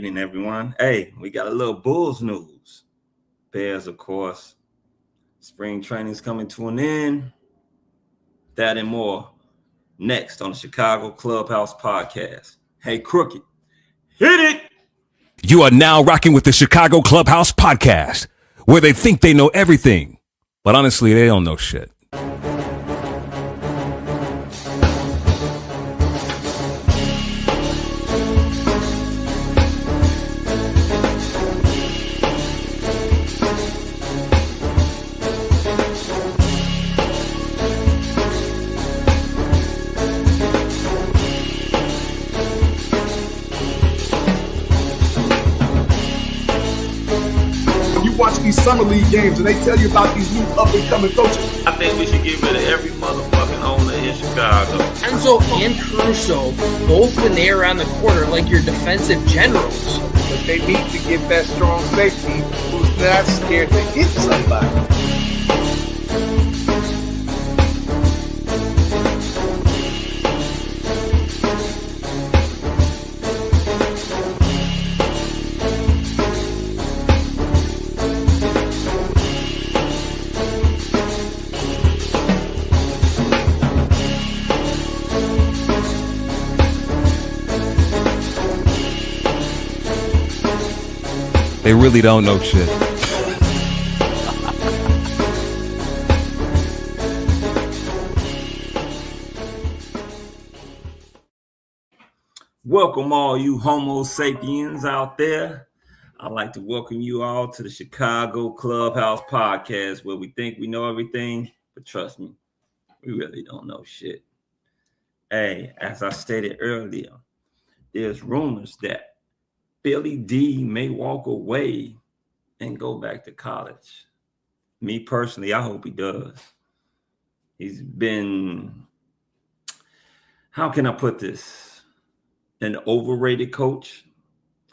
evening, everyone. Hey, we got a little Bulls news. Bears, of course. Spring training's coming to an end. That and more next on the Chicago Clubhouse Podcast. Hey, Crooked, hit it! You are now rocking with the Chicago Clubhouse Podcast, where they think they know everything, but honestly, they don't know shit. These summer league games and they tell you about these new up and coming coaches. I think we should get rid of every motherfucking owner in Chicago. Enzo and Caruso, both when they are on the court, are like your defensive generals. But they need to get that strong safety who's not scared to hit somebody. They really don't know shit. Welcome all you Homo sapiens out there. I'd like to welcome you all to the Chicago Clubhouse Podcast, where we think we know everything, but trust me, we really don't know shit. Hey, as I stated earlier, there's rumors that Billy D may walk away and go back to college. Me personally, I hope he does. He's been, how can I put this? An overrated coach.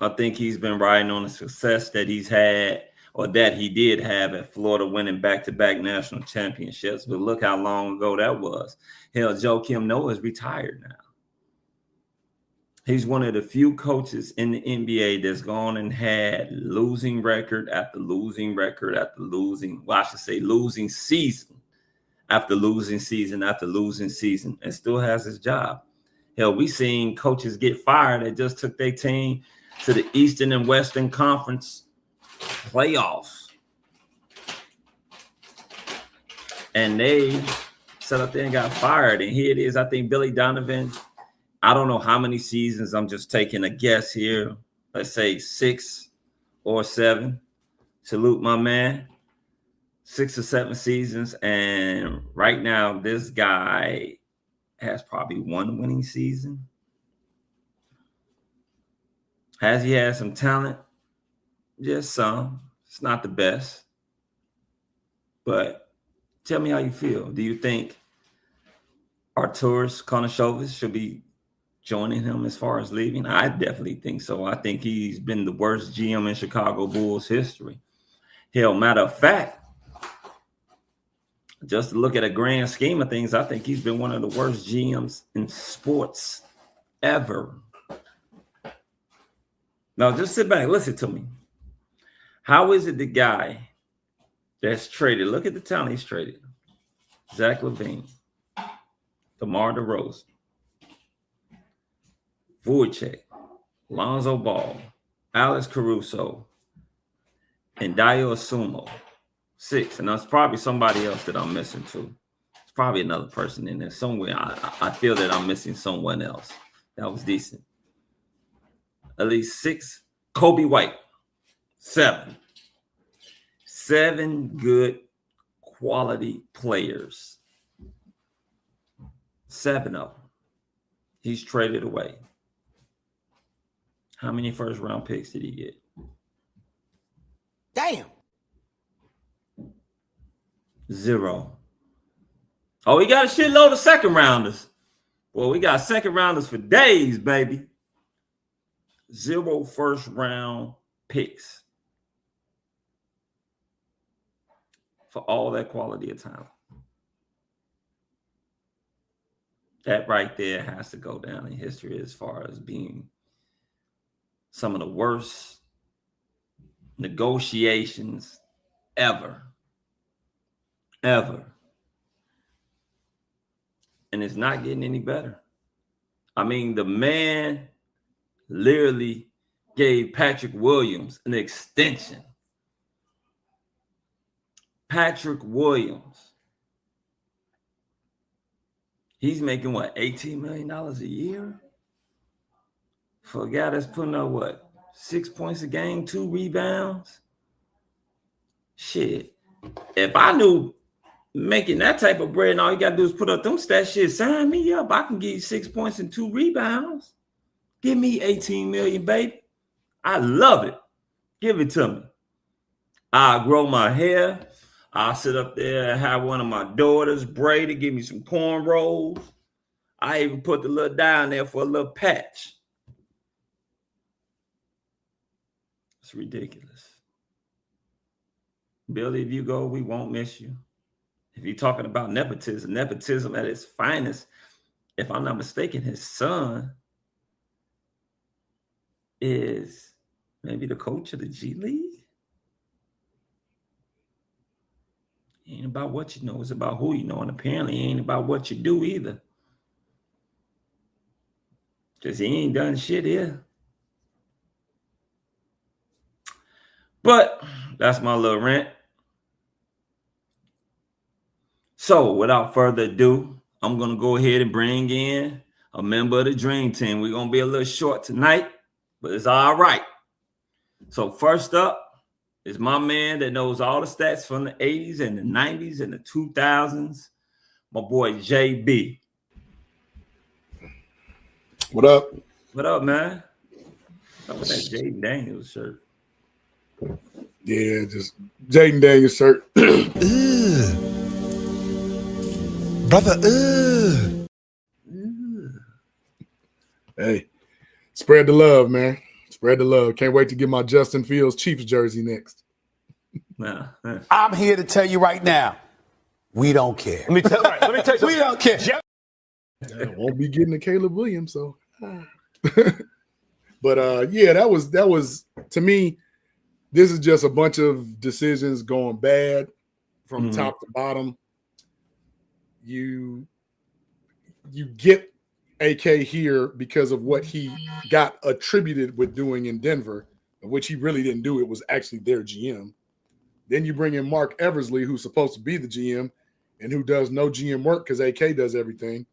I think he's been riding on the success that he's had, or that he did have at Florida, winning back-to-back national championships. But look how long ago that was. Hell, Joakim Noah is retired now. He's one of the few coaches in the NBA that's gone and had losing record after losing record after losing, well, I should say losing season after losing season after losing season, and still has his job. Hell, we seen coaches get fired that just took their team to the Eastern and Western Conference playoffs. And they sat up there and got fired. And here it is. I think Billy Donovan, I don't know how many seasons. I'm just taking a guess here. Let's say 6 or 7. Salute my man. 6 or 7 seasons. And right now, this guy has probably 1 winning season. Has he had some talent? Just some. It's not the best. But tell me how you feel. Do you think Arturas Karnisovas should be joining him as far as leaving? I definitely think so. I think he's been the worst GM in Chicago Bulls history. Hell, matter of fact, just to look at a grand scheme of things, I think he's been one of the worst GMs in sports ever. Now, just sit back, listen to me. How is it the guy that's traded, look at the talent he's traded, Zach LaVine, DeMar DeRozan, Vujicic, Lonzo Ball, Alex Caruso, and Dio Sumo. 6. And there's probably somebody else that I'm missing too. It's probably another person in there somewhere. I feel that I'm missing someone else that was decent. At least 6. Kobe White. 7. 7 good quality players. 7 of them. He's traded away. How many first round picks did he get? Damn. 0. Oh, we got a shitload of second rounders. Well, we got second rounders for days, baby. 0 first round picks for all that quality of talent. That right there has to go down in history as far as being some of the worst negotiations ever. And it's not getting any better. I mean, the man literally gave Patrick Williams an extension. Patrick Williams. He's making what, $18 million a year? For a guy that's putting up what, 6 points a game, 2 rebounds? Shit. If I knew making that type of bread and all you got to do is put up them stats, shit, sign me up. I can give you 6 points and 2 rebounds. Give me 18 million, baby. I love it. Give it to me. I'll grow my hair. I'll sit up there and have one of my daughters braid it, give me some cornrows. I even put the little down there for a little patch. It's ridiculous. Billy, if you go, we won't miss you. If you're talking about nepotism at its finest, if I'm not mistaken, his son is maybe the coach of the G League. It ain't about what you know, it's about who you know, and apparently it ain't about what you do either. Because he ain't done shit here. But that's my little rant. So without further ado, I'm going to go ahead and bring in a member of the Dream Team. We're going to be a little short tonight, but it's all right. So first up is my man that knows all the stats from the 80s and the 90s and the 2000s, my boy JB. What up? What up, man? What's with that Jaden Daniels shirt? Yeah, just Jaden Daniels shirt. Brother, Hey, spread the love, man. Spread the love. Can't wait to get my Justin Fields Chiefs jersey next. Nah. I'm here to tell you right now, we don't care. Let me tell you something. We don't care. I won't be getting a Caleb Williams, so. But yeah, that was to me. This is just a bunch of decisions going bad from top to bottom. You get AK here because of what he got attributed with doing in Denver, which he really didn't do. It was actually their GM. Then you bring in Mark Eversley, who's supposed to be the GM and who does no GM work because AK does everything.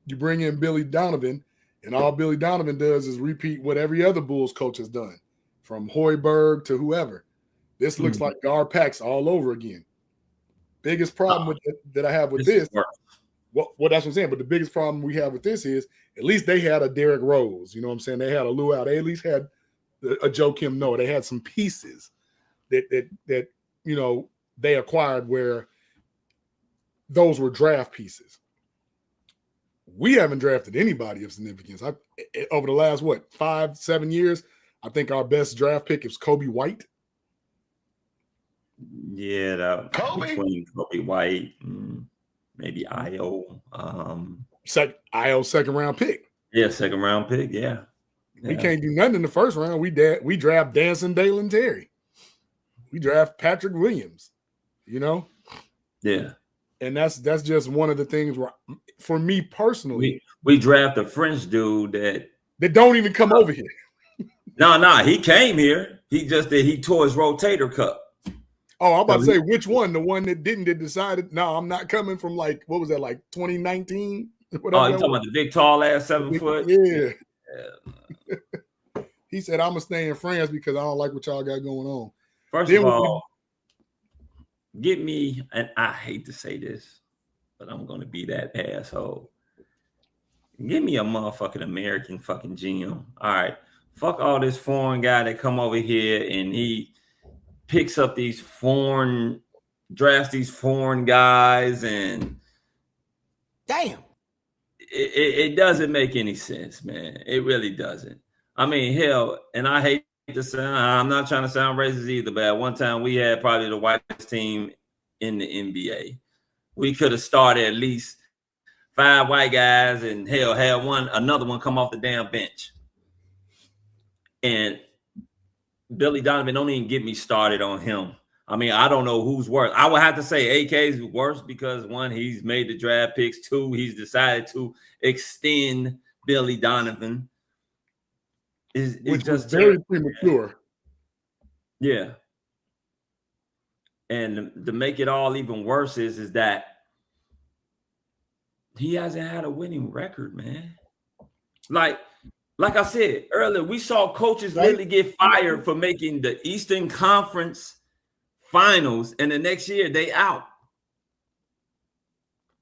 You bring in Billy Donovan, and all Billy Donovan does is repeat what every other Bulls coach has done, from Hoiberg to whoever. This looks like Gar Pax all over again. Biggest problem that I have with this, well, that's what I'm saying. But the biggest problem we have with this is at least they had a Derrick Rose. You know what I'm saying? They had a Luau. They at least had a Joakim Noah. They had some pieces that you know they acquired where those were draft pieces. We haven't drafted anybody of significance. Over the last 5-7 years, I think our best draft pick is Kobe White. Yeah, that between Kobe White, maybe Io. Io second round pick. Yeah, second round pick. Yeah. We can't do nothing in the first round. We draft Dancing Dalen Terry. We draft Patrick Williams. You know. Yeah. And that's just one of the things where, for me personally, we draft a French dude that don't even come over here. No, he came here. He tore his rotator cuff. Oh, I'm about to say which one? The one that decided, no, I'm not coming from what was that, 2019? Oh, you talking about the big tall ass 7 foot? Yeah. He said, I'm gonna stay in France because I don't like what y'all got going on. First of all, get me, and I hate to say this, but I'm gonna be that asshole. Give me a motherfucking American fucking GM. All right. Fuck all this foreign guy that come over here and he picks up drafts these foreign guys, and damn, it doesn't make any sense, man. It really doesn't. I mean, hell, and I hate to sound, I'm not trying to sound racist either, but at one time we had probably the whitest team in the NBA. We could have started at least 5 white guys and hell, had another one come off the damn bench. And Billy Donovan, don't even get me started on him. I mean, I don't know who's worse. I would have to say AK's worse because, one, he's made the draft picks. Two, he's decided to extend Billy Donovan. Which just very premature. Yeah. And to make it all even worse is that he hasn't had a winning record, man. Like I said earlier, we saw coaches literally get fired for making the Eastern Conference Finals, and the next year they out.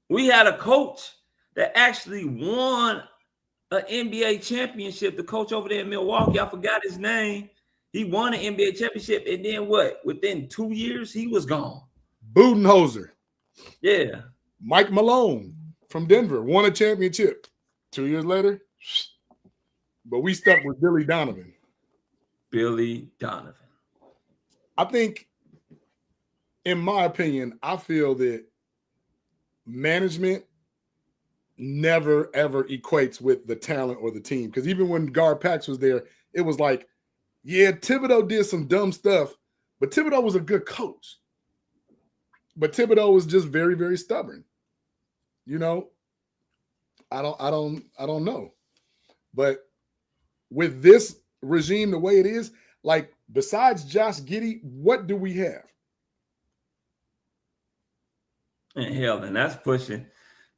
We had a coach that actually won an NBA championship. The coach over there in Milwaukee, I forgot his name. He won an NBA championship, and then what? Within 2 years, he was gone. Budenholzer. Yeah. Mike Malone from Denver won a championship. 2 years later, but we stuck with Billy Donovan. Billy Donovan. I think, in my opinion, I feel that management never, ever equates with the talent or the team. Because even when Gar Pax was there, it was like, yeah, Thibodeau did some dumb stuff, but Thibodeau was a good coach. But Thibodeau was just very, very stubborn. You know, I don't know. But with this regime, the way it is, like, besides Josh Giddey, what do we have? And hell, and that's pushing,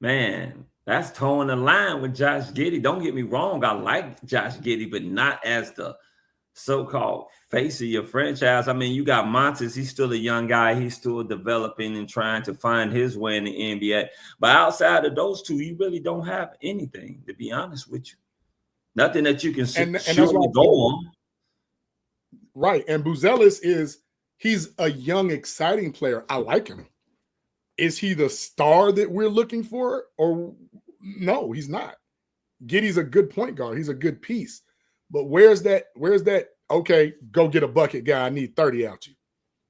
man. That's towing the line with Josh Giddey. Don't get me wrong, I like Josh Giddey, but not as the so-called face of your franchise. I mean, you got Montes. He's still a young guy. He's still developing and trying to find his way in the NBA. But outside of those two, you really don't have anything, to be honest with you. Nothing that you can surely go on. Right. And Buzelis he's a young, exciting player. I like him. Is he the star that we're looking for? Or no, he's not. Giddey's a good point guard. He's a good piece. But where's that, okay, go get a bucket guy. I need 30 out you.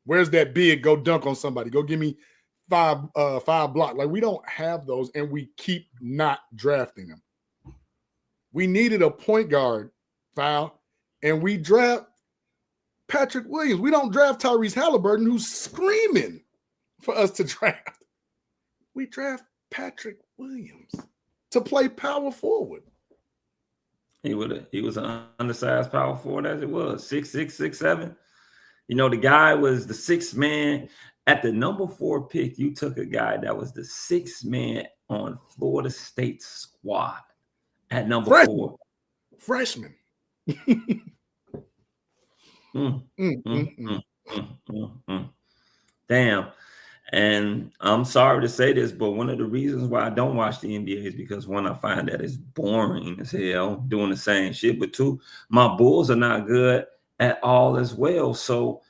Where's that big, go dunk on somebody? Go give me five blocks. Like, we don't have those, and we keep not drafting them. We needed a point guard, foul, and we draft Patrick Williams. We don't draft Tyrese Halliburton, who's screaming for us to draft. We draft Patrick Williams to play power forward. He was an undersized power forward as it was, 6'6", 6'7". You know, the guy was the sixth man. At the number 4 pick, you took a guy that was the sixth man on Florida State's squad at number 4. Freshman. Damn. And I'm sorry to say this, but one of the reasons why I don't watch the NBA is because, one, I find that it's boring as hell, doing the same shit. But two, my Bulls are not good at all as well. So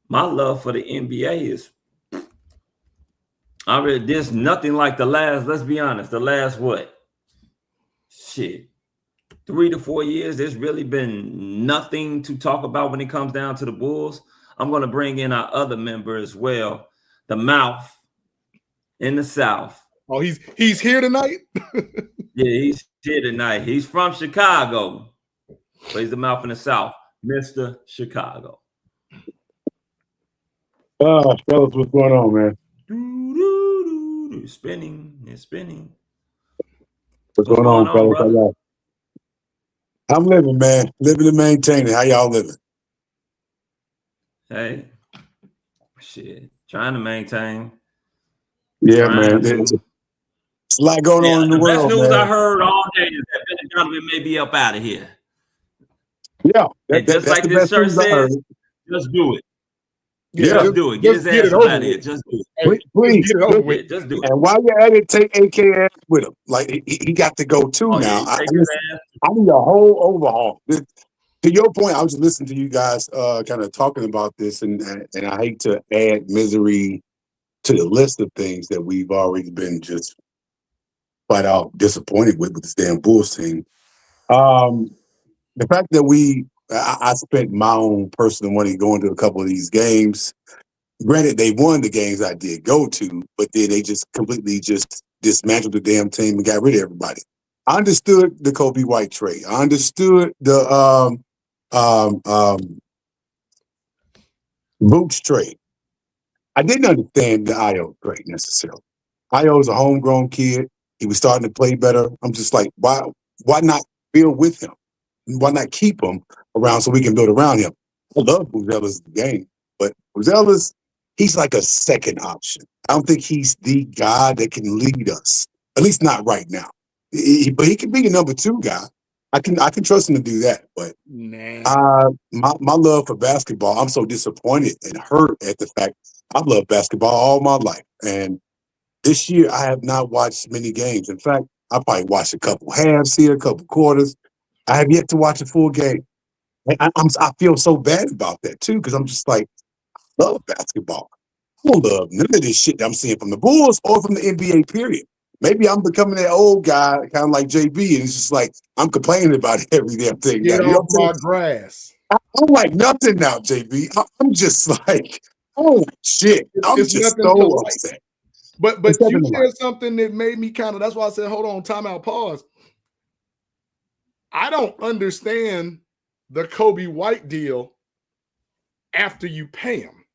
my love for the NBA is, there's nothing like the last, let's be honest, the last 3 to 4 years, there's really been nothing to talk about when it comes down to the Bulls. I'm going to bring in our other member as well, the mouth in the South. Oh, he's here tonight? Yeah, he's here tonight. He's from Chicago, but he's the mouth in the South, Mr. Chicago. Fellas, what's going on, man? It's spinning. What's going on, fellas? How y'all? I'm living, man. Living and maintaining. How y'all living? Hey, shit. Trying to maintain. Yeah, man. There's a lot going on in the world. Best news, man. I heard all day is that Billy Donovan may be up out of here. Yeah. Just like this shirt says, just do it. Yeah. Just do it. Get his ass up out of here. Just do it. Please. Get it over with. Just do it. And while you're at it, take AK with him. Like, he got to go too now. I need a whole overhaul. To your point, I was just listening to you guys kind of talking about this, and I hate to add misery to the list of things that we've already been just flat out disappointed with this damn Bulls team. The fact that I spent my own personal money going to a couple of these games. Granted, they won the games I did go to, but then they just completely just dismantled the damn team and got rid of everybody. I understood the Kobe White trade. I understood the Vooch trade. I didn't understand the Io trade necessarily. Io is a homegrown kid. He was starting to play better. I'm just like, why not build with him? Why not keep him around so we can build around him? I love Buzella's game, but Buzella's, he's like a second option. I don't think he's the guy that can lead us, at least not right now. But he can be the number 2 guy. I can trust him to do that. But my love for basketball, I'm so disappointed and hurt at the fact I've loved basketball all my life. And this year I have not watched many games. In fact, I probably watched a couple halves here, a couple quarters. I have yet to watch a full game. And I feel so bad about that too, because I'm just like, I love basketball. I don't love none of this shit that I'm seeing from the Bulls or from the NBA, period. Maybe I'm becoming that old guy, kind of like JB, and it's just like I'm complaining about every damn thing. Get off my grass. I don't like nothing now, JB. I'm just like, oh shit. I'm just so upset. But you said something that made me kind of, that's why I said, hold on, timeout, pause. I don't understand the Kobe White deal after you pay him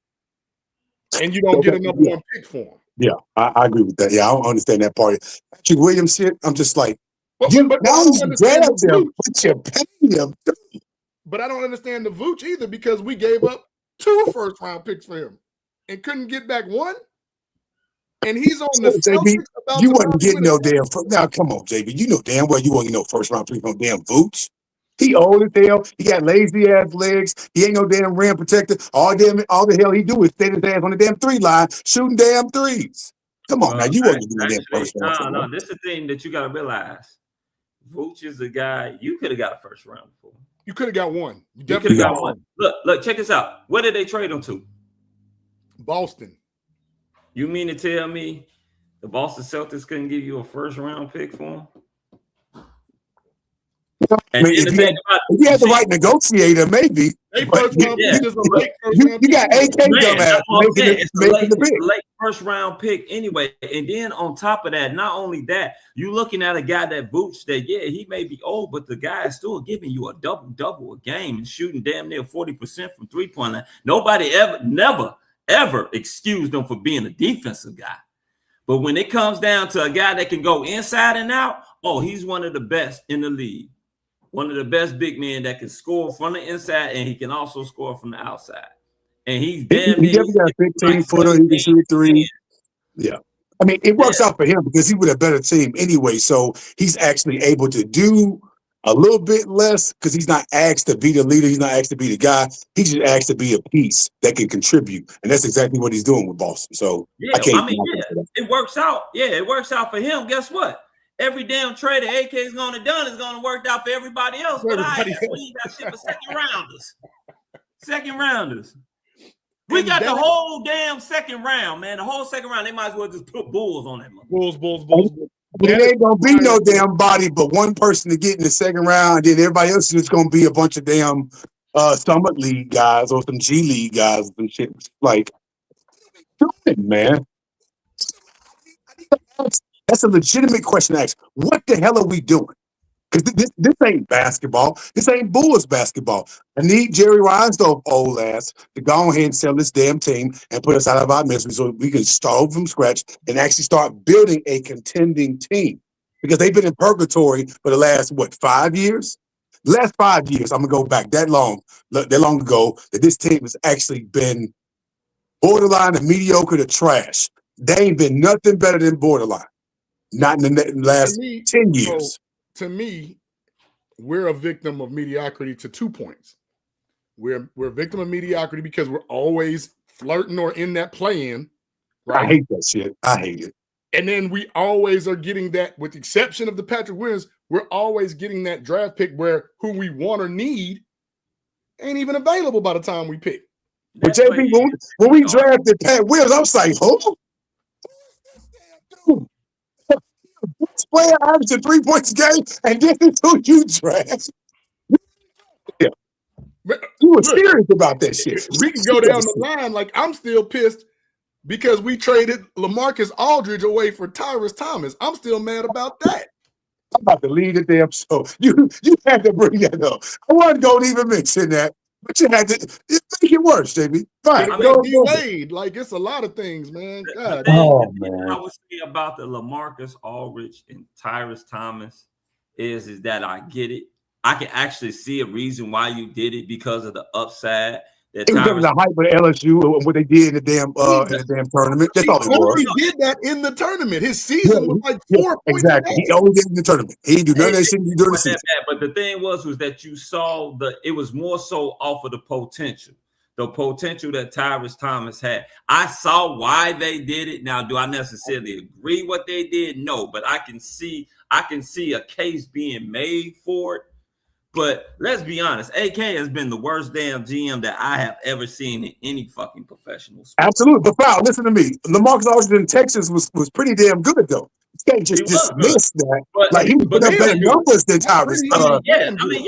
and you don't get a number 1 pick for him. Yeah, I agree with that. Yeah, I don't understand that part. Patrick Williams shit, I'm just like, but now you grab him, but you're paying him. But I don't understand the Vooch either, because we gave up 2 first-round picks for him and couldn't get back 1. And he's on the JB, you wasn't getting no damn. Now, come on, JB. You know damn well you wasn't getting no first-round pick on damn Vooch. He old as hell. He got lazy ass legs. He ain't no damn rim protector. All the hell he do is stand his ass on the damn 3 line, shooting damn threes. Come on, now you wasn't getting that first round. No, this is the thing that you got to realize. Vooch is the guy you could have got a first round for. You could have got 1. You definitely got 1. Look, check this out. Where did they trade him to? Boston. You mean to tell me the Boston Celtics couldn't give you a first round pick for him? I mean, if you had the right negotiator, maybe. You got AK dumbass making the pick. Late first round pick anyway. And then on top of that, not only that, you looking at a guy that Vooch that, he may be old, but the guy is still giving you a double a game and shooting damn near 40% from 3-point line. Nobody ever excused him for being a defensive guy. But when it comes down to a guy that can go inside and out, he's one of the best in the league. One of the best big men that can score from the inside, and he can also score from the outside. And he's damn near. He got a 15-footer. He can shoot 3. Yeah. I mean, it works out for him because he with a better team anyway. So he's actually able to do a little bit less because he's not asked to be the leader. He's not asked to be the guy. He's just asked to be a piece that can contribute. And that's exactly what he's doing with Boston. So it works out. Yeah, it works out for him. Guess what? Every damn trade that AK is going to done is going to work out for everybody else. But we got shit for second rounders. We got the whole damn second round, man. The whole second round. They might as well just put Bulls on that. Bulls. But it ain't going to be no damn body but one person to get in the second round. And then everybody else is just going to be a bunch of damn Summit League guys or some G League guys and shit. Like, man. That's a legitimate question to ask. What the hell are we doing? Because this ain't basketball. This ain't Bulls basketball. I need Jerry Reinsdorf, old ass, to go ahead and sell this damn team and put us out of our misery so we can start over from scratch and actually start building a contending team. Because they've been in purgatory for the last, 5 years? The last 5 years, I'm going to go back that long ago, that this team has actually been borderline and mediocre to trash. They ain't been nothing better than borderline. Not in the last 10 years. So, to me, we're a victim of mediocrity to 2 points. We're a victim of mediocrity because we're always flirting or in that play-in. Right? I hate that shit. I hate it. And then we always are getting that, with the exception of the Patrick Williams, we're always getting that draft pick where who we want or need ain't even available by the time we pick. But JP, when we drafted Pat Williams, I was like, who? Player averaging 3 points a game, and this is who you draft. Yeah. You were serious about that shit. We can go down the line. Like, I'm still pissed because we traded LaMarcus Aldridge away for Tyrus Thomas. I'm still mad about that. I'm about to leave the damn show. You had to bring that up. I wasn't going to even mention that, but you had to make it worse, JB. Fine. D-Wade, like it's a lot of things, man. God. The thing I would say about the LaMarcus Aldridge and Tyrus Thomas is that I get it. I can actually see a reason why you did it because of the upside. It was the hype of LSU and what they did in the damn tournament. That's all it was. He did that in the tournament. His season was like 4 points. Exactly. He only did it in the tournament. He didn't do none of that shit during the season. But the thing was that you saw it was more so off of the potential that Tyrus Thomas had. I saw why they did it. Now, do I necessarily agree what they did? No, but I can see a case being made for it. But let's be honest, AK has been the worst damn GM that I have ever seen in any fucking professional sport. Absolutely. But Foul, listen to me. LaMarcus Aldridge in Texas was pretty damn good, though. You can't just dismiss that. Like he put up better numbers than Tyrus. Naturally.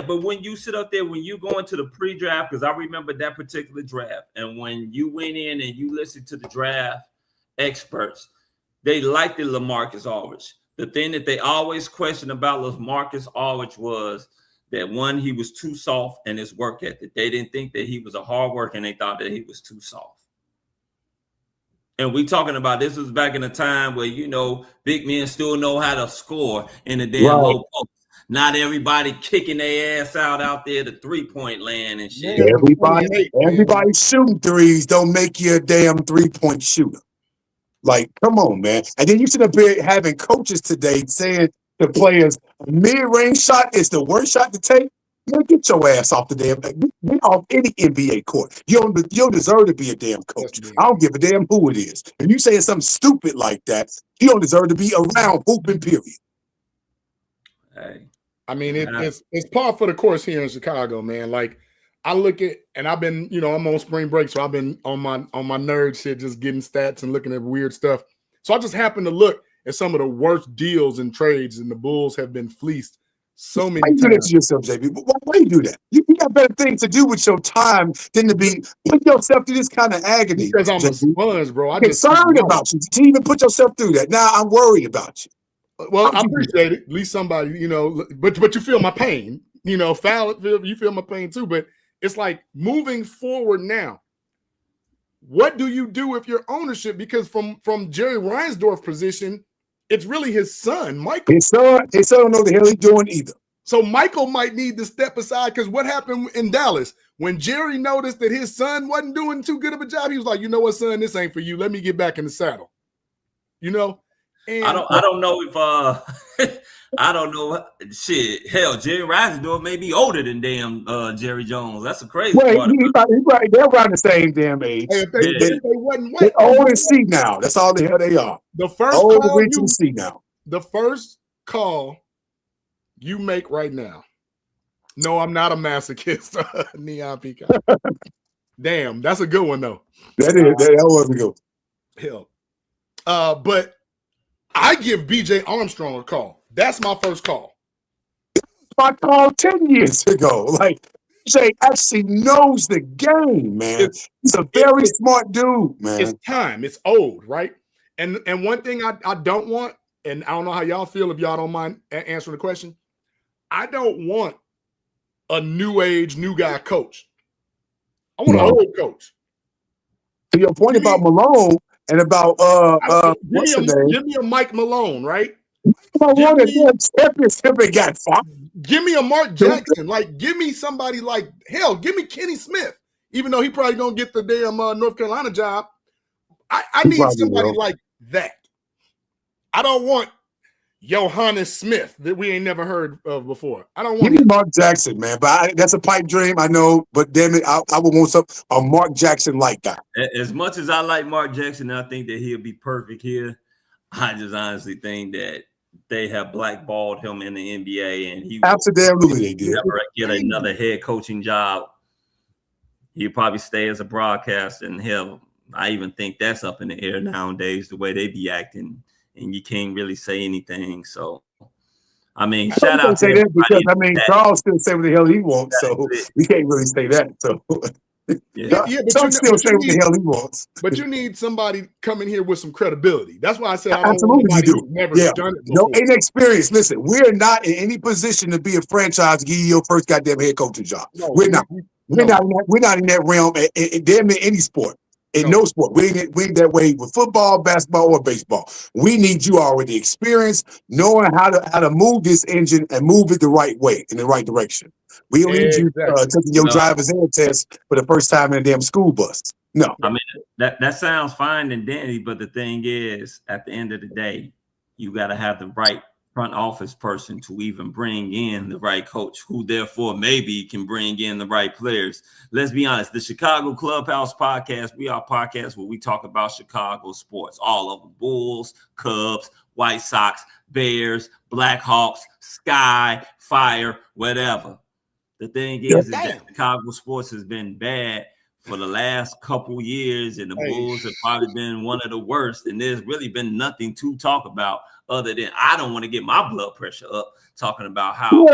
But when you sit up there, when you go into the pre-draft, because I remember that particular draft, and when you went in and you listened to the draft experts, they liked the LaMarcus Aldridge. The thing that they always questioned about LaMarcus Aldridge was that, one, he was too soft in his work ethic. They didn't think that he was a hard worker, and they thought that he was too soft. And we talking about this was back in a time where, big men still know how to score in the damn low post. Not everybody kicking their ass out there to 3-point land and shit. Everybody shooting threes don't make you a damn 3-point shooter. Like, come on, man. And then you sit up here having coaches today saying to players, a mid-range shot is the worst shot to take. Man, get your ass off the damn get off any NBA court. You don't deserve to be a damn coach. I don't give a damn who it is. If you saying something stupid like that, you don't deserve to be around hooping, period. Hey. I mean, it's par for the course here in Chicago, man. Like, I look at, and I've been, I'm on spring break, so I've been on my nerd shit, just getting stats and looking at weird stuff. So I just happened to look at some of the worst deals and trades, and the Bulls have been fleeced so many times. Why you do that to yourself, JB? Why you do that? You got better things to do with your time than to be put yourself through this kind of agony. Because I'm a sponge, bro. I'm concerned about you to even put yourself through that. Now I'm worried about you. Well, I appreciate it. At least somebody, but you feel my pain. Foul, you feel my pain too. But it's like moving forward now. What do you do with your ownership? Because from Jerry Reinsdorf's position, it's really his son, Michael. His son don't know the hell he's doing either. So Michael might need to step aside, because what happened in Dallas when Jerry noticed that his son wasn't doing too good of a job? He was like, you know what, son, this ain't for you. Let me get back in the saddle. And I don't know if I don't know. Shit, hell, Jerry Reinsdorf may be older than damn Jerry Jones. That's a crazy part. They're around the same damn age. Hey, if they wasn't they're old and see now. That's all the hell they are. The first old call and see now. The first call you make right now. No, I'm not a masochist. Neon Peacock. Damn, that's a good one though. That was a good one. Hell. But I give BJ Armstrong a call. That's my first call. My call 10 years ago. Like, BJ actually knows the game, man. He's a very smart dude, man. It's time. It's old, right? And one thing I don't want, and I don't know how y'all feel if y'all don't mind answering the question. I don't want a new age, new guy coach. I want an old coach. To your point about Malone and about what's the name? Give me a Mike Malone, right? Give me a Mark Jackson. Like, give me somebody like, hell, give me Kenny Smith. Even though he probably don't get the damn North Carolina job. I need somebody like that. I don't want Johannes Smith that we ain't never heard of before. I don't want Give me Mark Jackson, man. But that's a pipe dream, I know. But damn it, I would want a Mark Jackson like that. As much as I like Mark Jackson, I think that he'll be perfect here. I just honestly think that they have blackballed him in the NBA, and he absolutely they did. Never get another head coaching job. He'll probably stay as a broadcaster, and hell, I even think that's up in the air nowadays, the way they be acting, and you can't really say anything. So, I mean, shout out to that because Charles still say what the hell he wants, so we can't really say that. So Yeah. Yeah, but Trump still say what the hell he wants. But you need somebody coming here with some credibility. That's why I said I don't Absolutely, want anybody you do. who's never Yeah. done it No before. inexperience. Listen, we're not in any position to be a franchise to give you your first goddamn head coaching job. No, We're not. We're not in that realm. Damn near any sport. In no sport. We ain't that way with football, basketball, or baseball. We need you already experienced, knowing how to move this engine and move it the right way, in the right direction. We don't need you taking your driver's ed test for the first time in a damn school bus. No. I mean, that sounds fine and dandy, but the thing is, at the end of the day, you got to have the right front office person to even bring in the right coach, who therefore maybe can bring in the right players. Let's be honest, the Chicago Clubhouse Podcast, we are a podcast where we talk about Chicago sports, all of them: Bulls, Cubs, White Sox, Bears, Blackhawks, Sky, Fire, whatever. The thing is that Chicago sports has been bad for the last couple years, and the Bulls have probably been one of the worst, and there's really been nothing to talk about other than I don't want to get my blood pressure up talking about how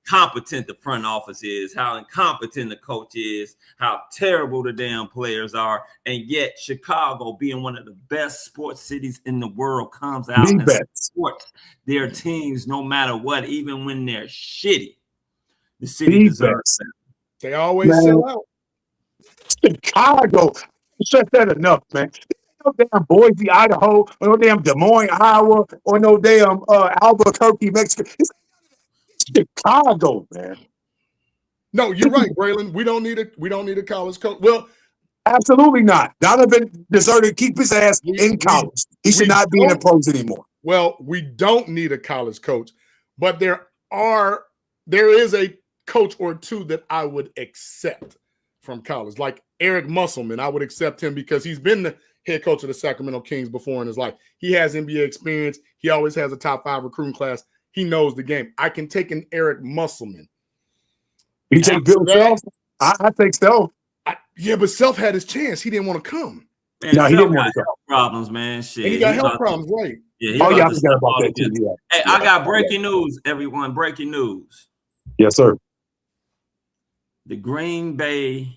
incompetent the front office is, how incompetent the coach is, how terrible the damn players are, and yet Chicago, being one of the best sports cities in the world, comes out and supports their teams no matter what, even when they're shitty. The city deserves that. They always sell out. Chicago, shut that enough, man. No damn Boise, Idaho, or no damn Des Moines, Iowa, or no damn Albuquerque, Mexico. It's Chicago, man. No, you're right, Braylon. We don't need a college coach. Well, absolutely not. Donovan deserved to keep his ass in college. He should not be in the pros anymore. Well, we don't need a college coach, but there is a coach or two that I would accept from college, like Eric Musselman. I would accept him because he's been the head coach of the Sacramento Kings before in his life. He has NBA experience. He always has a top 5 recruiting class. He knows the game. I can take an Eric Musselman. You take Bill Self? I think so. Yeah, but Self had his chance. He didn't want to come. Man, no, he didn't want health problems, man. Shit, and he got health problems, right? Yeah, I forgot about that too. Yeah. Hey, I got breaking news, everyone. Breaking news. Yes, sir. The Green Bay,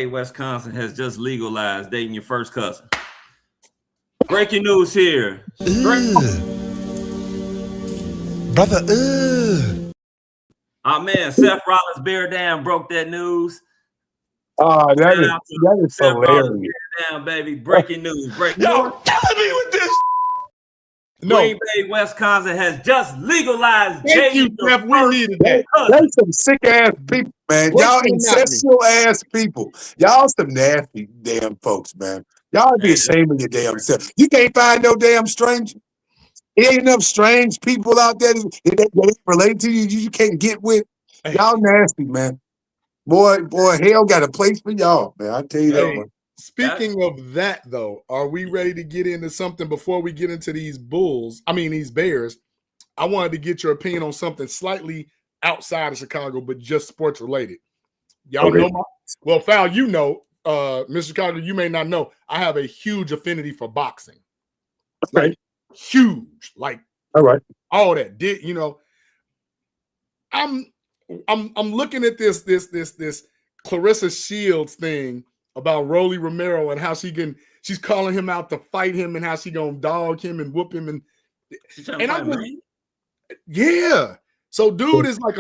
Wisconsin has just legalized dating your first cousin. Breaking news here. Brother, Oh man, Seth Rollins Bear Down broke that news. Oh, that is Seth hilarious. Bear Down, baby. Breaking news. Breaking y'all news. killing me with this. Green Bay, Wisconsin has just legalized Thank you, Jeff. We needed that. That's some sick ass people, man. Y'all ancestral ass people. Y'all some nasty damn folks, man. Y'all be ashamed of your damn self. You can't find no damn stranger. There ain't enough strange people out there that relate to you. You can't get with. Y'all nasty, man. Boy, hell got a place for y'all, man. I tell you that one. Speaking of that, though, are we ready to get into something before we get into these these Bears? I wanted to get your opinion on something slightly outside of Chicago, but just sports related. Y'all know Fal, you know, Mr. Carter, you may not know, I have a huge affinity for boxing. Like, huge. Like, all right. All that. You know, I'm looking at this Clarissa Shields thing about Rolly Romero and how she's calling him out to fight him and how she gonna dog him and whoop him and yeah. So dude is like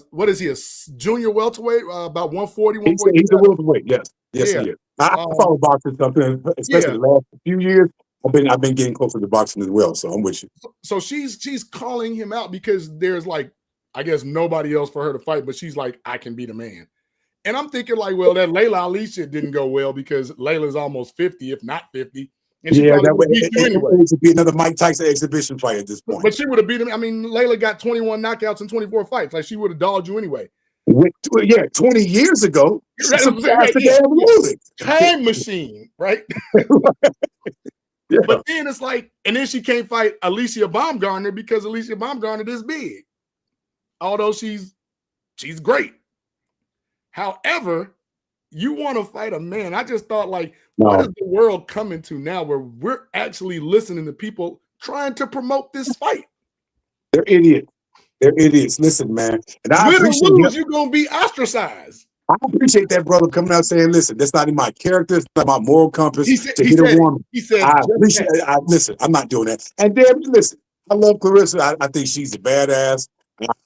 what is he, a junior welterweight, about 140, 140? He's a welterweight, yes. Yes, he is. I follow boxing stuff, especially the last few years. I've been getting closer to boxing as well, so I'm with you. So she's calling him out because there's like, I guess nobody else for her to fight, but she's like, I can be the man. And I'm thinking like, well, that Layla Ali shit didn't go well because Layla's almost 50, if not 50. And she that would anyway. Be another Mike Tyson exhibition fight at this point. But she would have beat him. I mean, Layla got 21 knockouts in 24 fights. Like she would have dogged you anyway. 20 years ago. Time machine, right? Yeah. But then it's like, and then she can't fight Alicia Baumgartner because Alicia Baumgartner is big. Although she's great. However, you want to fight a man. I just thought, like, what is the world coming to now where we're actually listening to people trying to promote this fight? They're idiots. They're idiots. Listen, man. And I appreciate you're going to be ostracized. I appreciate that brother coming out saying, listen, that's not in my character. It's not my moral compass to hit a woman. He said, listen, I'm not doing that. And then, listen, I love Clarissa. I think she's a badass.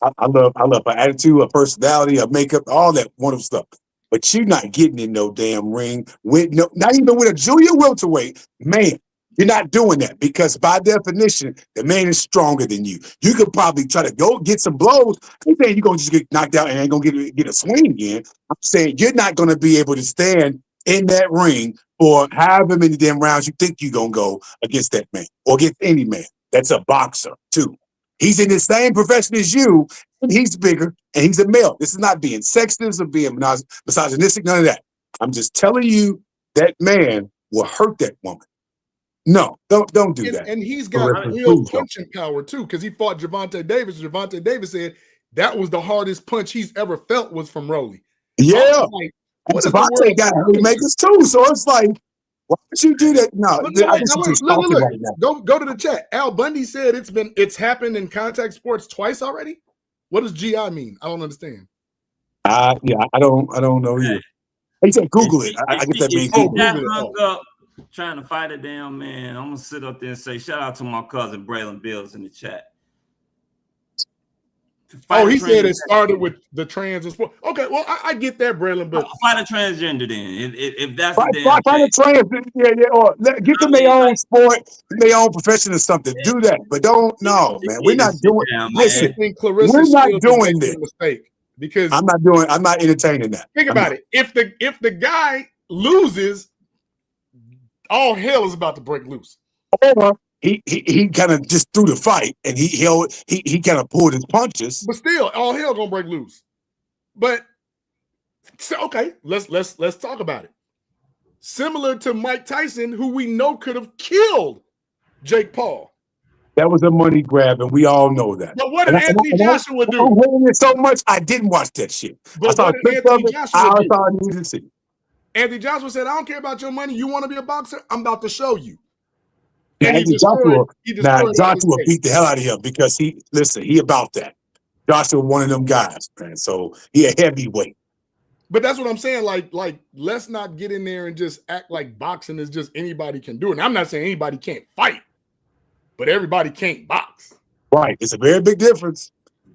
I love her attitude, her personality, her makeup, all that wonderful stuff. But you're not getting in no damn ring with not even with a junior welterweight. Man, you're not doing that because by definition, the man is stronger than you. You could probably try to go get some blows. I'm saying you're going to just get knocked out and ain't going to get a swing again. I'm saying you're not going to be able to stand in that ring for however many damn rounds you think you're going to go against that man or against any man. That's a boxer, too. He's in the same profession as you, and he's bigger, and he's a male. This is not being sexist or being misogynistic, none of that. I'm just telling you that man will hurt that woman. No, don't do that. And he's got real punching power, too, because he fought Gervonta Davis. Gervonta Davis said that was the hardest punch he's ever felt was from Rolly. Yeah. Like, and Gervonta got haymakers, too, so it's like, why would you do that? No, look. Go to the chat. Al Bundy said it's happened in contact sports twice already. What does GI mean? I don't understand. I don't know either. He said Google it. I get that means Google it. Trying to fight a damn man. I'm gonna sit up there and say shout out to my cousin Braylon Bills in the chat. He said it started with the trans and sport. Okay, well, I get that, Braylon, but fight a transgender then. If that's fight a trans, or get them their own sport, their own profession or something. Do that, but don't. No, man, we're not doing. Listen, we're not doing this. Mistake because I'm not entertaining that. Think about it. If the guy loses, all hell is about to break loose. Or he kind of just threw the fight and he kind of pulled his punches. But still, all hell gonna break loose. But so, okay, let's talk about it. Similar to Mike Tyson, who we know could have killed Jake Paul. That was a money grab, and we all know that. But what did Anthony Joshua do? I'm hating it so much, I didn't watch that shit. But I saw a clip of it. I thought I needed to see. Anthony Joshua said, I don't care about your money. You want to be a boxer? I'm about to show you. And Joshua beat the hell out of him because he about that. Joshua one of them guys, man. So he a heavyweight. But that's what I'm saying. Like, let's not get in there and just act like boxing is just anybody can do it. And I'm not saying anybody can't fight, but everybody can't box. Right. It's a very big difference.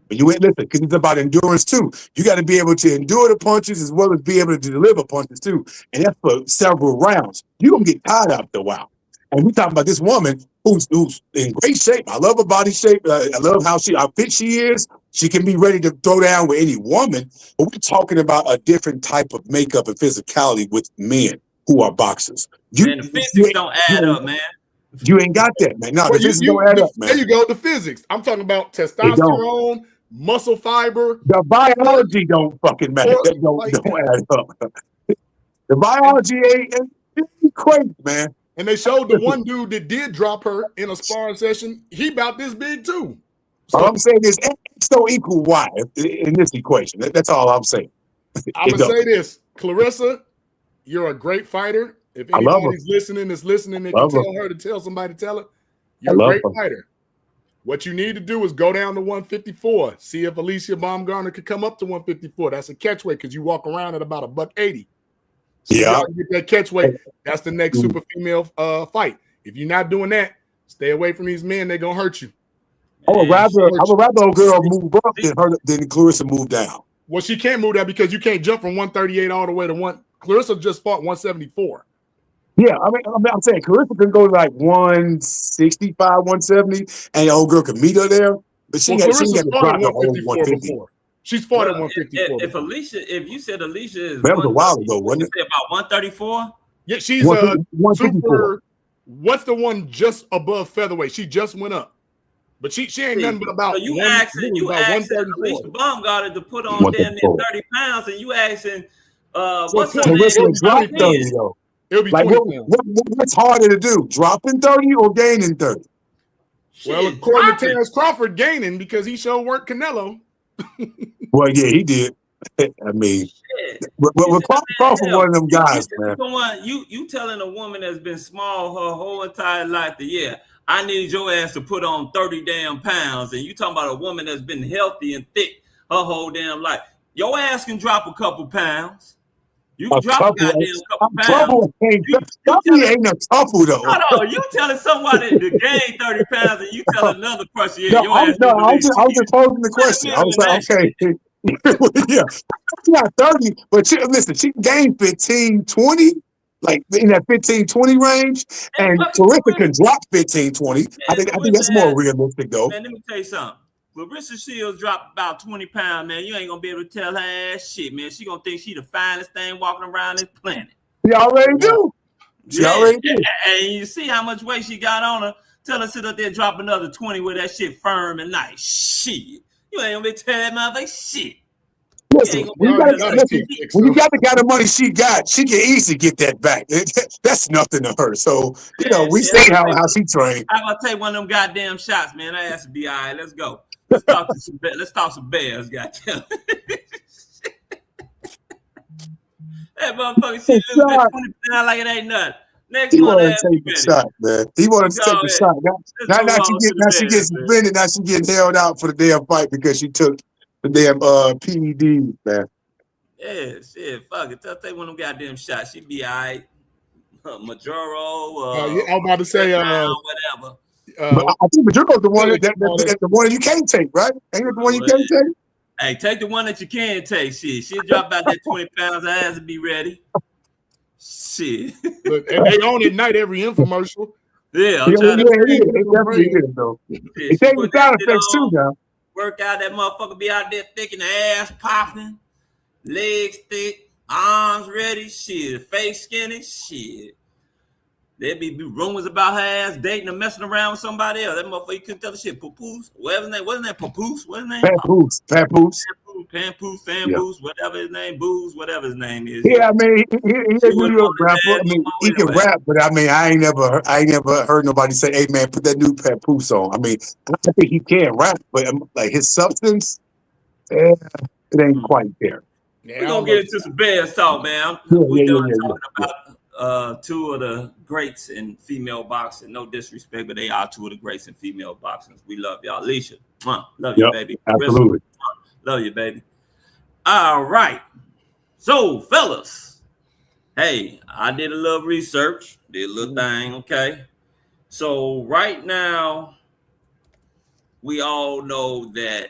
But you ain't listen, because it's about endurance too. You got to be able to endure the punches as well as be able to deliver punches too. And that's for several rounds. You're gonna get tired after a while. And we talking about this woman who's in great shape. I love her body shape. I love how fit she is. She can be ready to throw down with any woman. But we're talking about a different type of makeup and physicality with men who are boxers. Man, the physics don't add up, man. You ain't got that, man. No, the physics don't add up, man. There you go, the physics. I'm talking about testosterone, muscle fiber. The biology don't fucking matter. That don't add up. The biology ain't crazy, man. And they showed the one dude that did drop her in a sparring session. He about this big too. So all I'm saying is X don't equal Y in this equation. That's all I'm saying. I'm gonna say this, Clarissa, you're a great fighter. If anybody's listening, they can tell her to tell somebody to tell her. You're a great fighter. What you need to do is go down to 154. See if Alicia Baumgartner could come up to 154. That's a catch weight because you walk around at about $180. So you get that catch weight. That's the next super female fight. If you're not doing that, stay away from these men. They're gonna hurt you. I would rather a girl move up than Clarissa move down. Well, she can't move down because you can't jump from 138 all the way to one. Clarissa just fought 174. Yeah, I mean, I'm saying Clarissa can go to like 165, 170, and the old girl can meet her there. But she got to drop the whole 150. She's fought at 154. If you said Alicia is that was a while ago, wasn't it? About 134? Yeah, she's super. What's the one just above featherweight? She just went up, but she ain't nothing but about. So you asking Alicia Baumgartner to put on damn near 30 pounds, and you asking what's her name? Drop 30 though. It'll be like what's harder to do, dropping 30 or gaining 30? Well, according to Terrence Crawford, gaining because he showed work Canelo. Well, yeah, he did. I mean, Crawford one of them guys, man. You telling a woman that's been small her whole entire life that I need your ass to put on 30 damn pounds, and you talking about a woman that's been healthy and thick her whole damn life. Your ass can drop a couple pounds. You can drop a goddamn couple pounds. Couple ain't a couple though. No, you telling somebody to gain 30 pounds and you tell another person, I was just posing the question. I was like, okay, yeah, she got 30, but she gained 15, 20, like in that 15, 20 range, and Clarissa can drop 15, 20. I think that's more realistic though. Man, let me tell you something. Clarissa Shields dropped about 20 pounds, man. You ain't gonna be able to tell her ass shit, man. She gonna think she the finest thing walking around this planet. She already do. She already do. And you see how much weight she got on her. Tell her sit up there, drop another 20 with that shit firm and nice. Shit. You ain't gonna be telling that motherfucker shit. Listen, when you got the kind of money she got, she can easily get that back. That's nothing to her. So, we see how she trained. I'm gonna take one of them goddamn shots, man. That has to be all right. Let's go. Let's talk some bears, goddamn. That motherfucker shit lose that 20 pounds like it ain't nothing. Next he one, want to take the shot, man. He want to take the shot. Now she gets suspended. Now she getting held out for the damn fight because she took the damn PED, man. Yeah, shit, fuck it. Take one of them goddamn shots. She be all right. Majoro. I was about to say, whatever. I think Majuro's the one the one you can't take, right? Ain't it the one you can't take? Hey, take the one that you can take. Shit, she'll drop about that 20 pounds. Her ass will be ready. Shit. Look, and they own at night every infomercial. Yeah, it definitely is though. It takes the sound effects too now. Work out, that motherfucker be out there thick and the ass popping, legs thick, arms ready, shit, face skinny, shit. There be rumors about her ass dating or messing around with somebody else. That motherfucker, you couldn't tell the shit. Papoose, whatever his name. What's his name? Papoose? What's his name? Papoose, whatever his name, Booze, whatever his name is. Yeah, I mean, he's a New York rapper. I mean, he can rap, but I mean, I ain't never heard nobody say, "Hey, man, put that new Papoose on." I mean, I think he can rap, but like his substance, it ain't quite there. Yeah, we're gonna get into some Bears talk, man. We're done talking about two of the greats in female boxing. No disrespect, but they are two of the greats in female boxing. We love y'all. Alicia, love you, baby. Absolutely. Love you, baby. All right. So, fellas, hey, I did a little research, did a little thing, okay? So, right now, we all know that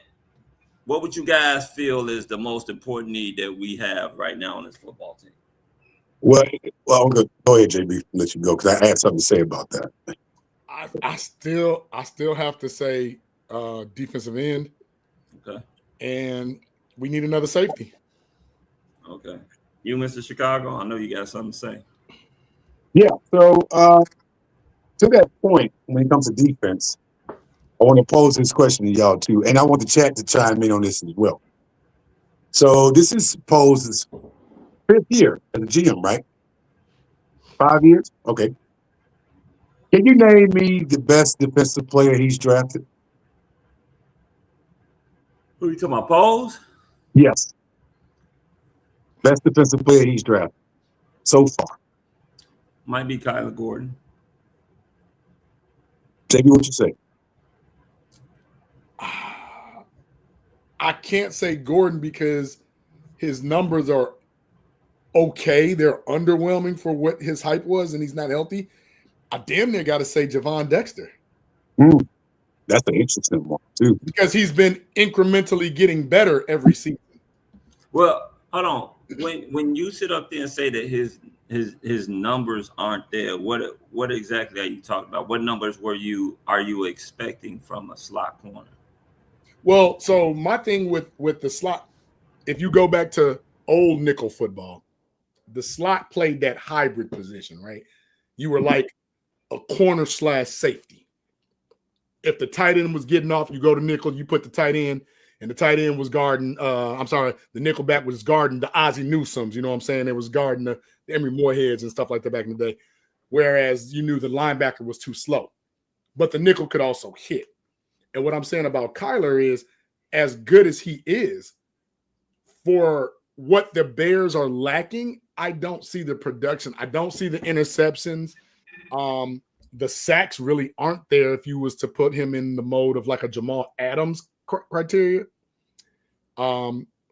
what would you guys feel is the most important need that we have right now on this football team? Well, I'm gonna go ahead, JB, let you go because I had something to say about that. I still have to say defensive end. Okay. And we need another safety. Okay. You, Mr. Chicago, I know you got something to say. Yeah. So to that point, when it comes to defense, I want to pose this question to y'all too, and I want the chat to chime in on this as well. So this is Pose's 5th year as a GM, right? 5 years? Okay. Can you name me the best defensive player he's drafted? Who you talking about, Pose? Yes. Best defensive player he's drafted so far. Might be Kyler Gordon. JB, what you say? I can't say Gordon because his numbers are okay. They're underwhelming for what his hype was, and he's not healthy. I damn near got to say Javon Dexter. That's an interesting one, too. Because he's been incrementally getting better every season. Well, hold on. When you sit up there and say that his numbers aren't there, what exactly are you talking about? What numbers are you expecting from a slot corner? Well, so my thing with the slot, if you go back to old nickel football, the slot played that hybrid position, right? You were like a corner / safety. If the tight end was getting off, you go to nickel, you put the tight end, and the tight end was guarding, the nickel back was guarding the Ozzie Newsomes, you know what I'm saying? It was guarding the Emory Moorheads and stuff like that back in the day. Whereas you knew the linebacker was too slow. But the nickel could also hit. And what I'm saying about Kyler is, as good as he is, for what the Bears are lacking, I don't see the production. I don't see the interceptions. The sacks really aren't there if you was to put him in the mode of like a Jamal Adams criteria.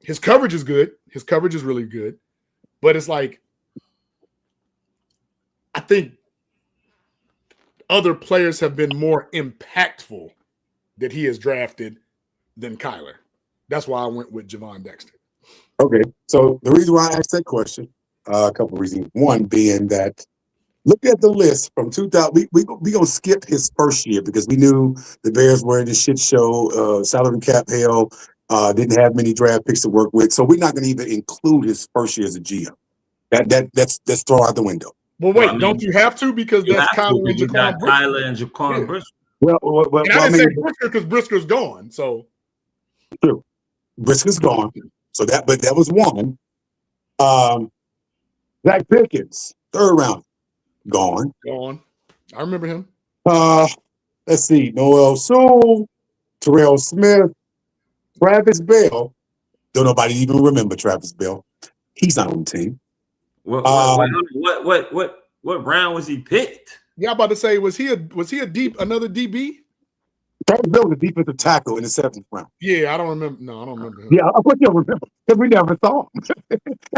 His coverage is good. His coverage is really good. But it's like, I think other players have been more impactful that he has drafted than Kyler. That's why I went with Javon Dexter. Okay. So the reason why I asked that question, a couple of reasons. One being that look at the list from 2000. We gonna skip his first year because we knew the Bears were in the shit show, salary cap hell, didn't have many draft picks to work with. So we're not gonna even include his first year as a GM. That's thrown out the window. Well, wait, don't you have to because that's Kyler and Jaquan Brisker. Kyler and Jaquan Brisker. Well, and I didn't say Brisker because Brisker's gone. So true, Brisker's gone. So that was one. Zach Pickens, 3rd round, gone. I remember him. Let's see, Noel Sewell, Terrell Smith, Travis Bell. Don't nobody even remember Travis Bell. He's not on the team. What round was he picked? Yeah, I'm about to say, was he another DB? Travis Bell was a defensive tackle in the 7th round. Yeah, I don't remember. No, I don't remember him. Yeah, I put you remember because we never saw him.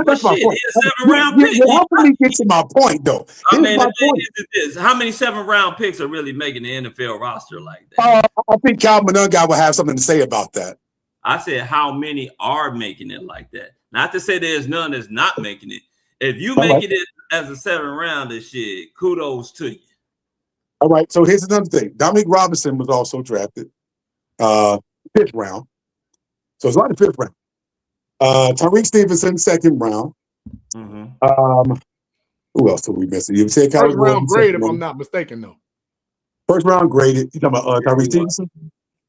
That's my point. He's a 7th-round pick. You're helping me get to my point, though. I mean, the thing is this: how many 7th-round picks are really making the NFL roster like that? I think Calvin Munguy will have something to say about that. I said, how many are making it like that? Not to say there's none that's not making it. If you making it as a 7th rounder, shit, kudos to you. All right, so here's another thing. Dominic Robinson was also drafted 5th round. So it's like the 5th round. Tyreek Stevenson, 2nd round. Mm-hmm. Who else did we miss? You said first round grade, if I'm not mistaken, though. 1st round graded. You talking about Tyreek Stevenson?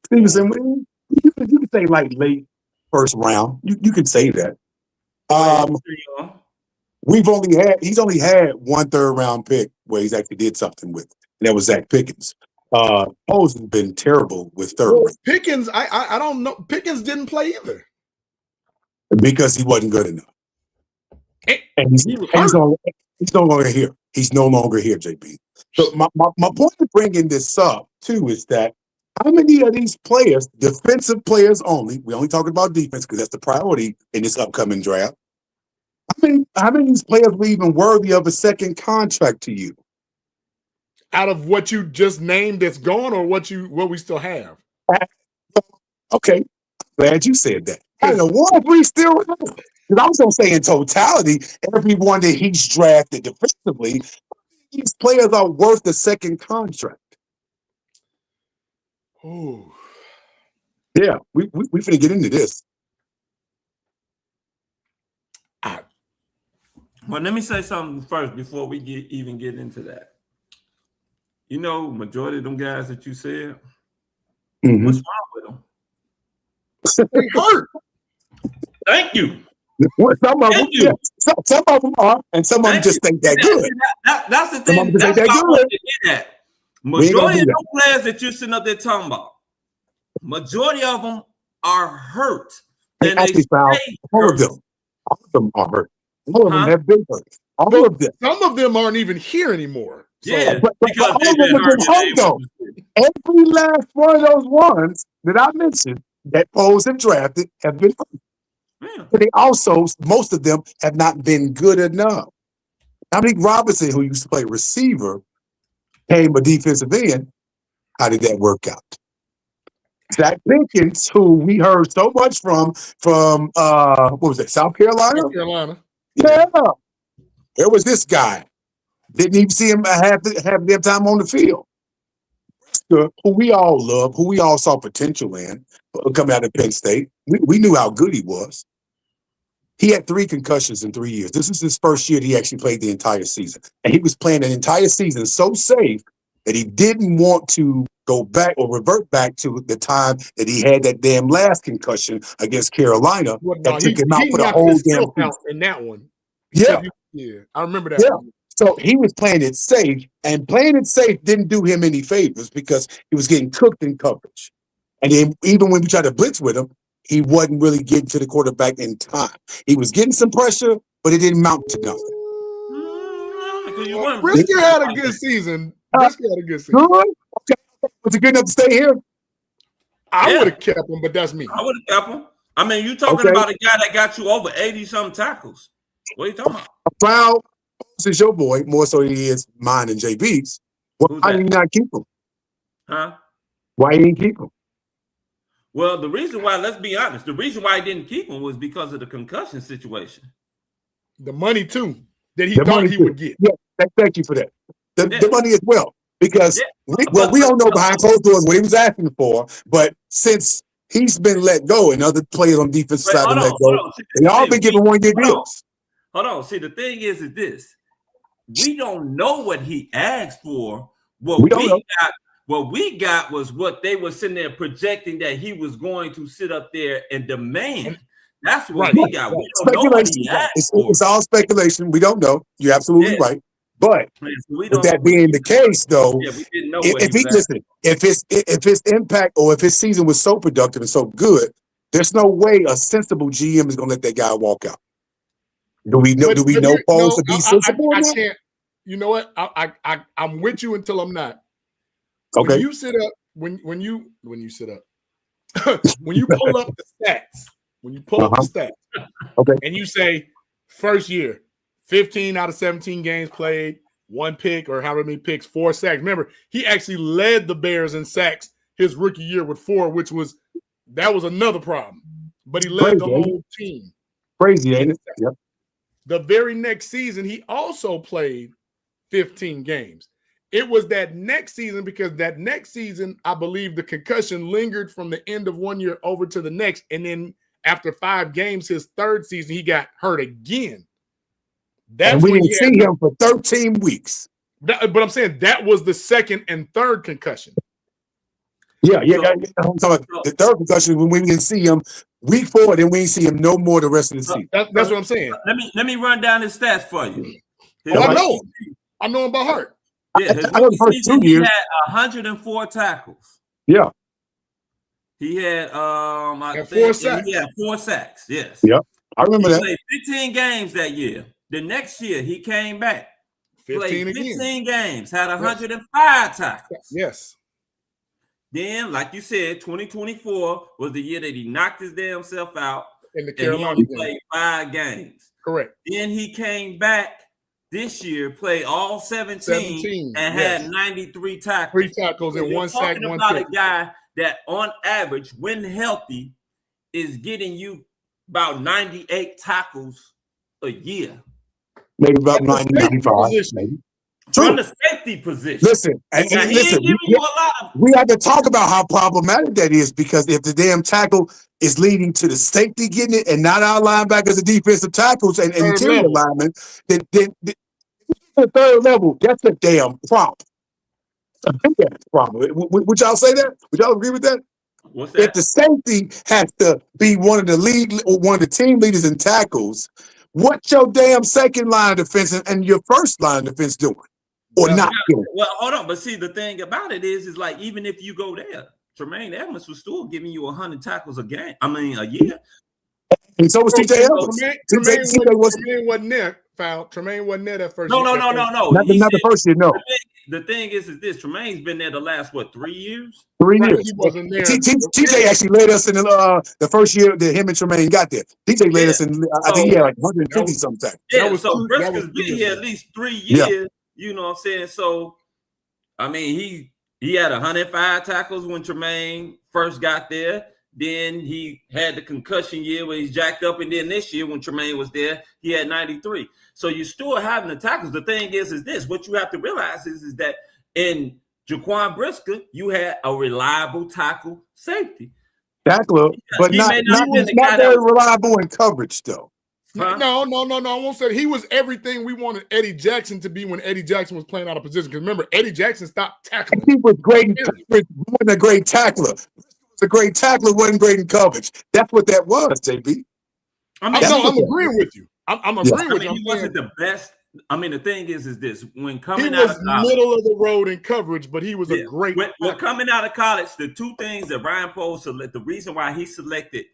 Stevenson, you can say like late 1st round. You can say that. He's only had 1 3rd round pick where he's actually did something with. And that was Zach Pickens. Poles has been terrible with 3rd round. Pickens, I don't know. Pickens didn't play either. Because he wasn't good enough. And he's no longer here. He's no longer here, JB. So my point of bringing this up, too, is that how many of these players, defensive players only, we only talking about defense because that's the priority in this upcoming draft. How many of these players were even worthy of a 2nd contract to you? Out of what you just named that's gone or what we still have? Okay. Glad you said that. And the one we still have. Because I was going to say in totality, everyone that he's drafted defensively, these players are worth the 2nd contract. Oh. Yeah, we finna get into this. Well, let me say something first before we even get into that. You know, majority of them guys that you said, what's wrong with them? They hurt. Thank you. Some of them are, and some of them just think that good. That's the thing. That's what I want to get at. Majority of them players that you're sitting up there talking about, majority of them are hurt. And all of them. All of them are hurt. All of them have been hurt. All of them. Some of them aren't even here anymore. Yeah, but all of them have been hurt, though. Every last one of those ones that I mentioned that Poles have drafted have been hurt. Yeah. But they also, most of them have not been good enough. Dominic Robinson, who used to play receiver, came a defensive end. How did that work out? Zach Pickens, who we heard so much from what was it, South Carolina? South Carolina. Yeah. There was this guy. Didn't even see him have their time on the field. Who we all love, who we all saw potential in, coming out of Penn State. We knew how good he was. He had 3 concussions in 3 years. This is his first year that he actually played the entire season. And he was playing an entire season so safe that he didn't want to go back or revert back to the time that he had that damn last concussion against Carolina that took him out for the whole damn season. In that one. Yeah. Yeah, I remember that. Yeah. So he was playing it safe, and playing it safe didn't do him any favors because he was getting cooked in coverage. And then even when we tried to blitz with him, he wasn't really getting to the quarterback in time. He was getting some pressure, but it didn't mount to nothing. Brisker had a good season. Good? Okay. Was it good enough to stay here? I would have kept him, but that's me. I would have kept him. I mean, you talking about a guy that got you over 80-something tackles. What are you talking about? Foul is your boy, more so he is mine and JB's. Why did you not keep him? Huh? Why you didn't keep him? Well, the reason why, let's be honest, the reason why he didn't keep him was because of the concussion situation. The money, too, that he thought he would get. Yeah, thank you for that. The money as well. Because, we don't know behind closed doors what he was asking for, but since he's been let go and other players on defense side been let go, they all been given one-year deals. Hold on. See, the thing is this. We don't know what he asked for. What we got was what they were sitting there projecting that he was going to sit up there and demand. That's what we got. We don't know what he asked for. It's all speculation. We don't know. You're absolutely right. But with that being the case, though, we didn't know if his impact or if his season was so productive and so good, there's no way a sensible GM is going to let that guy walk out. Do we know? Foles to be sensible? I can't. You know what? I'm with you until I'm not. Okay. When you sit up, when you sit up, when you pull up the stats, okay, and you say first year, 15 out of 17 games played, 1 pick or however many picks, 4 sacks. Remember, he actually led the Bears in sacks his rookie year with 4, which was another problem. But he led the whole team. Crazy, ain't it? Yep. The very next season, he also played 15 games. It was that next season because that next season, I believe the concussion lingered from the end of one year over to the next. And then after 5 games, his third season, he got hurt again. And we didn't see him for 13 weeks. But I'm saying that was the second and third concussion. Yeah. I'm talking about the third concussion when we didn't see him week 4, then we didn't see him no more the rest of the season. That's what I'm saying. Let me run down his stats for you. I know him by heart. Yeah, I know the first 2 years. He had 104 tackles. Yeah. He had 4 sacks. He had 4 sacks. Yes. Yep. I remember that. He played 15 games that year. The next year he came back. 15 games, had 105 tackles. Yes. Then, like you said, 2024 was the year that he knocked his damn self out. In the Carolina game. He played 5 games. Correct. Then he came back this year, played all 17 and had 93 tackles. 3 tackles and 1 sack, 1 about pick. A guy that on average, when healthy, is getting you about 98 tackles a year. Maybe about 95, maybe. From the safety position. Listen, we have to talk about how problematic that is because if the damn tackle is leading to the safety getting it and not our linebackers and defensive tackles and interior linemen, then the third level, that's a damn problem. That's a big ass problem. Would y'all say that? Would y'all agree with that? What's that? If the safety has to be one of the lead or one of the team leaders in tackles, what's your damn second line of defense and your first line of defense doing? Or not doing? Well, hold on. But see, the thing about it is like even if you go there, Tremaine Edmonds was still giving you 100 tackles a year. And so was TJ Edmonds. Tremaine wasn't there. Tremaine wasn't there that first year. No. Not the first year, no. The thing is this. Tremaine's been there the last, 3 years? 3 years. He wasn't there. TJ actually led us in the first year that him and Tremaine got there. TJ led us in, I think he had like 150 something. Yeah, so Briscoe's been here at least 3 years. Yeah. You know what I'm saying? So, I mean, he had 105 tackles when Tremaine first got there. Then he had the concussion year where he's jacked up. And then this year when Tremaine was there, he had 93. So you're still having the tackles. The thing is this. What you have to realize is that in Jaquan Brisker, you had a reliable tackle safety. Tackler, but not very reliable in coverage, though. Huh? No. I won't say he was everything we wanted Eddie Jackson to be when Eddie Jackson was playing out of position. Because remember, Eddie Jackson stopped tackling. He was great. Wasn't a great tackler. Was a great tackler. Wasn't great in coverage. That's what that was, JB. I'm agreeing with you. I'm agreeing with you. He wasn't the best. I mean, the thing is this: when coming he out was of college, middle of the road in coverage, but he was a great. When coming out of college, the 2 things that Ryan Poles selected, the reason why he selected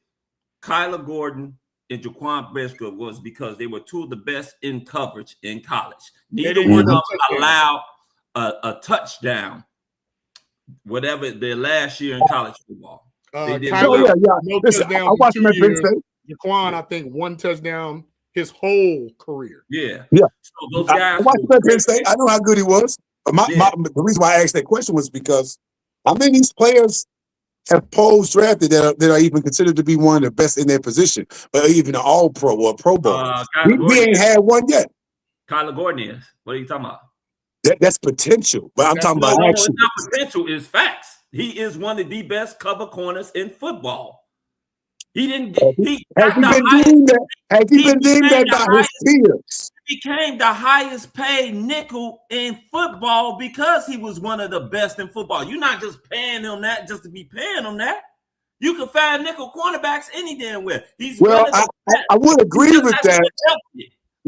Kyler Gordon and Jaquan Brisker was because they were 2 of the best in coverage in college. Neither one of them allowed a touchdown, whatever their last year in college football. Kyler, no Listen, touchdowns I watched in him 2 at Penn years. State. Jaquan, I think 1 touchdown his whole career. Yeah. Yeah. So those guys. I watched him at Penn State. I know how good he was. But the reason why I asked that question was because how many of these players have Poles drafted that are even considered to be one of the best in their position, or even an All-Pro or a Pro Bowl? We ain't had one yet. Kyler Gordon is. What are you talking about? That's potential, but I'm talking about action. It's not potential. It's facts. He is one of the best cover corners in football. He didn't. Has he been deemed that by his peers? He became the highest paid nickel in football because he was one of the best in football. You're not just paying him that just to be paying him that. You can find nickel cornerbacks any damn where. I would agree with that.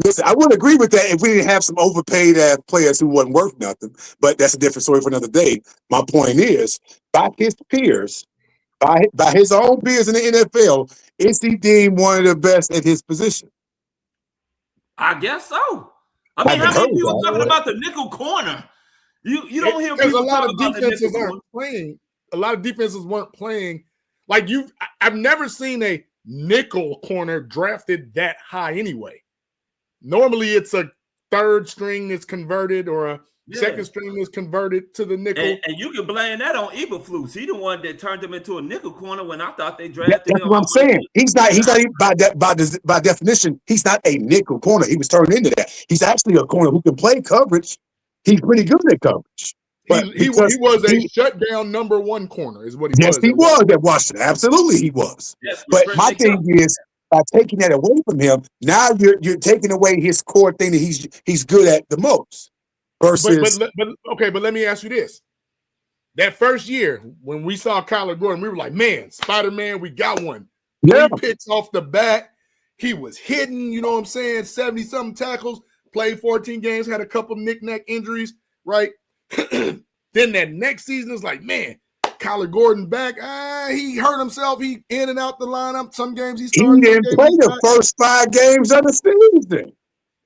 Listen, I would agree with that if we didn't have some overpaid ass players who wasn't worth nothing. But that's a different story for another day. My point is, by his peers, by his own peers in the NFL, is he deemed one of the best at his position? I guess so. I mean, how many people talking about the nickel corner? You don't hear people talking about the nickel corner. Playing. A lot of defenses weren't playing like you. I've never seen a nickel corner drafted that high anyway. Normally, it's a third string that's converted or a second string that's converted to the nickel. And you can blame that on Eberflus. He the one that turned him into a nickel corner when I thought they drafted him. That's what I'm saying. He's not even by definition, he's not a nickel corner. He was turned into that. He's actually a corner who can play coverage. He's pretty good at coverage. But he was a shutdown number 1 corner, is what he was. Yes, he was at Washington. Absolutely, he was. Yes, but my thing is, by taking that away from him, now you're taking away his core thing that he's good at the most. Versus, but let me ask you this: that first year when we saw Kyler Gordon, we were like, "Man, Spider-Man, we got one." 3 picks off the bat. He was hitting, you know what I'm saying? 70-something tackles. Played 14 games. Had a couple knick-knack injuries. Right. Then that next season is like, man, Kyler Gordon back. He hurt himself. He in and out the lineup. Some games he started. He didn't play the first 5 games of the season.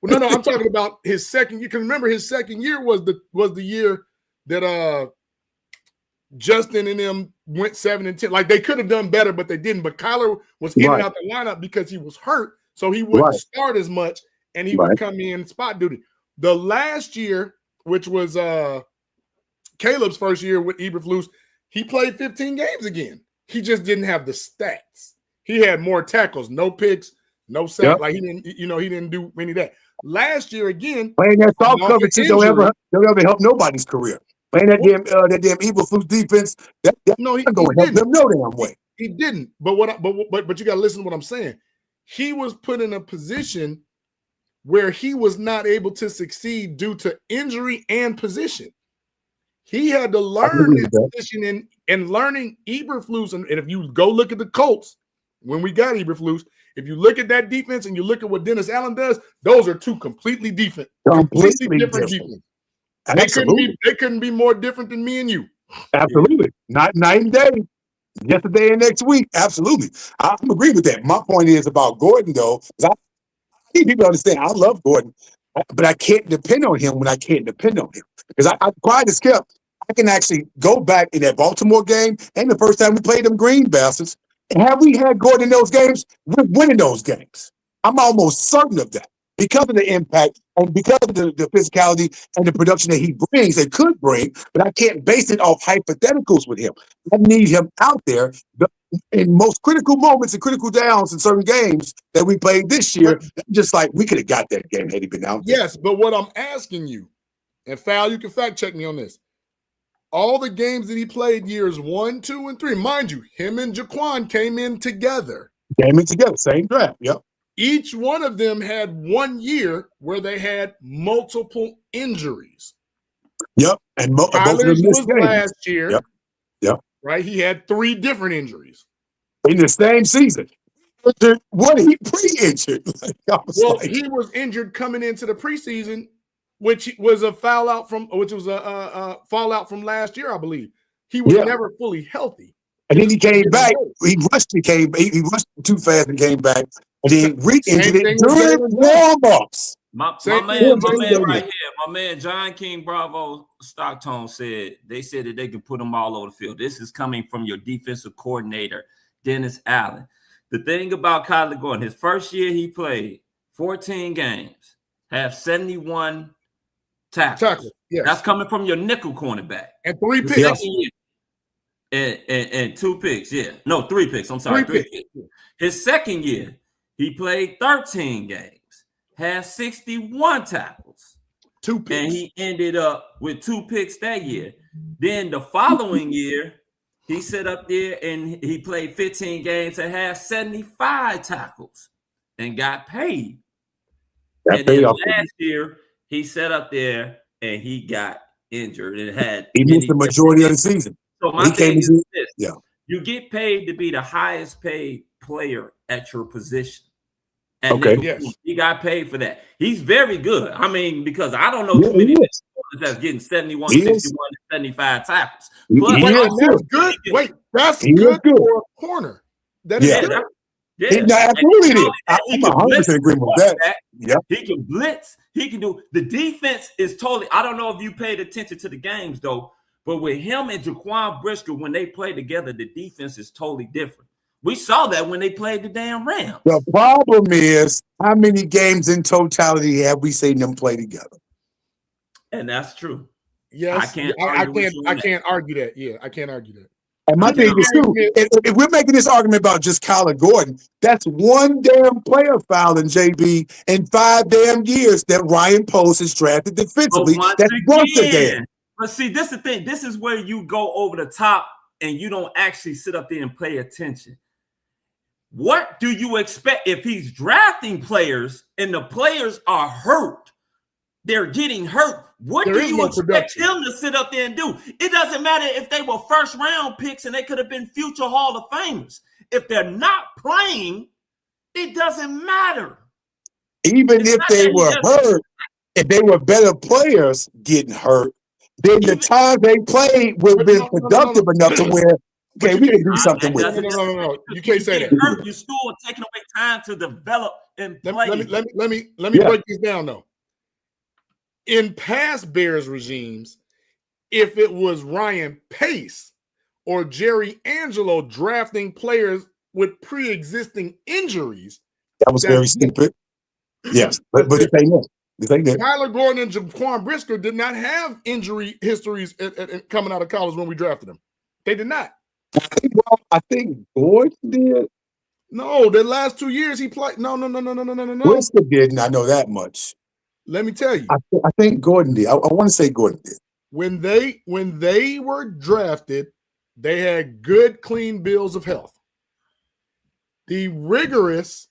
Well, no, I'm talking about his second year. Because remember, his second year was the year that Justin and them went 7-10. Like they could have done better, but they didn't. But Kyler was in and out the lineup because he was hurt, so he wouldn't start as much, and he would come in spot duty. The last year, which was Caleb's first year with Eberflus, he played 15 games again. He just didn't have the stats. He had more tackles, no picks, no sack. Like he didn't do any of that. Last year again, playing that soft coverage don't ever help nobody's career. Playing that damn Eberflus defense, that's not going to help them no damn way. He didn't. But you got to listen to what I'm saying. He was put in a position where he was not able to succeed due to injury and position. He had to learn his position and learning Eberflus. And if you go look at the Colts, when we got Eberflus, if you look at that defense and you look at what Dennis Allen does, those are 2 completely different defense. They couldn't be more different than me and you. Absolutely. Not night and day. Yesterday and next week. Absolutely. I'm agreeing with that. My point is about Gordon, though, because I need people to understand I love Gordon, but I can't depend on him when I can't depend on him. Because I quiet as kept. I can actually go back in that Baltimore game and the first time we played them Green Bastards. And have we had Gordon in those games? We're winning those games. I'm almost certain of that because of the impact and because of the physicality and the production that he brings, that could bring, but I can't base it off hypotheticals with him. I need him out there in most critical moments and critical downs in certain games that we played this year. Just like we could have got that game had he been out there. Yes, but what I'm asking you, and Fal, you can fact check me on this. All the games that he played years 1, 2, and 3, mind you, him and Jaquan came in together. Same draft. Yep. Each one of them had 1 year where they had multiple injuries. Yep. And Tyler's was last year. Yep. Right? He had 3 different injuries. In the same season. What he pre-injured? He was injured coming into the preseason, which was a fallout from last year, I believe. He was never fully healthy. And then he came back. He rushed too fast and came back. And then re-injured it during warm-ups. My man right here, my man John King Bravo Stockton said that they can put them all over the field. This is coming from your defensive coordinator, Dennis Allen. The thing about Kyler Gordon, his first year he played 14 games, have 71 tackles. Yes. That's coming from your nickel cornerback. And 3 picks. Second year, and 2 picks. Yeah. No, 3 picks. I'm sorry. 3 picks. His second year, he played 13 games. Has 61 tackles, 2 picks, and he ended up with 2 picks that year. Then the following year, he sat up there and he played 15 games and had 75 tackles and got paid. And then last year, he sat up there and he got injured and he missed the majority of the season. So my thing is this: you get paid to be the highest paid player at your position. And he got paid for that. He's very good. I mean, because I don't know too many that's getting 71, 61, and 75 tackles. But that's good. Wait, that's good for a corner. That is good. Absolutely it is. I'm 100% agreeing with that. Yeah. He can blitz. He can do. The defense is totally. I don't know if you paid attention to the games though, but with him and Jaquan Brisker, when they play together, the defense is totally different. We saw that when they played the damn Rams. The problem is, how many games in totality have we seen them play together? And that's true. Yes, I can't argue that. Yeah, I can't argue that. And my thing is too, if we're making this argument about just Kyler Gordon, that's one damn player foul in JB in 5 damn years that Ryan Post has drafted defensively. That's once again. But see, this is the thing. This is where you go over the top and you don't actually sit up there and pay attention. What do you expect if he's drafting players and the players are hurt? They're getting hurt. What do you expect him to sit up there and do? It doesn't matter if they were first round picks and they could have been future Hall of Famers. If they're not playing, it doesn't matter. Even if they were hurt, if they were better players getting hurt, then the time they played would have been productive enough to where we can do something with it. No. You can't say that. You're still taking away time to develop and play. Let me break this down though. In past Bears regimes, if it was Ryan Pace or Jerry Angelo drafting players with pre-existing injuries, that was very stupid. Yes, but it ain't it. Kyler Gordon and Jaquan Brisker did not have injury histories coming out of college when we drafted them. They did not. I think Gordon did. No, the last 2 years he played. No. Brisker didn't. I know that much. Let me tell you. I think Gordon did. I want to say Gordon did. When they were drafted, they had good, clean bills of health. The rigorous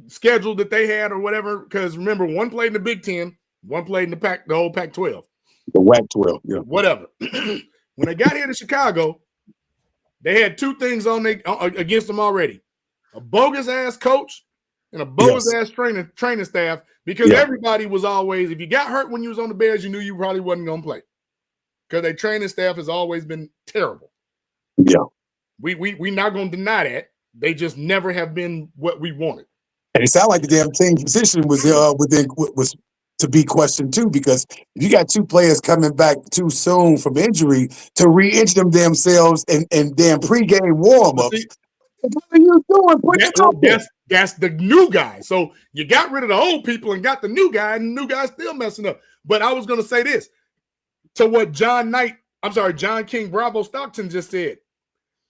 schedule that they had or whatever, because remember, one played in the Big Ten, one played in the whole Pac-12. The WAC-12, yeah. Whatever. When they got here to Chicago, they had 2 things against them already. A bogus-ass coach and a bogus-ass training staff, because everybody was always, if you got hurt when you was on the Bears, you knew you probably wasn't going to play. Because their training staff has always been terrible. Yeah. We not going to deny that. They just never have been what we wanted. And it sounded like the damn team position was to be questioned too, because if you got 2 players coming back too soon from injury to re-injure themselves and damn pregame warm-ups, what are you doing? That's the new guy. So you got rid of the old people and got the new guy, and the new guy's still messing up. But I was going to say this to what John King Bravo Stockton just said.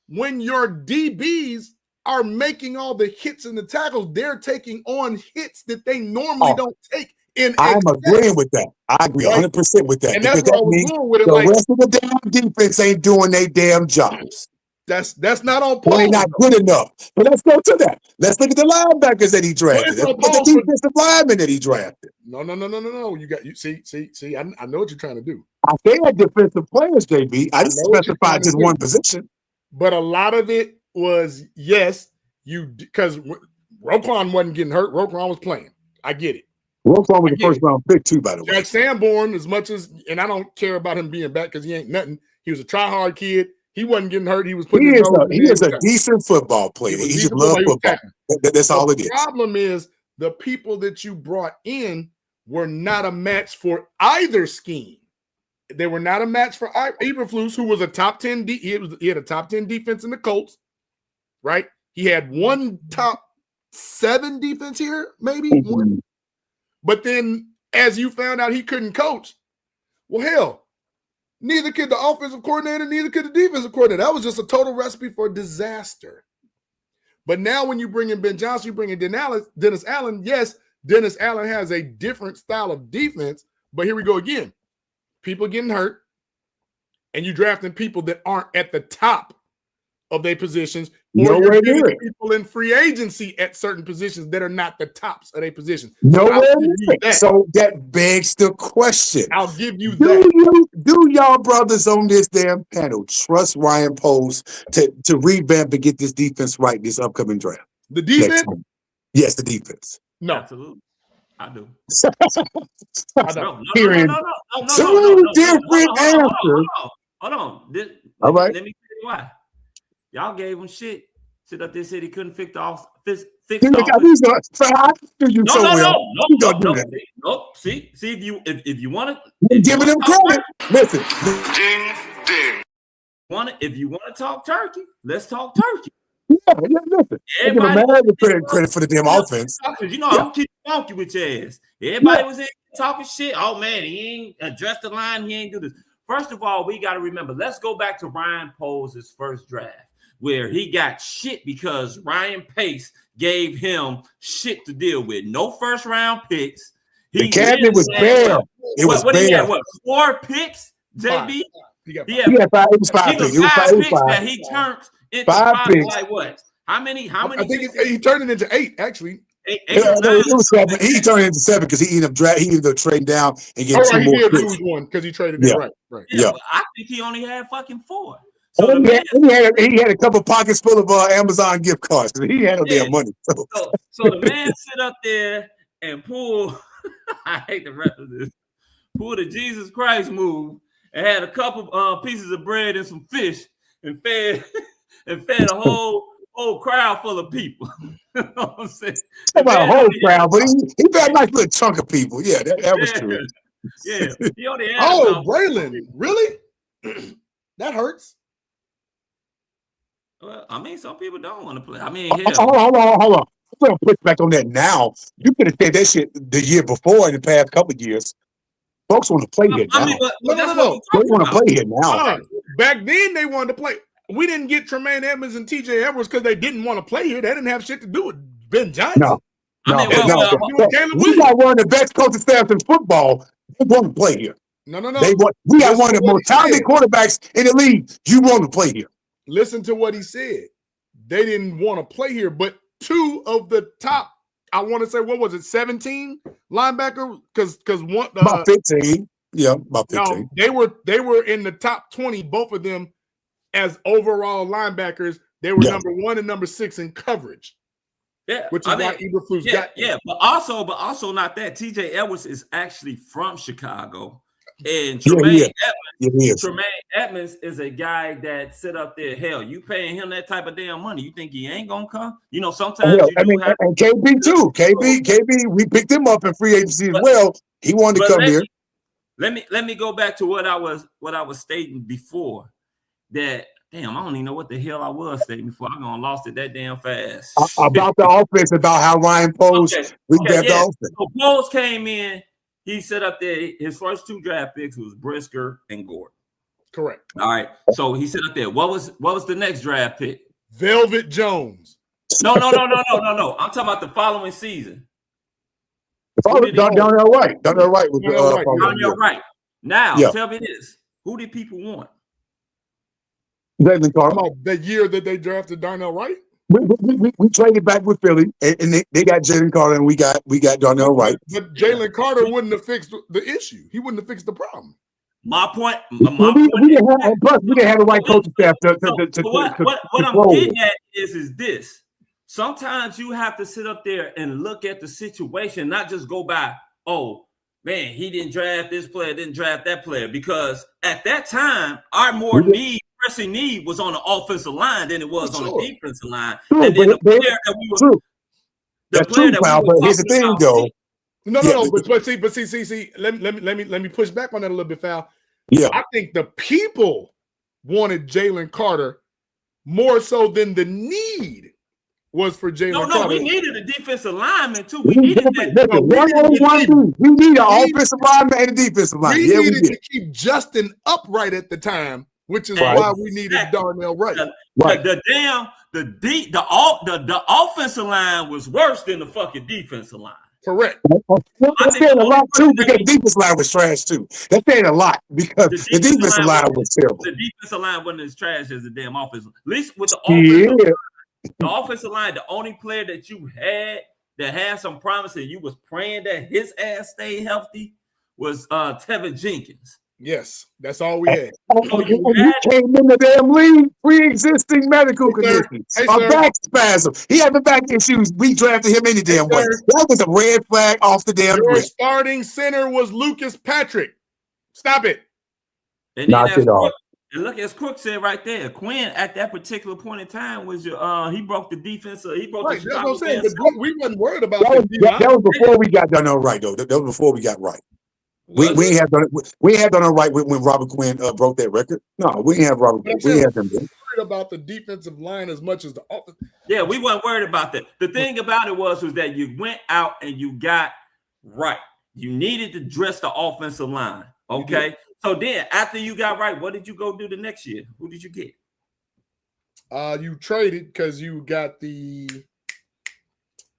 When your DBs are making all the hits and the tackles, they're taking on hits that they normally don't take. I'm agreeing with that. I agree 100% with that. And that's what I was going with it. The rest of the damn defense ain't doing their damn jobs. That's not on point. They're not good enough. But let's go to that. Let's look at the linebackers that he drafted. Let's look at the defensive linemen that he drafted. No. You see. I know what you're trying to do. I say defensive players, JB. I didn't specify just one position. But a lot of it was because Roquan wasn't getting hurt. Roquan was playing. I get it. Roquan was the first round pick too, by the way. Jack Sanborn, as much as, and I don't care about him being back because he ain't nothing. He was a try-hard kid. He wasn't getting hurt. He was putting. He is a decent football player. He just loves football. That's all it is. The problem is the people that you brought in were not a match for either scheme. They were not a match for Eberflus, who was a top 10. He had a top 10 defense in the Colts, right? He had one top 7 defense here, maybe one. But then, as you found out, he couldn't coach. Well, hell, neither could the offensive coordinator, neither could the defensive coordinator. That was just a total recipe for disaster. But now, when you bring in Ben Johnson, you bring in Dennis Allen. Yes, Dennis Allen has a different style of defense, but here we go again. People getting hurt, and you drafting people that aren't at the top of their positions, or you're getting people in free agency at certain positions that are not the tops of their positions. So that begs the question. I'll give you that. Do y'all brothers on this damn panel trust Ryan Poles to revamp and get this defense right this upcoming draft? The defense? Yes, the defense. No. Absolutely. I do. Hearing two different answers. Hold on. All right. Let me tell you why. Y'all gave him shit. Sit up there, said he couldn't fix the offense. See, if you want to, giving them credit. Listen, if you want to talk turkey, let's talk turkey. Yeah, listen. Give him credit for the damn offense. You know, I'm keep funky with your ass. Everybody was in talking shit. Oh man, he ain't addressed the line. He ain't do this. First of all, we got to remember. Let's go back to Ryan Poles' first draft, where he got shit because Ryan Pace gave him shit to deal with. No first round picks. The cabinet was bare. It was bare. He had 4 picks, JB? He had 5 picks. That he turned into 5 picks. Like what? How many? I think he turned it into 8, actually. It was 7. He turned it into 7 because he ended up trading down and getting 2 more picks. One because he traded it right. Yeah. I think he only had fucking 4. So he had a couple pockets full of Amazon gift cards. He had no damn money. So the man sit up there and pull. I hate to reference this. Pull the Jesus Christ move and had a couple pieces of bread and some fish and fed a whole crowd full of people. You know what I'm saying? About a whole crowd, but he got a nice little chunk of people. Yeah, that was true. Yeah. He only had Braylon, really? That hurts. Well, I mean, some people don't want to play. I mean, hell. Hold on. I'm going to push back on that now. You could have said that shit the year before in the past couple of years. Folks want to play here now. No. They want to play here now. Back then, they wanted to play. We didn't get Tremaine Edmonds and TJ Edwards because they didn't want to play here. They didn't have shit to do with Ben Johnson. No. We got one of the best coaching staffs in football. They want to play here. No. We got one of the most talented quarterbacks in the league. You want to play here. Listen to what he said. They didn't want to play here, but 2 of the top, I want to say, what was it, 17 linebacker? Because one about 15. Yeah, about 15. No, they were in the top 20, both of them as overall linebackers. They were number 1 and number 6 in coverage. Yeah, which is why Eberflus got. Yeah, but also not that. TJ Edwards is actually from Chicago. And Tremaine Edmonds is a guy that sit up there. Hell, you paying him that type of damn money. You think he ain't gonna come? You know, sometimes and KB too. KB, we picked him up in free agency as well. He wanted to come here. Let me go back to what I was stating before. That damn, I don't even know what the hell I was stating before. I'm gonna lost it that damn fast. About the offense, about how Ryan Poles revamped the offense. So Poles came in. He set up there. His first 2 draft picks was Brisker and Gordon. Correct. All right. So he set up there. What was the next draft pick? Velvet Jones. No. I'm talking about the following season. Darnell Wright. Darnell Wright was Darnell Wright. Now, tell me this. Who did people want? Jalen Carter. The year that they drafted Darnell Wright? We traded back with Philly, and they got Jalen Carter, and we got Darnell Wright. But Jalen Carter wouldn't have fixed the issue. He wouldn't have fixed the problem. My point. We didn't have the right coaching staff to what I'm getting at is this. Sometimes you have to sit up there and look at the situation, not just go by, oh, man, he didn't draft this player, didn't draft that player. Because at that time, our pressing need was on the offensive line than it was on the defensive line. True, and then the player that we were That's true, pal. But here's the thing, though. No. But see. Let me push back on that a little bit, Fal. Yeah. I think the people wanted Jalen Carter more so than the need was for Jalen Carter. No, we needed a defensive lineman too. We needed that. We need an offensive lineman and a defensive lineman. We needed to keep Justin upright at the time, which is why we needed Darnell Wright. The offensive line was worse than the fucking defensive line. Correct. That's saying a lot too because the defensive line was trash too. That's saying a lot because the defensive line was terrible. The defensive line wasn't as trash as the damn offensive. At least with the offensive line, the offensive line, the only player that you had that had some promise and you was praying that his ass stayed healthy was Tevin Jenkins. Yes, that's all we had. He came in the damn league, pre-existing medical conditions, a back spasm. He had the back issues. We drafted him any damn way. That was a red flag off the damn Your rip. starting center was Lucas Patrick. Stop it. And knock it off. And look, as Crook said right there, Quinn at that particular point in time was he broke the defense. He broke the That's what I'm saying. But we wasn't worried about that. Was before we got done all right, though. That was before we got right. We ain't had done all right when Robert Quinn broke that record. No, we didn't have Robert Quinn. We had them. Worried about the defensive line as much as the offense. Yeah, we weren't worried about that. The thing about it was that you went out and you got right. You needed to dress the offensive line. Okay. So then after you got right, what did you go do the next year? Who did you get? You traded because you got the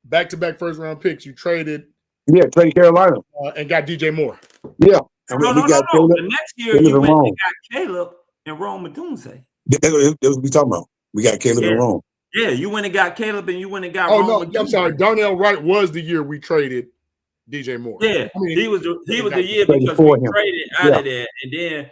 back-to-back first-round picks. You traded. Yeah, traded Carolina. And got DJ Moore. Yeah. No. The next year you went and got Caleb and Rome Odunze. That's what we talking about. We got Caleb and Rome. Yeah, you went and got Caleb and you went and got Rome Odunze. I'm sorry. Darnell Wright was the year we traded DJ Moore. Yeah, he was the year because we traded out of there, and then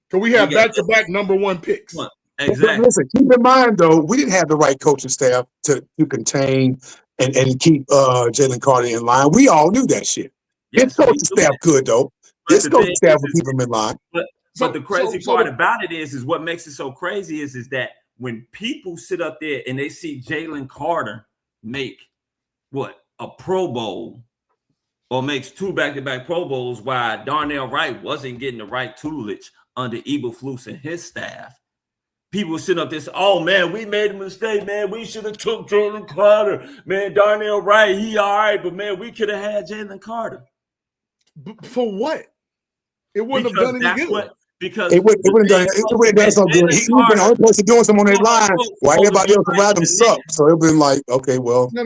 so we have back-to-back number one picks. Exactly. But listen, keep in mind though, we didn't have the right coaching staff to contain and keep Jalen Carter in line. We all knew that shit. His coaching staff could though. His coaching staff would keep him in line. But the crazy part about it is what makes it so crazy is that when people sit up there and they see Jalen Carter make a Pro Bowl. Or makes 2 back-to-back Pro Bowls while Darnell Wright wasn't getting the right tutelage under Eberflus and his staff. People sitting up there saying, oh, man, we made a mistake, man. We should have took Jalen Carter. Man, Darnell Wright, he all right, but, man, we could have had Jalen Carter. For what? It wouldn't have done any good. Because it wouldn't have done so good. He was the only person doing something on that line while everybody else around him sucked. So it would have been like, okay, well. No.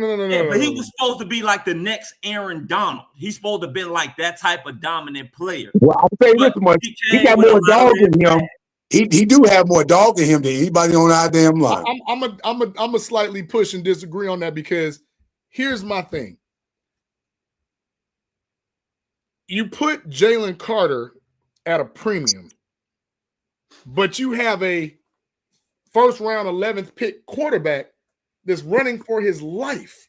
But he was supposed to be like the next Aaron Donald. He's supposed to have been like that type of dominant player. Well, I'll say this much. He got more dog in him. He do have more dog in him than anybody on our damn line. I'm a slightly push and disagree on that because here's my thing. You put Jalen Carter at a premium. But you have a first round 11th pick quarterback that's running for his life.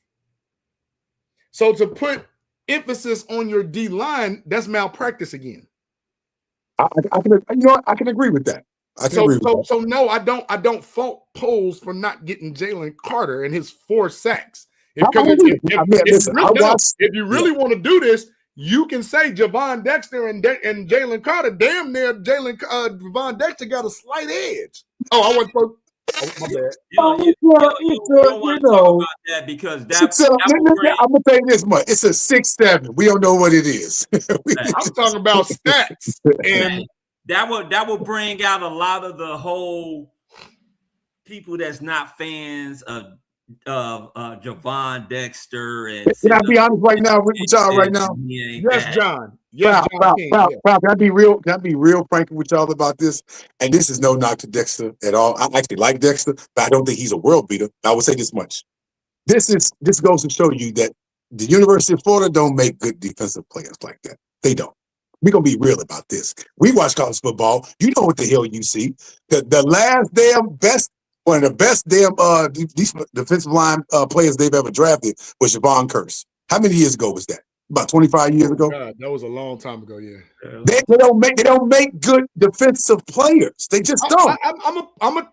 So to put emphasis on your D line, that's malpractice again. I can agree with that. So no, I don't fault Poles for not getting Jalen Carter and his 4 sacks. If you really want to do this, you can say Javon Dexter and Jalen Carter. Damn near Javon Dexter got a slight edge. Oh, I wasn't supposed. My bad. You don't want to talk about that because I'm gonna tell you this much. It's a 6'7". We don't know what it is. I'm talking about stats, and that would bring out a lot of the whole people that's not fans of Javon Dexter and can I be honest right now with y'all right now? Yes, John. Yes, Can I be real frank with y'all about this? And this is no knock to Dexter at all. I actually like Dexter, but I don't think he's a world beater. I will say this much. This goes to show you that the University of Florida don't make good defensive players like that. They don't. We're gonna be real about this. We watch college football. You know what the hell you see. The last damn best. One of the best damn defensive line players they've ever drafted was Javon Curse. How many years ago was that? About 25 years ago. God, that was a long time ago. Yeah. They don't make good defensive players. They just don't.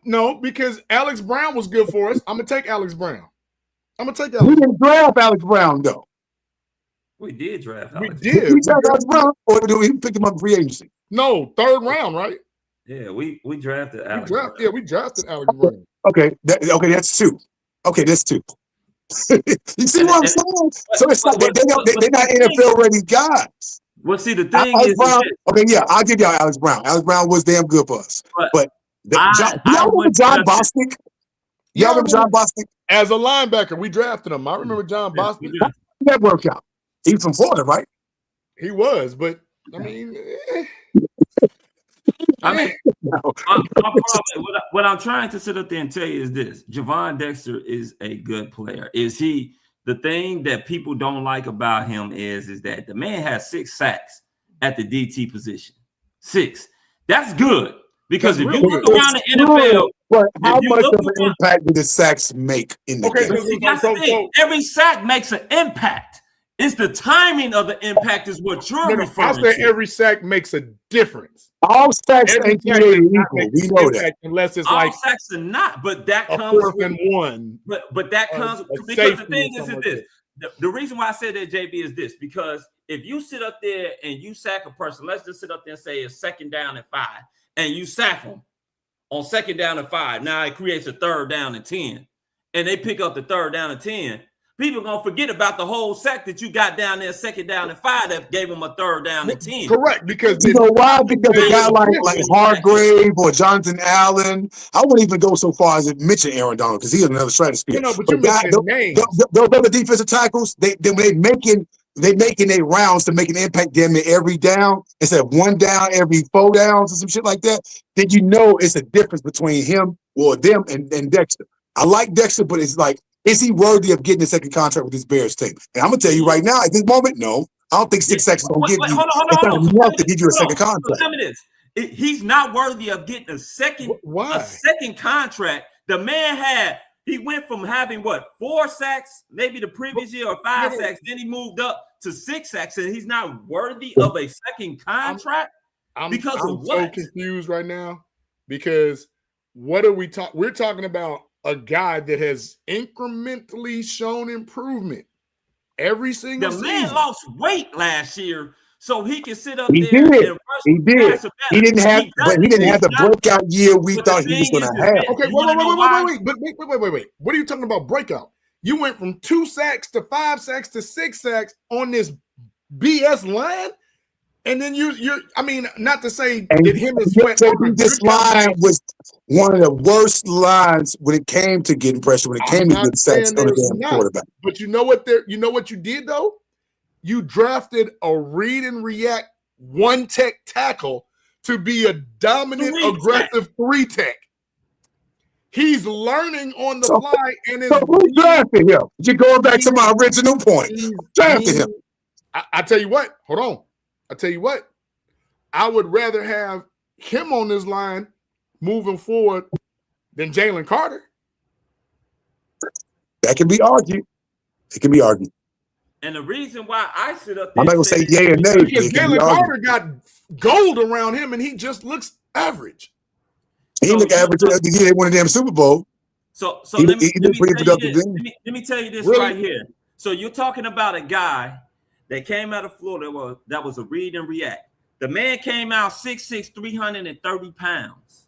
No, because Alex Brown was good for us. I'm gonna take Alex Brown. I'm gonna take We Alex. didn't draft Alex Brown though. We did draft. We Alex. did. Did we draft Alex Brown, or did we pick him up in free agency? No, 3rd round, right? Yeah, we drafted Alex. We drafted Alex Brown. Okay, that's 2. Okay, that's 2. You see what I'm saying? So it's like they're not NFL ready guys. Well, see, the thing Alex is, Brown, okay, yeah, I'll give y'all Alex Brown. Alex Brown was damn good for us. But y'all remember John Bostic? Y'all remember John Bostic? As a linebacker, we drafted him. I remember John Bostic. That worked out. He's from Florida, right? He was, but I mean, what I'm trying to sit up there and tell you is this: Javon Dexter is a good player. Is he? The thing that people don't like about him is that the man has 6 sacks at the DT position. 6. That's good because if you look around the NFL, but how much of an impact did the sacks make in the game? That's the thing. Every sack makes an impact. It's the timing of the impact is what you're referring to. I said every sack makes a difference. All sacks ain't created equal. We know that. Unless it's all like sacks are not, but that a comes 4th and 1. But that comes because the thing is this. The reason why I said that, JB, is this, because if you sit up there and you sack a person, let's just sit up there and say it's 2nd down and 5, and you sack them on 2nd down and 5. Now it creates a 3rd down and 10, and they pick up the 3rd down and 10. People are gonna forget about the whole sack that you got down there, 2nd down and 5, that gave them a 3rd down and 10. Correct, because you know why? Because a guy like Hargrave or Jonathan Allen, I wouldn't even go so far as to mention Aaron Donald because he's another stratosphere. But you're missing names. Those other defensive tackles, they making their rounds to make an impact damn near every down instead of 1 down every 4 downs or some shit like that. Then you know it's a difference between him or them and Dexter. I like Dexter, but it's like, is he worthy of getting a 2nd contract with this Bears team? And I'm gonna tell you right now, at this moment, no. I don't think 6 sacks is gonna give you. It's not enough to give you a 2nd contract. Tell me this: he's not worthy of getting a second contract. The man he went from having 4 sacks, maybe the previous year, or 5 sacks. Then he moved up to 6 sacks, and he's not worthy of a 2nd contract I'm so confused right now because what are we talking? We're talking about a guy that has incrementally shown improvement every single season. The man lost weight last year, so he can sit up there. And rush he did. He didn't have the breakout year we thought he was going to have. Okay, wait. What are you talking about breakout? You went from 2 sacks to 5 sacks to 6 sacks on this BS line. And then you're I mean, not to say that him and Sweat. This line was one of the worst lines when it came to getting pressure, when it came to getting sacks on a damn quarterback. But you know what you did though? You drafted a read and react 1-tech tackle to be a dominant, aggressive 3-tech. He's learning on the fly and so who drafted him? You're going back to my original point. Drafted him. I tell you what, hold on. I tell you what, I would rather have him on this line moving forward than Jalen Carter. That can be argued. It can be argued. And the reason why I sit up there, I'm not gonna say yay and nay. Because Jalen Carter got gold around him, and he just looks average. He looked average the year they won a damn Super Bowl. So let me tell you this right here. So you're talking about a guy that came out of Florida that was a read and react. The man came out 6'6", 330 pounds.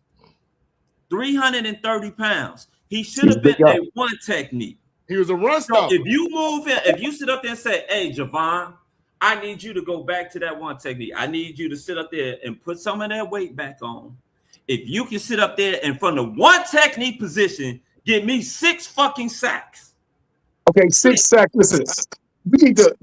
330 pounds. He should have been a 1 technique. He was a run stopper. So if you sit up there and say, hey, Javon, I need you to go back to that 1 technique. I need you to sit up there and put some of that weight back on. If you can sit up there and from the 1 technique position, give me 6 fucking sacks. Okay, 6 sacks. Listen. We need to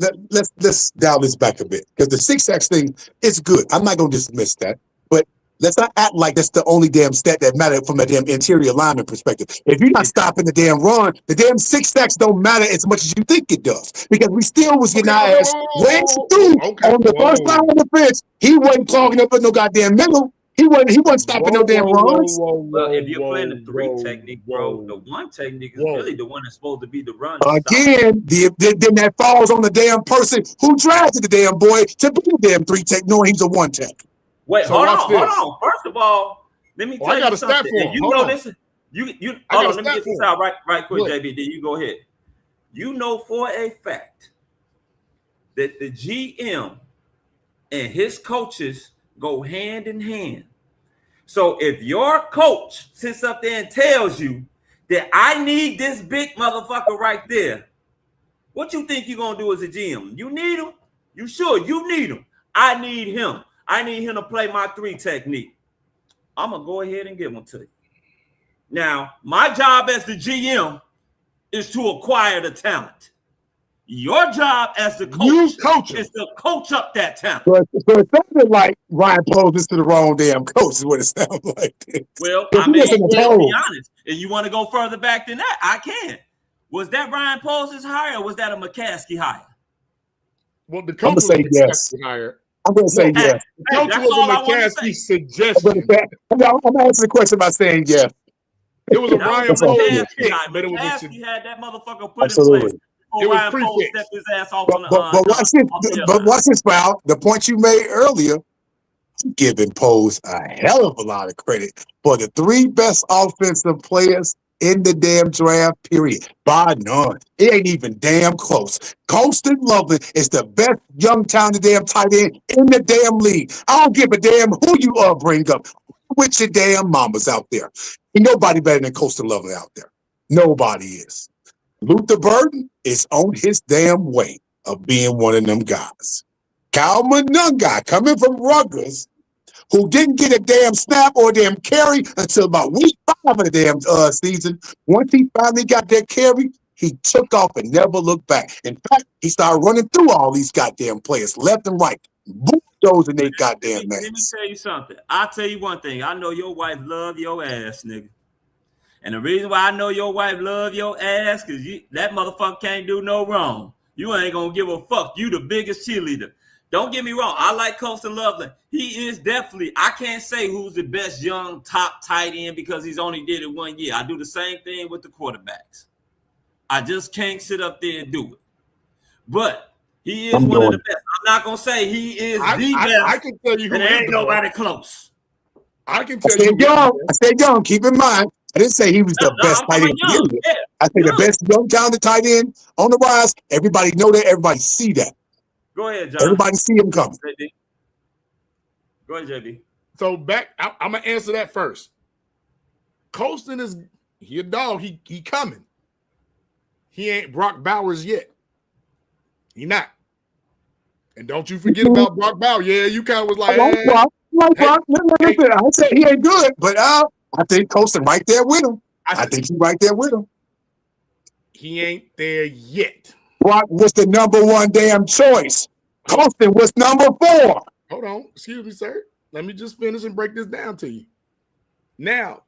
let's dial this back a bit because the 6 sacks thing is good. I'm not going to dismiss that, but let's not act like that's the only damn stat that matters from a damn interior lineman perspective. If you're not stopping the damn run, the damn 6 sacks don't matter as much as you think it does because we still was getting our ass ran through on the first line of the fence. He wasn't clogging up in no goddamn middle. He wasn't stopping no damn runs. Well, if you're playing the 3 technique, bro, the 1 technique is really the one that's supposed to be the run. Again, then that falls on the damn person who drafted the damn boy to be the damn 3 tech, knowing he's a 1 tech. Wait, hold on. First of all, let me tell you something. You know this. Let me get this out right quick, JB. Then you go ahead. you know for a fact that the GM and his coaches go hand in hand. So if your coach sits up there and tells you that I need this big motherfucker right there, what you think you're going to do as a GM? You need him? You sure? You need him. I need him. I need him to play my 3 technique. I'm going to go ahead and give him to you. Now, my job as the GM is to acquire the talent. Your job as the coach is to coach up that talent. So it sounded like Ryan poses to the wrong damn coach is what it sounds like. Well, I mean, to be honest, if you want to go further back than that, I can. Was that Ryan Poles' hire or was that a McCaskey hire? Well, the coach was a McCaskey hire. I'm going to say yes. The coach was a McCaskey suggestion. I'm going to answer the question by saying yes. It was a Ryan Poles pick, but McCaskey had that motherfucker put in place. It was prefix. His ass off but watch this, pal. The point you made earlier, giving Poles a hell of a lot of credit for the 3 best offensive players in the damn draft, period. By none. It ain't even damn close. Colston Loveland is the best young talented damn tight end in the damn league. I don't give a damn who you bring up. With your damn mamas out there. Ain't nobody better than Colston Loveland out there. Nobody is. Luther Burden is on his damn way of being one of them guys. Kyle Monunga coming from Rutgers, who didn't get a damn snap or a damn carry until about week 5 of the damn season. Once he finally got that carry, he took off and never looked back. In fact, he started running through all these goddamn players, left and right, bulldozing they goddamn man. Let me tell you something. I'll tell you one thing. I know your wife love your ass, nigga. And the reason why I know your wife love your ass, because that motherfucker can't do no wrong. You ain't going to give a fuck. You the biggest cheerleader. Don't get me wrong. I like Colston Loveland. He is definitely, I can't say who's the best young top tight end because he's only did it 1 year. I do the same thing with the quarterbacks. I just can't sit up there and do it. But he is one of the best. I'm not going to say he is the best. I can tell you who there ain't nobody close. I can tell you. I stayed young. Keep in mind, I didn't say he was the best tight end. Yeah, I say the best young talented tight end on the rise. Everybody know that. Everybody see that. Go ahead, John. Everybody see him coming. Go ahead, JB. So I'm gonna answer that first. Colston is a dog. He coming. He ain't Brock Bowers yet. He not. And don't you forget about Brock Bowers. Yeah, you kind of was like, Brock. Listen, I said he ain't good, but I think Colston right there with him. I think he's right there with him. He ain't there yet. Brock was the number 1 damn choice. Colston was number 4. Hold on. Excuse me, sir. Let me just finish and break this down to you. Now,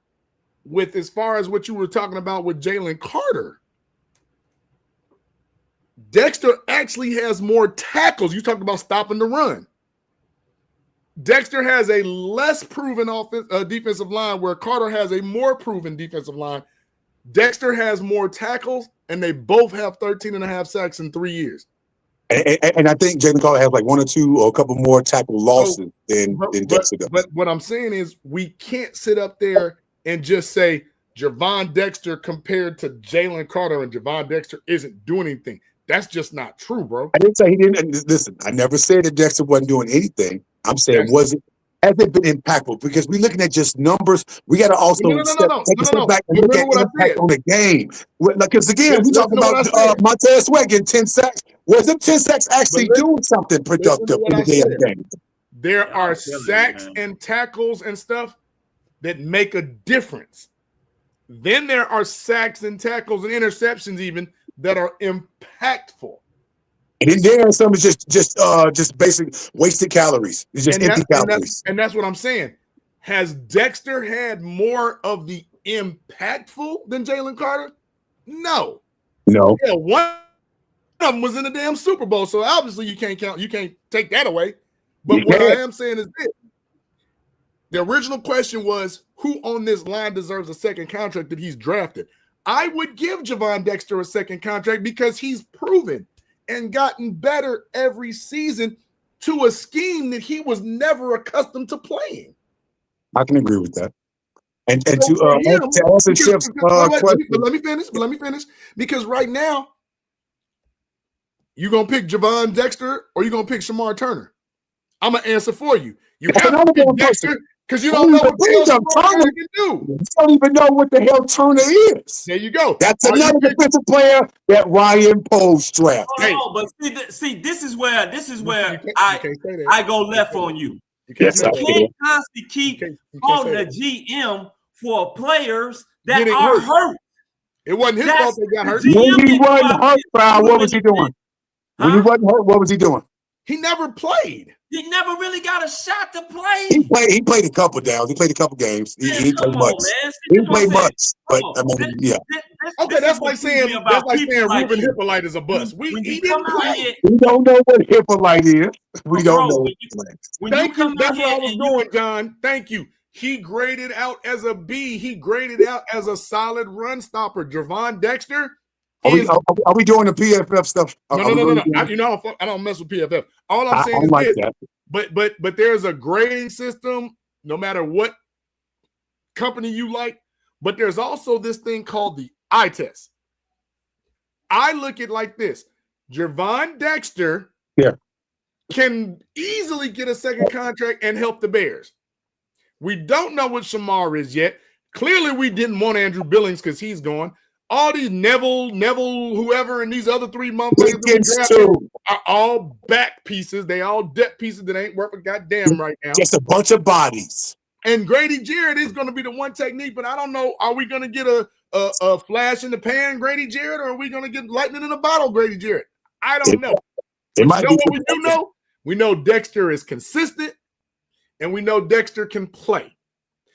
with as far as what you were talking about with Jalen Carter, Dexter actually has more tackles. You talked about stopping the run. Dexter has a less proven defensive line where Carter has a more proven defensive line. Dexter has more tackles, and they both have 13.5 sacks in 3 years. And I think Jalen Carter has like 1 or 2 or a couple more tackle losses than Dexter does. But what I'm saying is we can't sit up there and just say Javon Dexter compared to Jalen Carter and Javon Dexter isn't doing anything. That's just not true, bro. I didn't say he didn't. Listen, I never said that Dexter wasn't doing anything. I'm saying, has it been impactful? Because we're looking at just numbers. We got to also take a step back and look at impact on the game. Because again, we talking about Montez Sweat getting 10 sacks. Was them 10 sacks actually doing something productive in the game? There are sacks and tackles and stuff that make a difference. Then there are sacks and tackles and interceptions even that are impactful. And then there are some just basic wasted calories. It's just empty calories. And that's what I'm saying. Has Dexter had more of the impactful than Jalen Carter? No. No. Yeah, one of them was in the damn Super Bowl, so obviously you can't take that away. But what I am saying is this. The original question was, who on this line deserves a second contract that he's drafted? I would give Javon Dexter a second contract because he's proven and gotten better every season to a scheme that he was never accustomed to playing. I can agree with that. And to answer Chef's question. Let me finish. Because right now, You gonna pick Javon Dexter or you gonna pick Shamar Turner? I'm gonna answer for you. You have to pick Dexter because you don't know what the hell Turner can do. You don't even know what the hell Turner is. There you go. That's another defensive player that Ryan Poles drafted. Oh, but see, this is where I go left on you. You can't constantly keep on the GM for players that are hurt. It wasn't his fault they got hurt. When he wasn't hurt, Foul, what was he doing? When he wasn't hurt, what was he doing? He never played. He never really got a shot to play. He played a couple downs. He played a couple games. He played much. He played much. But I mean, yeah. Okay, that's like saying Ruben Hippolyte is a bust. He didn't play. We don't know what Hippolyte is. We don't know. Thank you. That's where I was going, John. Thank you. He graded out as a B. He graded out as a solid run stopper. Javon Dexter. Are we doing the PFF stuff? No. I don't mess with PFF. All I'm saying is this. But there's a grading system, no matter what company you like. But there's also this thing called the eye test. I look at it like this: Javon Dexter can easily get a second contract and help the Bears. We don't know what Shamar is yet. Clearly, we didn't want Andrew Billings because he's gone. All these Neville, whoever, and these other three motherfuckers are all back pieces. They all depth pieces that ain't worth a goddamn right now. Just a bunch of bodies. And Grady Jarrett is going to be the one technique, but I don't know. Are we going to get a flash in the pan Grady Jarrett, or are we going to get lightning in a bottle Grady Jarrett? I don't know. You know what we do know? We know Dexter is consistent, and we know Dexter can play.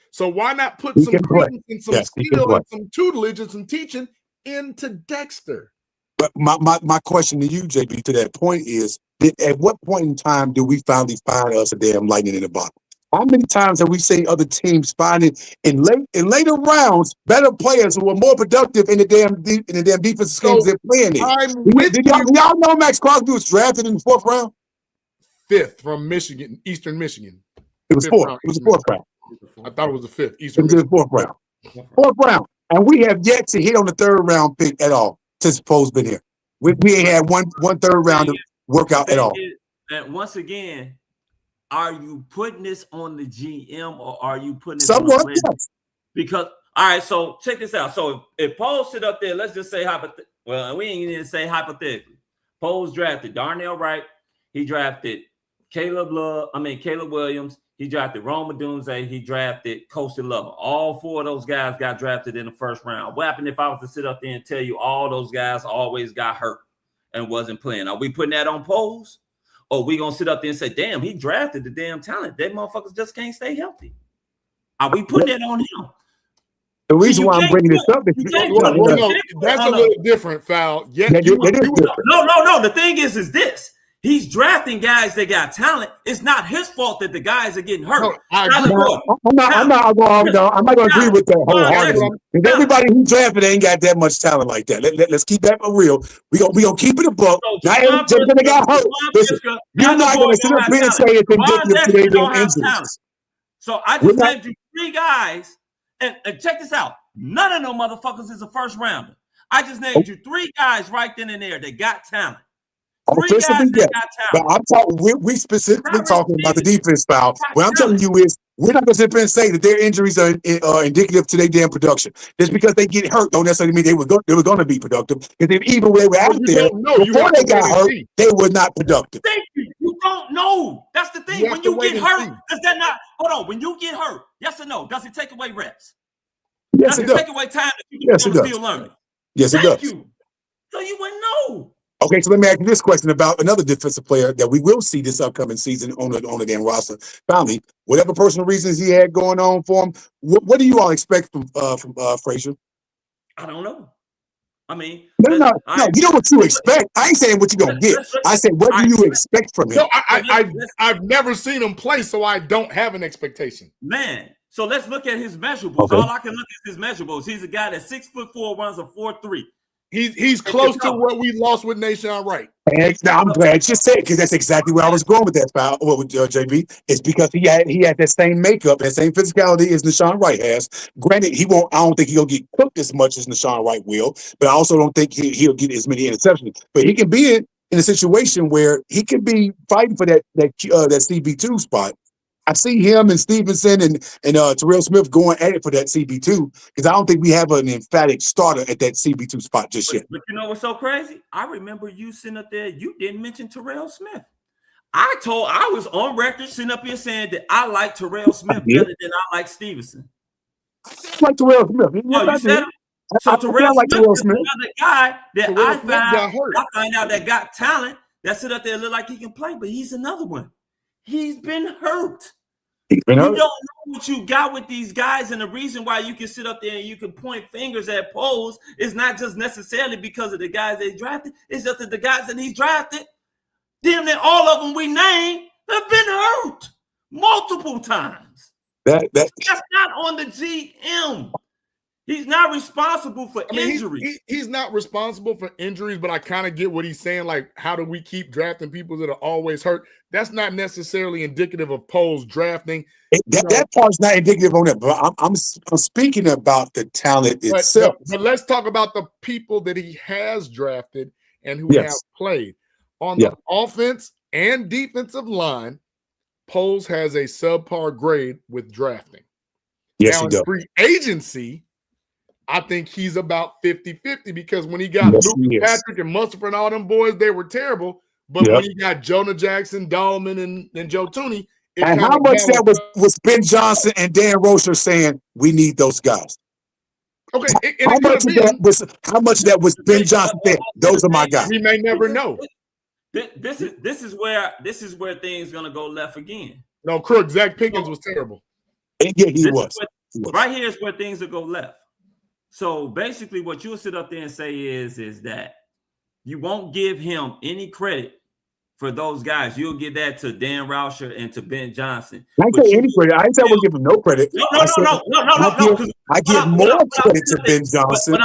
So why not put some credence and some skill and some tutelage and some teaching into Dexter? But my question to you, JB, to that point is, at what point in time do we finally find us a damn lightning in a bottle? How many times have we seen other teams finding in later rounds better players who are more productive in the damn defensive schemes they're playing in? Did y'all know Max Crosby was drafted in the 4th round? 5th from Michigan, Eastern Michigan. It was 4th. It was the 4th round. I thought it was the 5th. It was the 4th round. 4th round. And we have yet to hit on the 3rd round pick at all since Poe's been here. We ain't had one 3rd round workout at all. And once again, are you putting this on the GM or are you putting it on the yes. Because all right, so check this out. So if Poe sit up there, let's just say we ain't even say hypothetically. Poe's drafted Darnell Wright. He drafted Caleb Williams. He drafted Rome Odunze. He drafted Coastal Lover. All 4 of those guys got drafted in the 1st round. What happened if I was to sit up there and tell you all those guys always got hurt and wasn't playing? Are we putting that on Poe's? Or we going to sit up there and say, damn, he drafted the damn talent. That motherfuckers just can't stay healthy. Are we putting that on him? The reason why I'm bringing this up is that's a little different, Foul. No. The thing is this. He's drafting guys that got talent. It's not his fault that the guys are getting hurt. No, I'm not going to agree with that wholeheartedly. Because everybody who drafted ain't got that much talent like that. Let's keep that for real. We gonna keep it a book. Not everybody got hurt. Listen, you're not going to sit up here and say it's indicative to their damn injuries. So I just named you 3 guys, and check this out. None of them motherfuckers is a 1st rounder. I just named you 3 guys right then and there that got talent. But I'm talking. We specifically talking about the defense foul. What I'm telling you is, we're not going to sit there and say that their injuries are indicative to their damn production. Just because they get hurt, don't necessarily mean they were going to be productive. Because even when they were out there before they got hurt, they were not productive. Thank you. You don't know. That's the thing. When you get hurt, does that not? Hold on. When you get hurt, yes or no? Does it take away reps? Yes, it does. Take away time that you can still learning. Yes, it does. Thank you. So you wouldn't know. Okay, so let me ask you this question about another defensive player that we will see this upcoming season on the damn roster. Finally, whatever personal reasons he had going on for him, what do you all expect from Frazier? I don't know. I mean, no, you know what you expect. I ain't saying what you're gonna get. I said, what do you expect from him? No, I've never seen him play, so I don't have an expectation. Man, so let's look at his measurables. Okay. All I can look at his measurables. He's a guy that's 6'4", runs a 4.3. He's close to what we lost with Nation Wright. Now I'm glad you said it, because that's exactly where I was going with that foul. With JB, it's because he had that same makeup, that same physicality as Nahshon Wright has. Granted, I don't think he'll get cooked as much as Nahshon Wright will, but I also don't think he'll get as many interceptions. But he can be in a situation where he could be fighting for that CB2 spot. I see him and Stevenson and Terrell Smith going at it for that CB2 because I don't think we have an emphatic starter at that CB2 spot just yet. But you know what's so crazy? I remember you sitting up there. You didn't mention Terrell Smith. I was on record sitting up here saying that I like Terrell Smith better than I like Stevenson. I like Terrell Smith. Oh, you said him? So Terrell Smith is another guy that I find out that got talent that sit up there and look like he can play, but he's another one. He's been hurt. You don't know what you got with these guys, and the reason why you can sit up there and you can point fingers at Poles is not just necessarily because of the guys they drafted. It's just that the guys that he drafted, damn near all of them we named, have been hurt multiple times. That's not on the GM. He's not responsible for injuries. He's not responsible for injuries, but I kind of get what he's saying. Like, how do we keep drafting people that are always hurt? That's not necessarily indicative of Poles drafting. That part's not indicative on that, but I'm speaking about the talent itself. But let's talk about the people that he has drafted and who have played. On the offense and defensive line, Poles has a subpar grade with drafting. Yes, now, he does. Free agency, I think he's about 50-50 because when he got Luke Patrick and Mustapha and all them boys, they were terrible. But when he got Jonah Jackson, Dahlman, and Joe Tooney, and how much that was Ben Johnson and Dan Rocher saying we need those guys? Okay, how much of that was Ben Johnson saying those are my guys? We may never know. This is where things gonna go left again. No, crook. Zach Pickens was terrible. Yeah, he was. Right here is where things will go left. So basically, what you'll sit up there and say is that you won't give him any credit for those guys. You'll give that to Dan Rocher and to Ben Johnson. I ain't say any credit. I ain't say we'll give him no credit. No. I give more credit to Ben Johnson.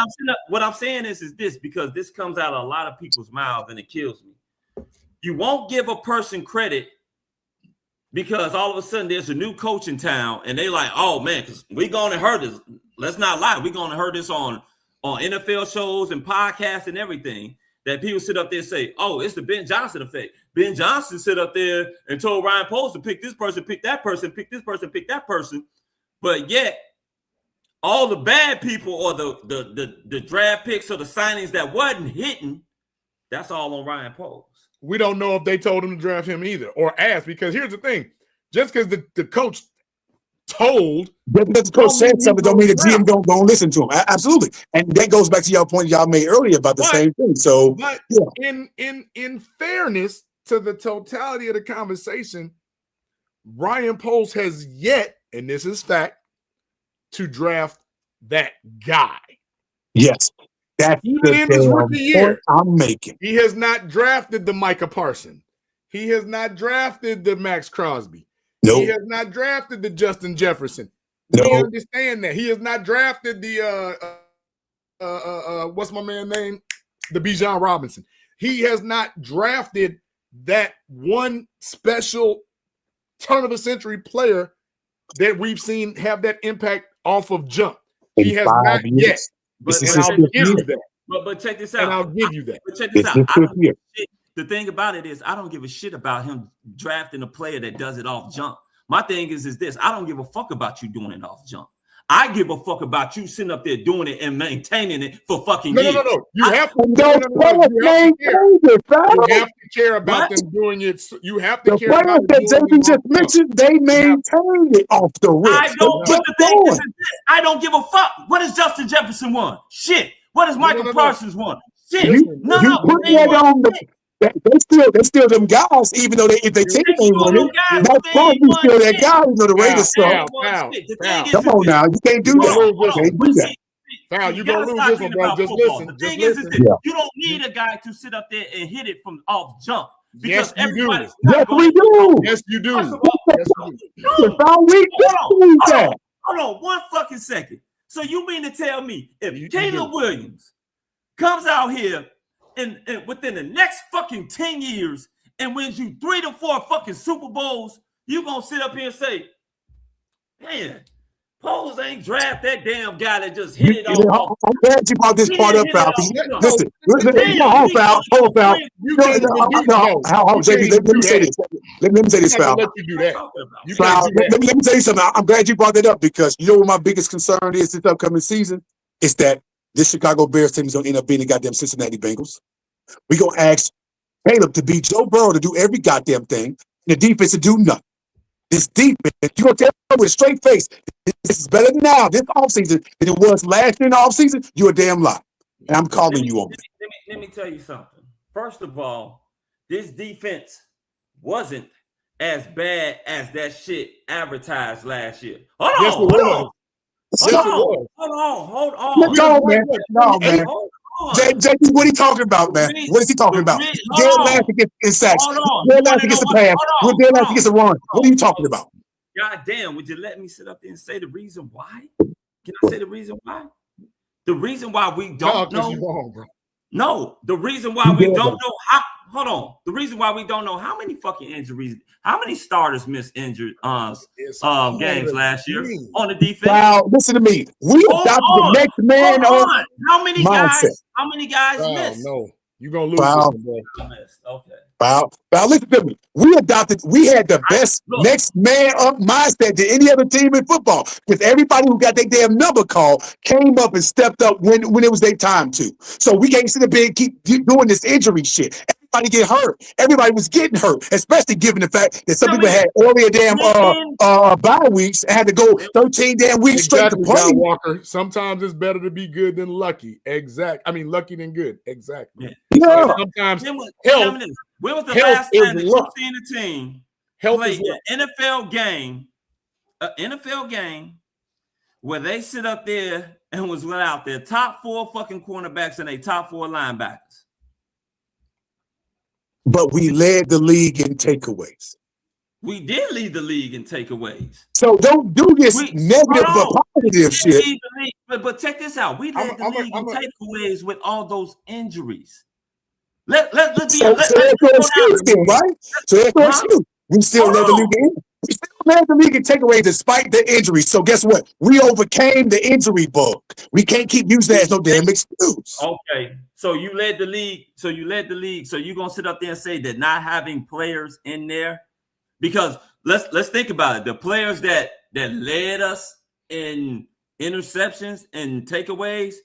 What I'm saying is this, because this comes out of a lot of people's mouths and it kills me. You won't give a person credit because all of a sudden there's a new coach in town and they like, oh man, because we're going to hurt this. Let's not lie. We're going to hurt this on NFL shows and podcasts and everything that people sit up there and say, oh, it's the Ben Johnson effect. Ben Johnson sit up there and told Ryan Poles to pick this person, pick that person, pick this person, pick that person. But yet all the bad people or the draft picks or the signings that wasn't hitting, that's all on Ryan Poles. We don't know if they told him to draft him either or asked, because here's the thing. Just because the coach told. Because the coach said something don't mean the GM don't listen to him. Absolutely. And that goes back to your point y'all made earlier about the same thing. So but in fairness to the totality of the conversation, Ryan Poles has yet, and this is fact, to draft that guy. Yes. That's even in his rookie year I'm making. He has not drafted the Micah Parsons. He has not drafted the Max Crosby. Nope. He has not drafted the Justin Jefferson. No. We understand that. He has not drafted the what's my man name? The Bijan Robinson. He has not drafted that one special turn of a century player that we've seen have that impact off of jump. He has not yet. But I'll give you that. But check this out. And I'll give you that. But check this out. The thing about it is I don't give a shit about him drafting a player that does it off jump. My thing is this. I don't give a fuck about you doing it off jump. I give a fuck about you sitting up there doing it and maintaining it for fucking years. No. You have to care about them doing it. You have to care about the players that JB just mentioned. They maintained it off the rip. I don't give a fuck. What does Justin Jefferson want? Shit. What does Michael Parsons want? Shit. You put that on the. They still them guys, even though if they team ain't winning, that's probably still that guy. You know the Raiders. Come on now, you can't do that. You're gonna lose this one, bro. Just listen. The thing is you don't need a guy to sit up there and hit it from off jump. Yes, you do. Yes, we do. Yes, you do. Hold on, one fucking second. So you mean to tell me if Caleb Williams comes out here and within the next fucking 10 years and wins you 3 to 4 fucking Super Bowls, you gonna sit up here and say, man, Poles ain't draft that damn guy that just hit it off. I'm glad you brought this part up, Fal. Listen, hold Fal. JB, let me say this. Let me say this, Fal. Let me tell you something. I'm glad you brought that up because you know what my biggest concern is this upcoming season? Is that this Chicago Bears team is going to end up being the goddamn Cincinnati Bengals. We're going to ask Caleb to be Joe Burrow to do every goddamn thing, and the defense to do nothing. This defense, you're going to tell me with a straight face, this is better now, this offseason, than it was last year in the offseason, you're a damn lie. And I'm calling you on that. Let me tell you something. First of all, this defense wasn't as bad as that shit advertised last year. Hold on. No, man. JB, what are you talking about, man? What is he talking about? Dead last against in sacks. Dead last against the pass. We're dead last against the run. What are you talking about? God damn, would you let me sit up there and say the reason why? Can I say the reason why? The reason why we don't know. Wrong, bro. No, the reason why we don't know how. Hold on. The reason why we don't know how many fucking injuries, how many starters missed injured games last year on the defense. Wow, listen to me. We adopted the next man on. How many guys? How many guys missed? No, you're gonna lose. Okay. Wow, listen to me. We had the best next man up mindset than any other team in football because everybody who got their damn number called came up and stepped up when it was their time to. So we can't sit up here and keep doing this injury shit. Everybody get hurt. Everybody was getting hurt, especially given the fact that some people had earlier damn bye weeks and had to go 13 damn weeks straight to play. Walker. Sometimes it's better to be good than lucky. Lucky than good. Exactly. Yeah. Sometimes health. When was the last time that you've seen a team play an NFL game where they sit up there and was without their top 4 fucking cornerbacks and their top 4 linebackers? But we led the league in takeaways. We did lead the league in takeaways. So don't do this negative but positive shit. But check this out. We led the league in takeaways with all those injuries. Let's be so that's no excuse then, right? So that's no excuse. We still led the league in. We still led the league in takeaways despite the injuries. So guess what? We overcame the injury bug. We can't keep using that as no damn excuse. Okay. So you led the league. So you're gonna sit up there and say that not having players in there, because let's think about it. The players that led us in interceptions and takeaways,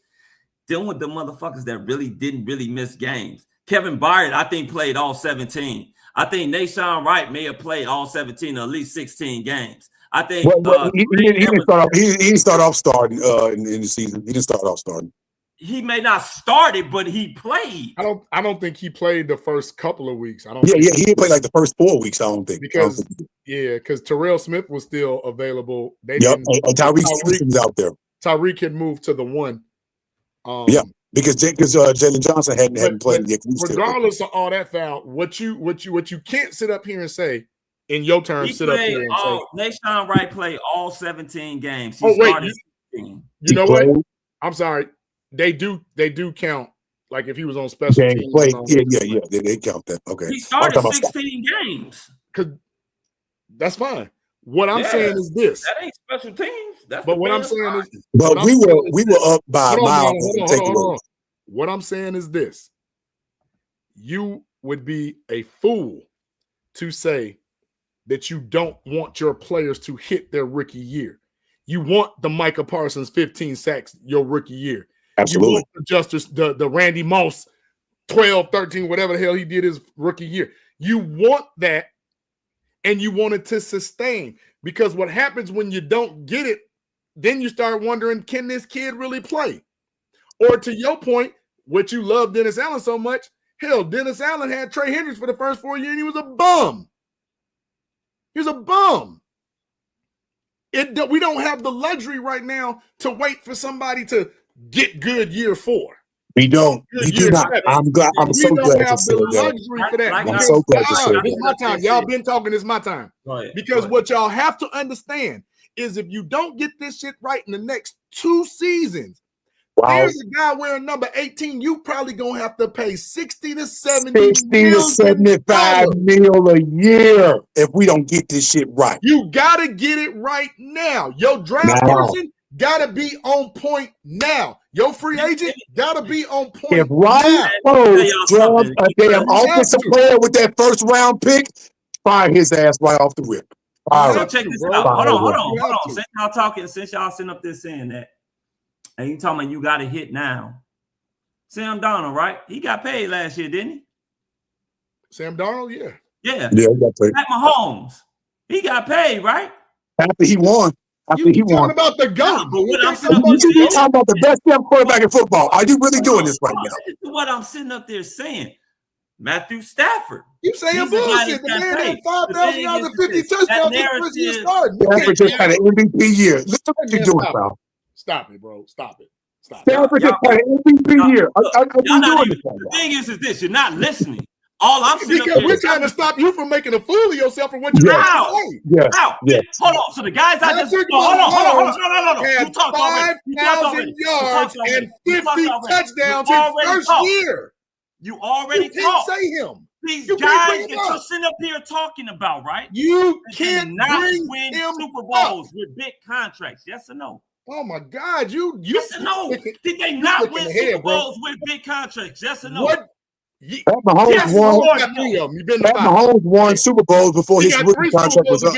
dealing with the motherfuckers that didn't really miss games. Kevin Byard, I think, played all 17. I think Nashawn Wright may have played all 17 or at least 16 games. I think he didn't start off starting in the season. He didn't start off starting. He may not start it, but he played. I don't think he played the first couple of weeks. He didn't play like the first 4 weeks. I don't think because Terrell Smith was still available. Tyreek was out there. Tyreek had moved to the 1. Because Jalen Johnson hadn't played yet. Regardless of all that, Fal, what you can't sit up here and say in your terms. Nashawn Wright played all 17 games. You know what? I'm sorry. They do count. Like if he was on special teams. They count that. Okay. He started 16 games. That's fine. What I'm saying is this. That ain't special teams. What I'm saying is, but we were up by a mile. Hold on. What I'm saying is this. You would be a fool to say that you don't want your players to hit their rookie year. You want the Micah Parsons 15 sacks your rookie year. Absolutely. You want the Randy Moss 12, 13, whatever the hell he did his rookie year. You want that, and you want it to sustain. Because what happens when you don't get it, then you start wondering, can this kid really play? Or to your point, what you love Dennis Allen so much, hell, Dennis Allen had Trey Hendricks for the first 4 years, and he was a bum. He was a bum. We don't have the luxury right now to wait for somebody to get good year 4. We don't. We do not. I'm glad. I'm so glad to say that. I'm so glad to say that. It's my time. Y'all been talking. It's my time. Because what y'all have to understand is if you don't get this shit right in the next 2 seasons, Wow. There's a guy wearing number 18. You probably gonna have to pay 60 to 60 to 75 mil a year if we don't get this shit right. You gotta get it right now. Your draft person gotta be on point now. Your free agent gotta be on point. If Ryan Poles draws a damn offensive player with that first round pick, fire his ass right off the rip. So check this out. Hold on. Since y'all sitting up there saying that, and you talking about you got to hit now. Sam Darnold, right? He got paid last year, didn't he? Sam Darnold, yeah. Yeah, he got paid. Pat Mahomes, he got paid, right? After he won. You talking about the GOAT. You talking about the best damn quarterback in football. Are you really doing this right now? This is what I'm sitting up there saying. Matthew Stafford. You saying bullshit. The man had 5,000 yards and 50 touchdowns the first year starting. Stafford just had an MVP year. Look at what you're doing, pal. Stop it, bro. Stop it. Stafford just had an MVP year. The thing is this: you're not listening. All I'm saying because we're trying to stop you from making a fool of yourself from what you're saying. Yeah. Hold on. So the guys I just hold on. Had 5,000 yards and 50 touchdowns his first year. You already talked. Say him. These guys that you're sitting up here talking about, right? You can't win Super Bowls with big contracts. Yes or no? Oh my God, yes or no? Did they not win Super Bowls with big contracts? Yes or no? What? Pat Mahomes won Super Bowls before his rookie contract was up.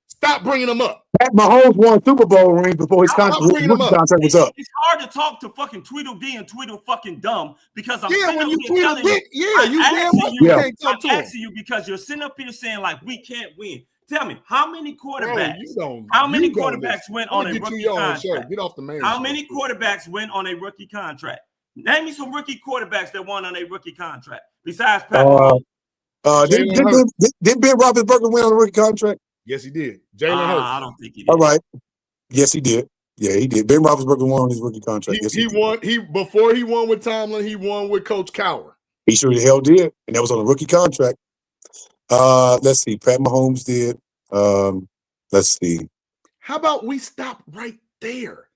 Stop bringing them up. Pat Mahomes won Super Bowl rings before his rookie contract was up. It's hard to talk to fucking Tweedledee and Tweedle fucking dumb because I'm when you telling you, I'm asking you because you're sitting up here saying like we can't win. Tell me, how many quarterbacks? Went on a rookie contract? Get off the man. How many quarterbacks went on a rookie contract? Name me some rookie quarterbacks that won on a rookie contract besides Pat. Didn't Ben Roethlisberger win on a rookie contract? Yes, he did. Jalen Hurts. I don't think he did. All right. Yes, he did. Yeah, he did. Ben Roethlisberger won on his rookie contract. He won. Before he won with Tomlin, he won with Coach Cowher. He sure the hell did, and that was on a rookie contract. Let's see. Pat Mahomes did. Let's see. How about we stop right there?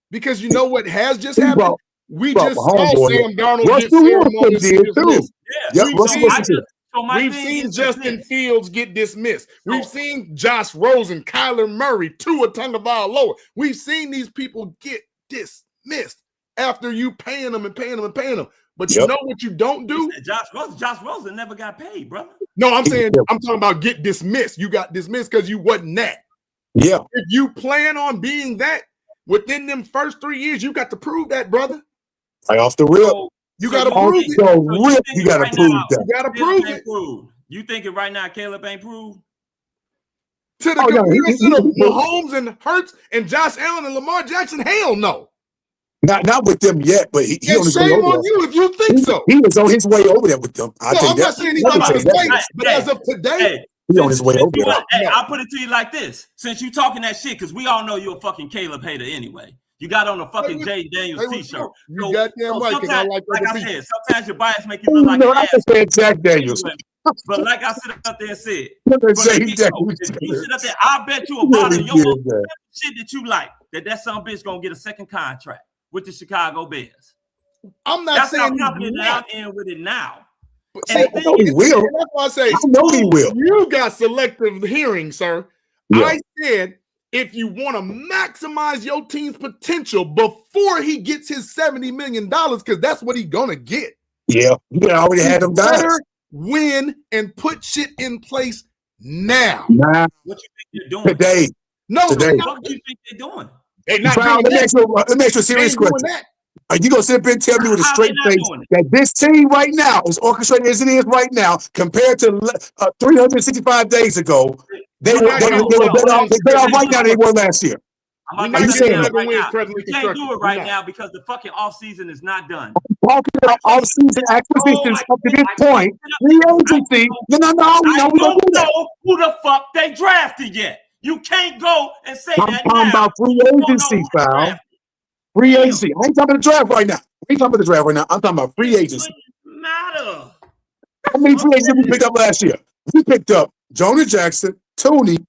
Because you know what has just happened? We just saw Sam Darnold get ceremonially dismissed. We've seen Justin Fields get dismissed. We've seen Josh Rosen, Kyler Murray, Tua Tagovailoa. We've seen these people get dismissed after you paying them. But you know what you don't do? Josh Rosen never got paid, brother. No, I'm talking about get dismissed. You got dismissed because you wasn't that. Yeah. If you plan on being that within them first 3 years, you got to prove that, brother. Right off the rip. You got to prove it. You got to prove that. You got to prove it. You thinking right now Caleb ain't proved? To the comparison of Mahomes and Hurts and Josh Allen and Lamar Jackson, hell no. Not with them yet, but he on his way over on you if you think so. He was on his way over there with them. I'm not saying he's on his way, but as of today, he's on his way over there. I'll put it to you like this: since you talking that shit, because we all know you're a fucking Caleb hater anyway. You got on a fucking Jay Daniels t-shirt. You got damn right, because I like I said, sometimes your bias make you look like an ass. I said Jack Daniels. But like I sit up there and said, you sit up there, I bet you a lot of your shit that you like, that some bitch gonna get a second contract with the Chicago Bears. I'm not saying how confident I am with it now. I know he will. That's why I say, I know he will. You got selective hearing, sir. Yeah. I said, if you want to maximize your team's potential before he gets his $70 million, because that's what he's going to get. Yeah, you already had them guys. Win and put shit in place now. Nah. What you think they're doing? Today. Today. What do you think they're doing? They're not doing that. Let me ask you a serious question. Are you going to sit up and tell me with a straight face that this team right now, as orchestrated as it is right now, compared to 365 days ago, they were better off right now than they were last year? Are you saying that? Right now? You can't do it right now because the fucking offseason is not done. I'm talking about offseason acquisitions up to this point. Free agency. No. We don't know who the fuck they drafted yet. You can't go and say that now. I'm talking about free agency, pal. Free agency. I ain't talking about the draft right now. I'm talking about free agency. Matter. How many free agents we picked up last year? We picked up Jonah Jackson, Tony,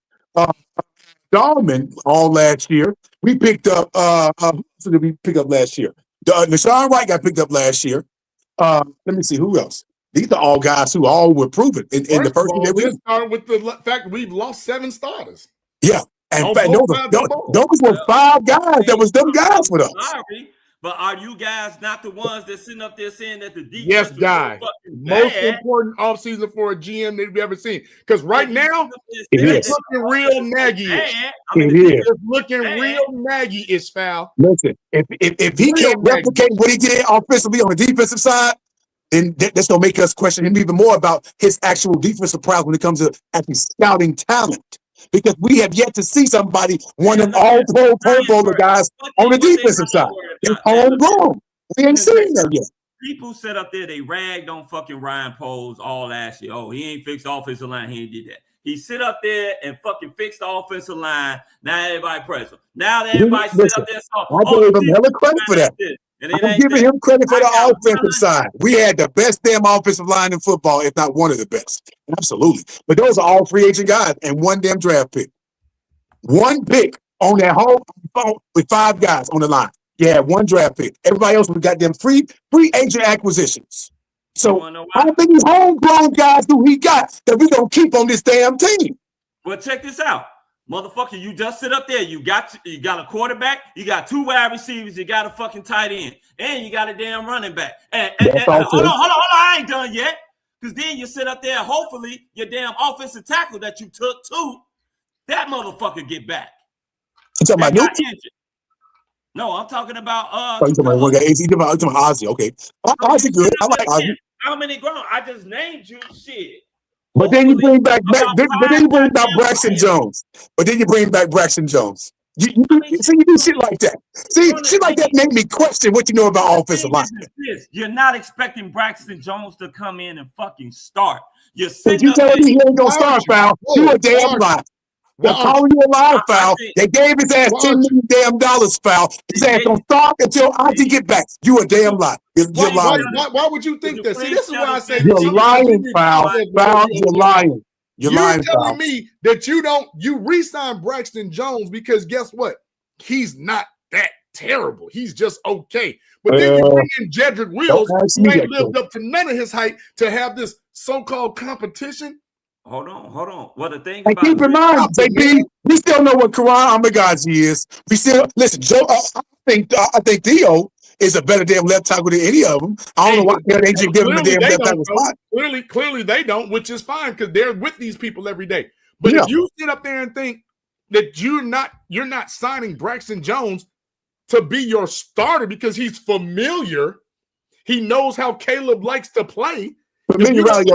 Dahlman all last year. We picked up So did we pick up last year? Nashawn Wright got picked up last year. Let me see who else. These are all guys who all were proven in the first year. Let's start with the fact that we've lost 7 starters. Yeah, and those were 5 guys that was them guys for us. Sorry, but are you guys not the ones that sitting up there saying that the defense? Yes, guy. Most important offseason for a GM that we've ever seen. Because right now, it's looking real naggy-ish. It's looking real naggy-ish, foul. Listen, if he can't replicate what he did offensively on the defensive side, then that's going to make us question him even more about his actual defensive prowess when it comes to actually scouting talent. Because we have yet to see somebody, one of all-pro Pro Bowler guys on the defensive side. It's homegrown. We ain't seen that yet. People sit up there, they ragged on fucking Ryan Poles all last year. Oh, he ain't fixed the offensive line. He ain't did that. He sit up there and fucking fixed the offensive line. Now everybody press him. Now that everybody sit up there. I gave him hella credit for that. I'm giving him credit for the offensive side. We had the best damn offensive line in football, if not one of the best. Absolutely. But those are all free agent guys and one damn draft pick. One pick on that whole phone with 5 guys on the line. You had 1 draft pick. Everybody else we got them free agent acquisitions. So I don't think these homegrown guys who he got that we gonna keep on this damn team. Well, check this out. Motherfucker, you just sit up there. You got a quarterback. You got 2 wide receivers. You got a fucking tight end, and you got a damn running back. And hold on. I ain't done yet. Because then you sit up there. Hopefully, your damn offensive tackle that you took to that motherfucker get back. You talking about Newton? No, I'm talking about. You talking about one guy? You talking about Ozzy? Okay, Ozzy good. I like Ozzy. How many grown? I just named you shit. But then you bring back Braxton Jones. But then you bring back Braxton Jones. You do shit like that. See, shit like that make me question what you know about offensive line. You're not expecting Braxton Jones to come in and fucking start. You telling me he ain't gonna start, foul? You a damn lie. They're calling you a live foul. They gave his ass $10 million damn foul. His ass gonna start until Ozzy get back. You a damn lie. You're lying. Why would you think that? See, this is why I say you're lying, foul. Foul, you're lying. You're lying, telling me that you re-sign Braxton Jones because guess what? He's not that terrible. He's just okay. But then you bring in Jedrick Wills, who ain't lived up to none of his height, to have this so-called competition. Hold on. Well, the thing about keep in mind, baby, we still know what Karan Amagazi is. We still listen. Joe, I think Theo is a better damn left tackle than any of them. I don't know why they just give him a damn left tackle spot. Clearly they don't, which is fine because they're with these people every day. But if you sit up there and think that you're not signing Braxton Jones to be your starter because he's familiar, he knows how Caleb likes to play. Familiarity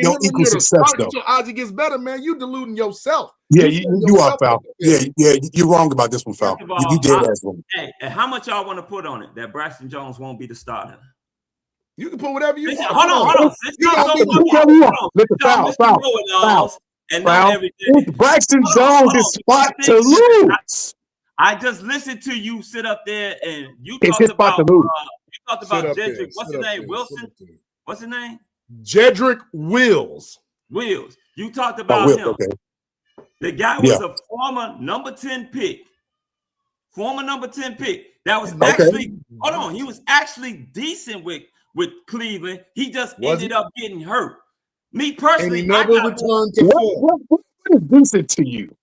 don't equal success, though. Until Ozzy gets better, man, you deluding yourself. Yeah, you are, foul. Yeah, you're wrong about this one, foul. You did ask one. Hey, and how much y'all want to put on it that Braxton Jones won't be the starter? You can put whatever you want. Hold on. Listen, foul. Braxton Jones is spot to lose. I just listened to you sit up there and you talked about Jedrick. What's his name? Wilson? What's his name? Jedrick Wills. You talked about him. Okay. The guy was a former number 10 pick. That was actually hold on. He was actually decent with Cleveland. He just ended up getting hurt. Me personally, and he never returned to what is decent to you?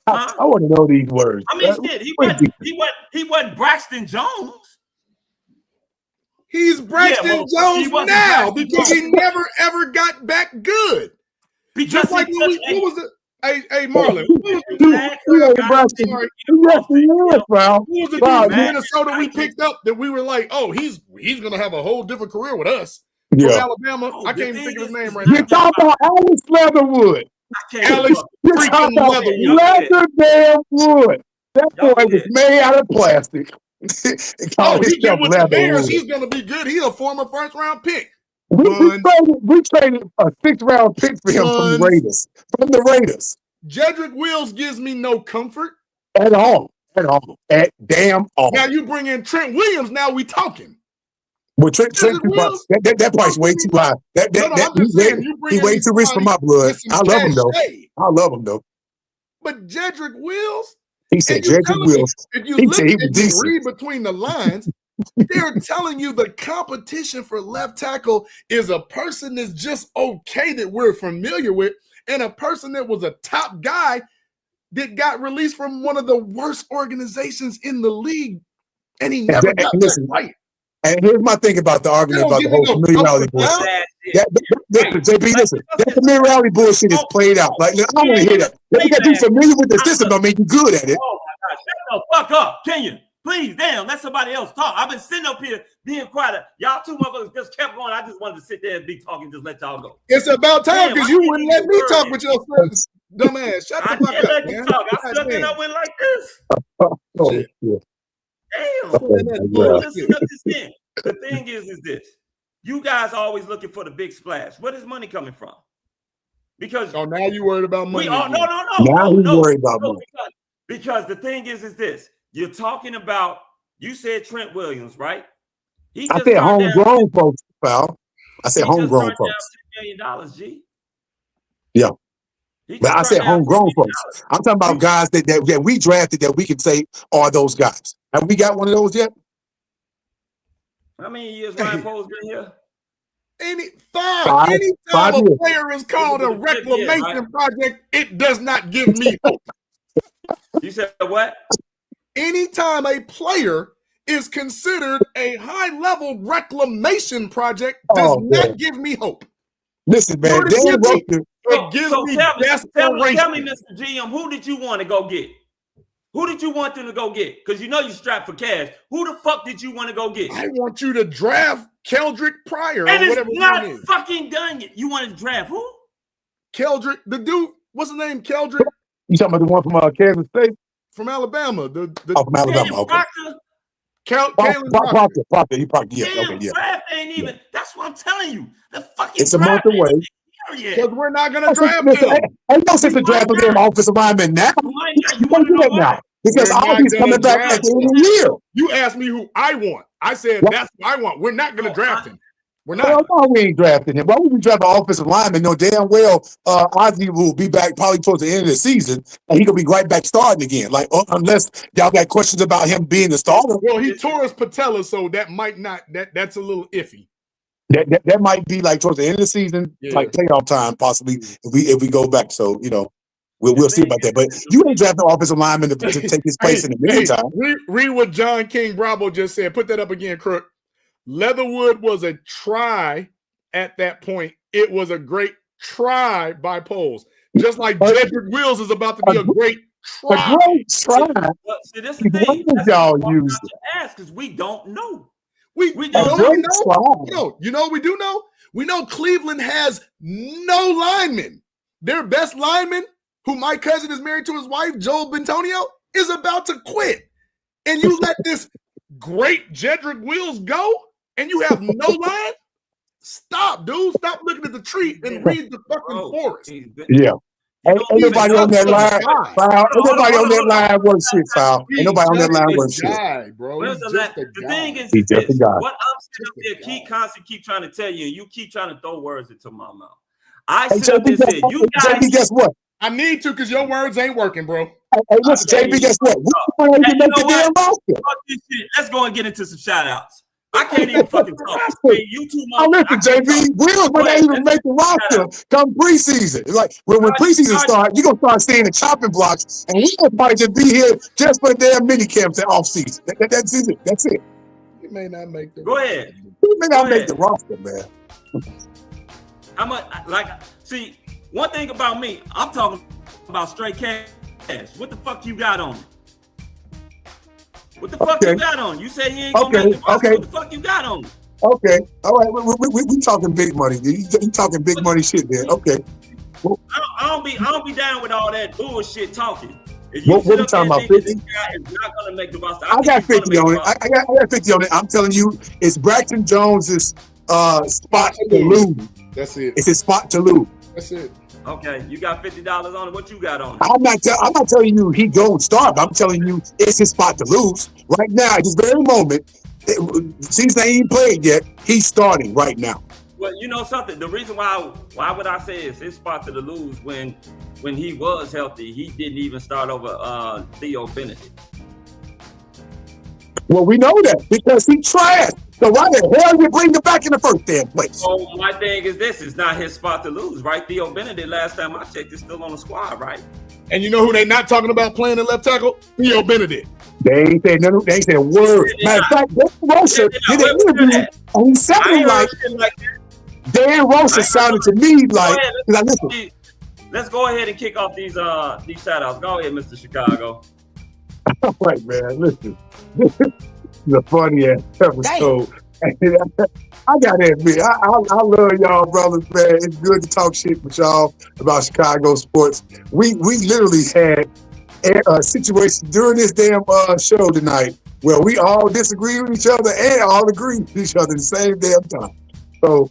I want to know these words. I mean, shit, he wasn't Braxton Jones. He's Braxton Jones now because he never ever got back good. Just like what was it? Hey, Marlon. Who was the dude in Minnesota we picked up that we were like, oh, he's gonna have a whole differend career with us from Alabama? I can't even think of his name right now. You're talking about Alex Leatherwood. Alex freaking Leatherwood. That boy was made out of plastic. He get with the Bears. He's gonna be good. He's a former first-round pick. We traded a 6th-round pick for him from the Raiders. Jedrick Wills gives me no comfort at all. At damn all. Now you bring in Trent Williams. Now we talking. Well, Trent that price way too high. He way too rich for my blood. I love him though. But Jedrick Wills. He said Jedrick Wills. If you look and read between the lines, they're telling you the competition for left tackle is a person that's just okay that we're familiar with, and a person that was a top guy that got released from one of the worst organizations in the league, and he never got that right. And here's my thing about the argument about the whole familiarity bullshit. Listen, that familiarity bullshit is played out. Like, I don't want to hear that. You got to be familiar with the system, don't make you good at it. Oh my God, shut the fuck up, can you? Please, damn, let somebody else talk. I've been sitting up here being quiet. Y'all two motherfuckers just kept going. I just wanted to sit there and be talking, just let y'all go. It's about time because you wouldn't let me talk with your friends. Dumbass, shut the fuck up, let you talk. I stuck and I went like this. Damn. Listen up this thing. The thing is this. You guys are always looking for the big splash. Where is money coming from? Because now you worried about money. No. Now you worried about money. Because the thing is this. You're talking about, you said Trent Williams, right? I said homegrown folks, pal. I said homegrown folks. $10 million, G. Yeah. But I said homegrown folks. I'm talking about guys that we drafted that we can say are those guys. Have we got one of those yet? How many years Ryan Poe's been here? Anytime a player is called a reclamation project, it does not give me hope. You said what? Anytime a player is considered a high-level reclamation project, does not give me hope. Listen, man, it gives me desperation. Tell me, Mr. GM, who did you want to go get? Who did you want them to go get? Because you know you strapped for cash. Who the fuck did you want to go get? I want you to draft Keldrick Pryor. And or whatever it's not fucking done yet. You want to draft who? Keldrick, the dude, what's the name? Keldrick? You talking about the one from Kansas State? From Alabama. From Alabama, okay. Proctor. He Proctor, yeah. Okay, yeah. Draft ain't even, that's what I'm telling you. The fucking it's a month away. Because we're not going to draft him. I know since the draft of them offensive lineman now. You want to do that now. Because Aubie's coming back at the end of the year. You asked me who I want. I said, that's who I want. We're not going to draft him. We're not. No, we ain't drafting him. Why would we draft an offensive lineman? No, damn well, Ozzie will be back probably towards the end of the season, and he's going to be right back starting again. Like, unless y'all got questions about him being the starter. Well, he tore his patella, so that might not, that's a little iffy. That might be like towards the end of the season, like playoff time, possibly, if we go back. So, we'll see about that. But you ain't drafting offensive lineman to take his place in the meantime. Read what John King Bravo just said. Put that up again, Crook. Leatherwood was a try at that point. It was a great try by Poles. Just like Jedrick Wills is about to be a great try. A great try. See, this is the thing. That's y'all use to ask because we don't know. We don't know. You know what we do know? We know Cleveland has no linemen. Their best lineman, who my cousin is married to his wife, Joel Bentonio, is about to quit. And you let this great Jedrick Wills go, and you have no line? Stop, dude. Stop looking at the tree and read the fucking forest. Yeah. Everybody on that line, everybody on that line was shit, pal. Nobody on that line was shit. Bro. The thing is this. What I'm sitting up there keep trying to tell you, and you keep trying to throw words into my mouth. I sit up there and say, you guys. JB, guess what? I need to because your words ain't working, bro. Hey, listen, JB, guess what? We can't even make the damn roster. Let's go and get into some shout outs. I can't even fucking talk. You two listen, JB, Wills might not even make the roster come preseason. It's like when preseason starts, you're going to start seeing the chopping blocks, and we're probably just be here just for the damn mini camps and off season. That's it. That's it. You may not make the Go ahead. You may not make the roster, man. See, one thing about me, I'm talking about straight cash. What the fuck you got on? What the fuck you got on? You say you ain't gonna make the roster. What the fuck you got on? Okay, all right. We talking big money. You talking big money shit there. Okay. Well, I don't be down with all that bullshit talking. What are you talking about? 50? This guy is not gonna make the roster. I got 50 on it. I got 50 on it. I'm telling you, it's Braxton Jones's spot to lose. That's it. It's his spot to lose. That's it. Okay, you got $50 on it. What you got on it? I'm not telling you he go and start, but I'm telling you it's his spot to lose. Right now, at this very moment, season ain't even played yet, he's starting right now. Well, you know something. The reason why would I say it's his spot to lose when when he was healthy, he didn't even start over Theo Benedict. Well, we know that because he trashed. So why the hell you bring him back in the first damn place? So my thing is this: it's not his spot to lose, right? Theo Benedict, last time I checked, is still on the squad, right? And you know who they not talking about playing in left tackle? Theo Benedict. They ain't saying nothing. They ain't saying a word. Matter of fact, Dan Rocha did an interview, and he sounded like Dan Rocha sounded to me like. Listen. Let's go ahead and kick off these shout outs. Go ahead, Mr. Chicago. All right, man. Listen, this is a funny ass episode. I gotta admit, I love y'all, brothers, man. It's good to talk shit with y'all about Chicago sports. We literally had a situation during this damn show tonight where we all disagree with each other and all agree with each other at the same damn time. So,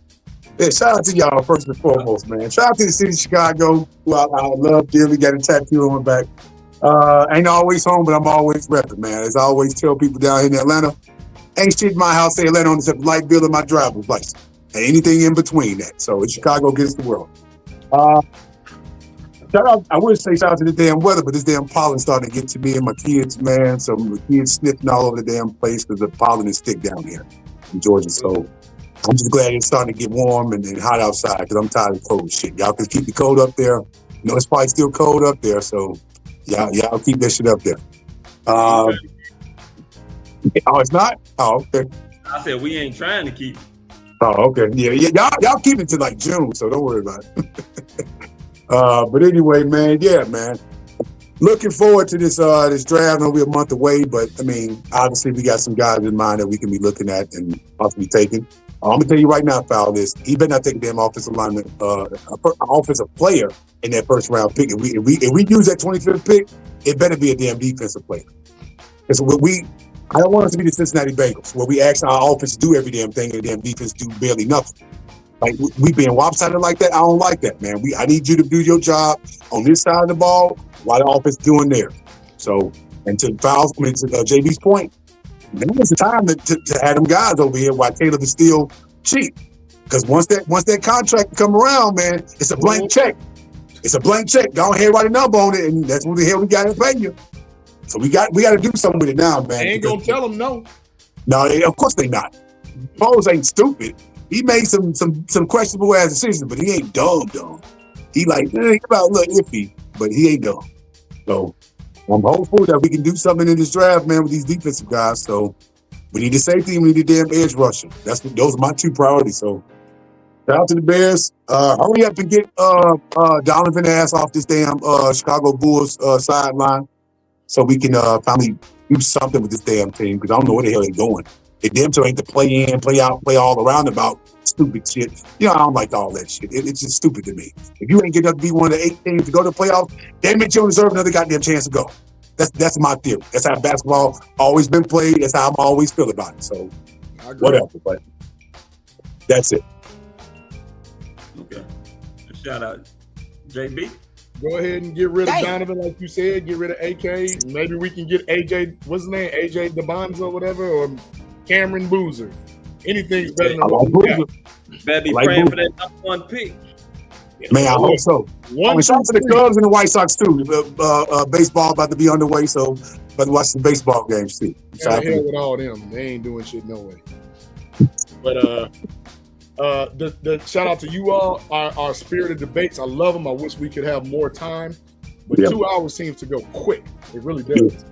yeah, shout out to y'all first and foremost, man. Shout out to the city of Chicago, who I love dearly. Got a tattoo on my back. Ain't always home, but I'm always repping, man. As I always tell people down here in Atlanta, ain't shit in my house in Atlanta on except light bill and my driver's license. And anything in between that. So it's Chicago against the world. Shout out, I wouldn't say shout out to the damn weather, but this damn pollen starting to get to me and my kids, man. So my kids sniffing all over the damn place because the pollen is thick down here in Georgia. So I'm just glad it's starting to get warm and hot outside because I'm tired of cold shit. Y'all can keep the cold up there. You know, it's probably still cold up there. So y'all keep that shit up there. Oh, it's not? Oh, okay. I said we ain't trying to keep it. Oh, okay. Yeah. Y'all keep it to like June, so don't worry about it. But anyway, man, man. Looking forward to this draft. I know we're a month away, but I mean, obviously we got some guys in mind that we can be looking at and possibly taking. I'm gonna tell you right now, Foul, this he better not take a damn offensive lineman, offensive player in that first round pick. If we use that 25th pick, it better be a damn defensive player. Because I don't want us to be the Cincinnati Bengals, where we ask our offense to do every damn thing and the damn defense do barely nothing. Like we being lopsided like that, I don't like that, man. I need you to do your job on this side of the ball while the offense doing there. So, and to JB's point, now is the time to have them guys over here while Taylor is still cheap. Because once that contract come around, man, it's a blank check. It's a blank check. Go ahead, write a number on it, and that's what the hell we got to pay you. So we got to do something with it now, man. They ain't gonna tell them no. No, of course they not. Foles ain't stupid. He made some questionable ass decisions, but he ain't dumb. He like he about a little iffy, but he ain't dumb. So I'm hopeful that we can do something in this draft, man, with these defensive guys. So we need the safety and we need the damn edge rusher. Those are my two priorities. So shout out to the Bears. Hurry up and get Donovan ass off this damn Chicago Bulls sideline so we can finally do something with this damn team because I don't know where the hell they're going. It damn sure ain't to play in, play out, play all around about stupid shit. You know, I don't like all that shit. It's just stupid to me. If you ain't getting up to be one of the 8 teams to go to the playoffs, damn it, you don't deserve another goddamn chance to go. That's my theory. That's how basketball always been played. That's how I'm always feel about it. So, whatever. But that's it. Okay. Shout out, JB. Go ahead and get rid of Donovan, like you said. Get rid of AK. Maybe we can get AJ. What's his name? AJ DeBonza or whatever, or Cameron Boozer. Anything's better than what we got. Better be praying for that number 1 pick. Man, I hope so. Shout out to the Cubs and the White Sox too. Baseball about to be underway, so about to watch some baseball games too. Yeah, the hell with all them. They ain't doing shit no way. But the shout out to you all, our spirited debates. I love them. I wish we could have more time, but 2 hours seems to go quick. It really does.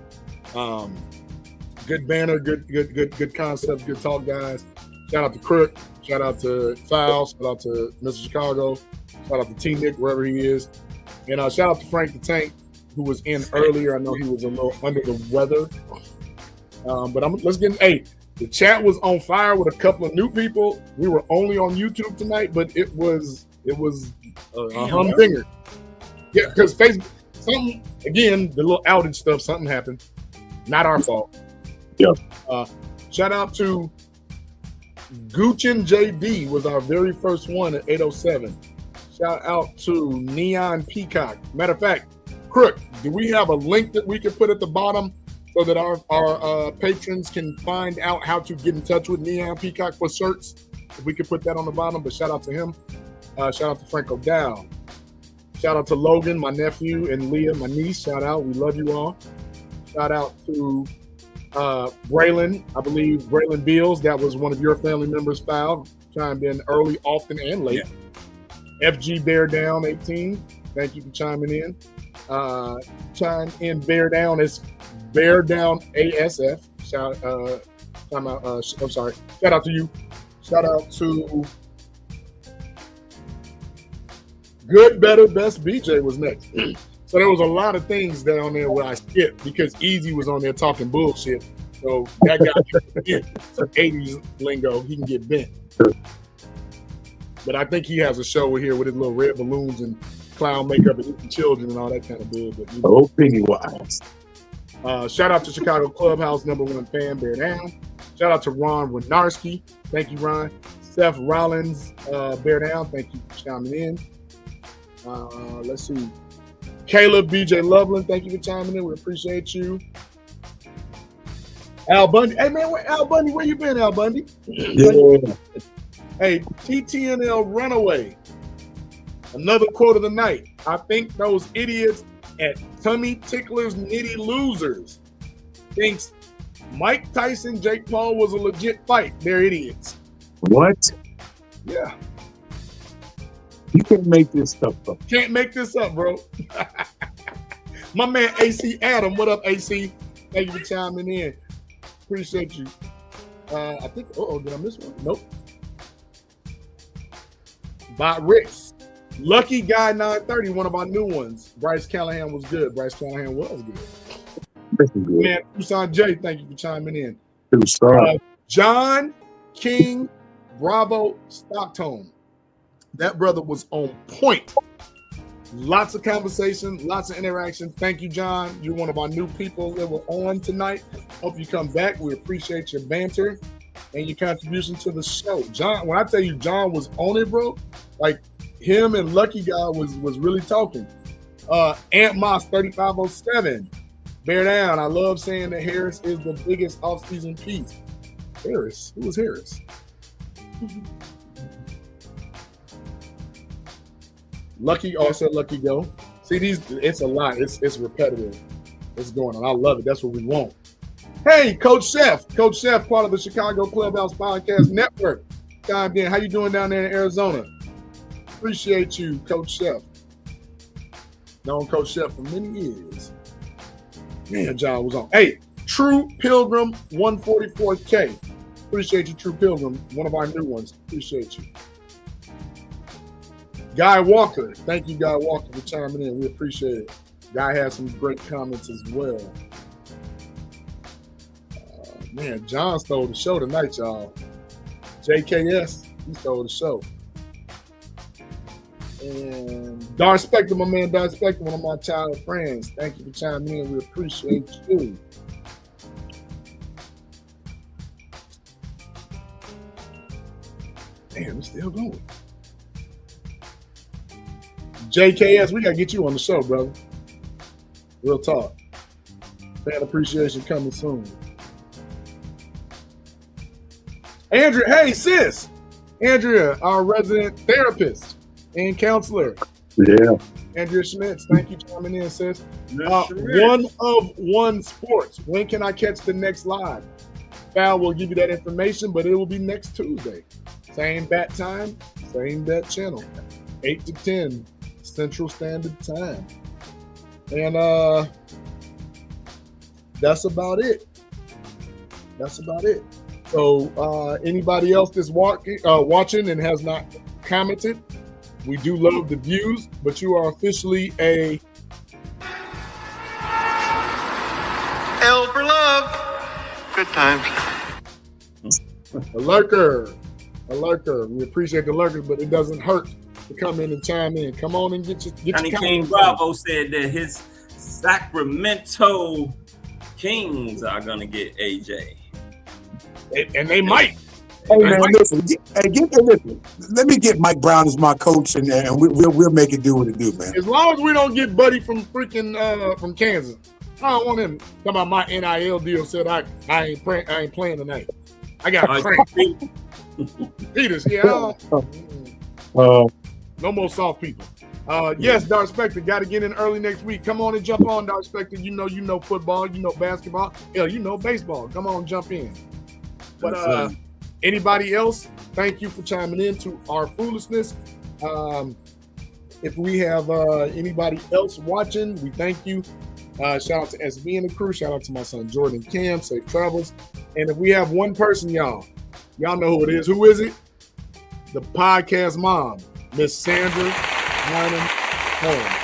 Good banner, good concept, good talk, guys. Shout out to Crook. Shout out to Foul. Shout out to Mr. Chicago. Shout out to T Nick wherever he is, and shout out to Frank the Tank who was in earlier. I know he was a little under the weather, but let's get. Hey, the chat was on fire with a couple of new people. We were only on YouTube tonight, but it was a humdinger. Yeah, because Facebook, something again, the little outage stuff, something happened. Not our fault. Yeah. Shout out to Guchin JD was our very first one at 807. Shout out to Neon Peacock. Matter of fact, Crook, do we have a link that we can put at the bottom so that our patrons can find out how to get in touch with Neon Peacock for shirts? If we could put that on the bottom, but shout out to him. Shout out to Frank O'Dowd. Shout out to Logan, my nephew, and Leah, my niece. Shout out. We love you all. Shout out to Braylon. I believe Braylon Beals. That was one of your family members' foul. Chimed in early, often, and late. Yeah. FG Bear Down 18. Thank you for chiming in. Chime in Bear Down. It's Bear Down ASF. Shout out to you. Shout out to Good, Better, Best. BJ was next. So there was a lot of things that on there where I skipped because Easy was on there talking bullshit. So that guy can get some 80s lingo. He can get bent. But I think he has a show here with his little red balloons and clown makeup and eating children and all that kind of bullshit. Oh, Pennywise. Shout out to Chicago Clubhouse #1 fan, Bear Down. Shout out to Ron Winarski. Thank you, Ron. Seth Rollins, Bear Down. Thank you for chiming in. Let's see. Caleb BJ Loveland, thank you for chiming in. We appreciate you. Al Bundy. Hey, man, Al Bundy, where you been, Al Bundy? Yeah. Hey, TTNL Runaway. Another quote of the night. I think those idiots at Tummy Ticklers Nitty Losers thinks Mike Tyson, Jake Paul was a legit fight. They're idiots. What? Yeah. You can't make this stuff up. Can't make this up, bro. My man AC Adam. What up, AC? Thank you for chiming in. Appreciate you. I think, did I miss one? Nope. Bot Ricks. Lucky Guy 930, one of our new ones. Bryce Callahan was good. Bryce Callahan was good. Man, Tucson J, thank you for chiming in. John King Bravo Stockton. That brother was on point. Lots of conversation, lots of interaction. Thank you, John. You're one of our new people that were on tonight. Hope you come back. We appreciate your banter and your contribution to the show. John, when I tell you John was on it, bro, like him and Lucky Guy was really talking. Ant Moss 3507. Bear Down. I love saying that Harris is the biggest offseason piece. Harris? Who was Harris? Lucky, also Lucky Go. See, it's a lot. It's repetitive. It's going on. I love it. That's what we want. Hey, Coach Chef. Coach Chef, part of the Chicago Clubhouse Podcast Network. Chimed in. How you doing down there in Arizona? Appreciate you, Coach Chef. Known Coach Chef for many years. Man, John was on. Hey, True Pilgrim 144K. Appreciate you, True Pilgrim. One of our new ones. Appreciate you. Guy Walker. Thank you, Guy Walker, for chiming in. We appreciate it. Guy has some great comments as well. Man, John stole the show tonight, y'all. JKS, he stole the show. And Dar Spector, my man Dar Spector, one of my childhood friends. Thank you for chiming in. We appreciate you. Damn, it's still going. JKS, we gotta get you on the show, brother. Real talk. Fan appreciation coming soon. Andrea, hey sis. Andrea, our resident therapist and counselor. Yeah. Andrea Schmitz, thank you for coming in, sis. One of One Sports. When can I catch the next live? Val will give you that information, but it will be next Tuesday. Same bat time, same bat channel. 8 to 10 Central Standard Time. And that's about it. That's about it. So anybody else that's watching and has not commented, we do love the views, but you are officially a L for love. Good times. A lurker. We appreciate the lurkers, but it doesn't hurt to come in and chime in. Come on and get your Johnny King Bravo said that his Sacramento Kings are gonna get AJ. And they might. Hey man, listen. Listen. Let me get Mike Brown as my coach, and we'll make it do what it do, man. As long as we don't get Buddy from freaking from Kansas, I don't want him talking about my NIL deal. Said I ain't playing tonight. I got cramp. Peters, yeah. No more soft people. Yes, Dark Spectre, got to get in early next week. Come on and jump on, Dark Spectre. You know football, you know basketball, hell, you know baseball. Come on, jump in. But anybody else, thank you for chiming in to our foolishness. If we have anybody else watching, we thank you. Shout out to SB and the crew. Shout out to my son Jordan and Cam. Safe travels. And if we have one person, y'all know who it is. Who is it? The podcast mom, Miss Sandra Hyman Holmes.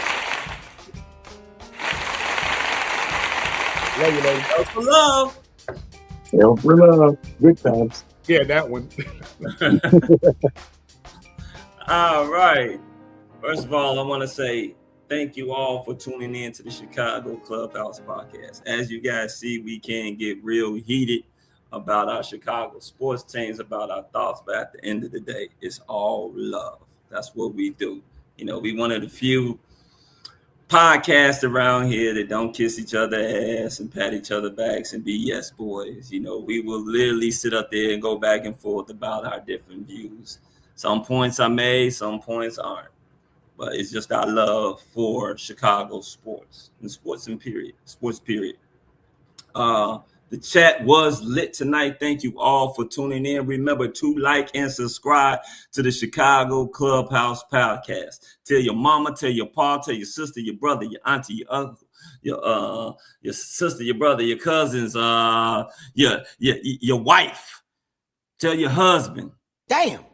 Love you, lady. Help for love. Help for love. Good times. Yeah, that one. All right. First of all, I want to say thank you all for tuning in to the Chicago Clubhouse Podcast. As you guys see, we can get real heated about our Chicago sports teams, about our thoughts, but at the end of the day, it's all love. That's what we do. You know, we one of the few podcasts around here that don't kiss each other ass and pat each other backs and be yes boys. You know, we will literally sit up there and go back and forth about our different views. Some points are made, some points aren't. But it's just our love for Chicago sports and sports period. The chat was lit tonight. Thank you all for tuning in. Remember to like and subscribe to the Chicago Clubhouse Podcast. Tell your mama, tell your pa, tell your sister, your brother, your auntie, your uncle, your sister, your brother, your cousins, your wife. Tell your husband. Damn.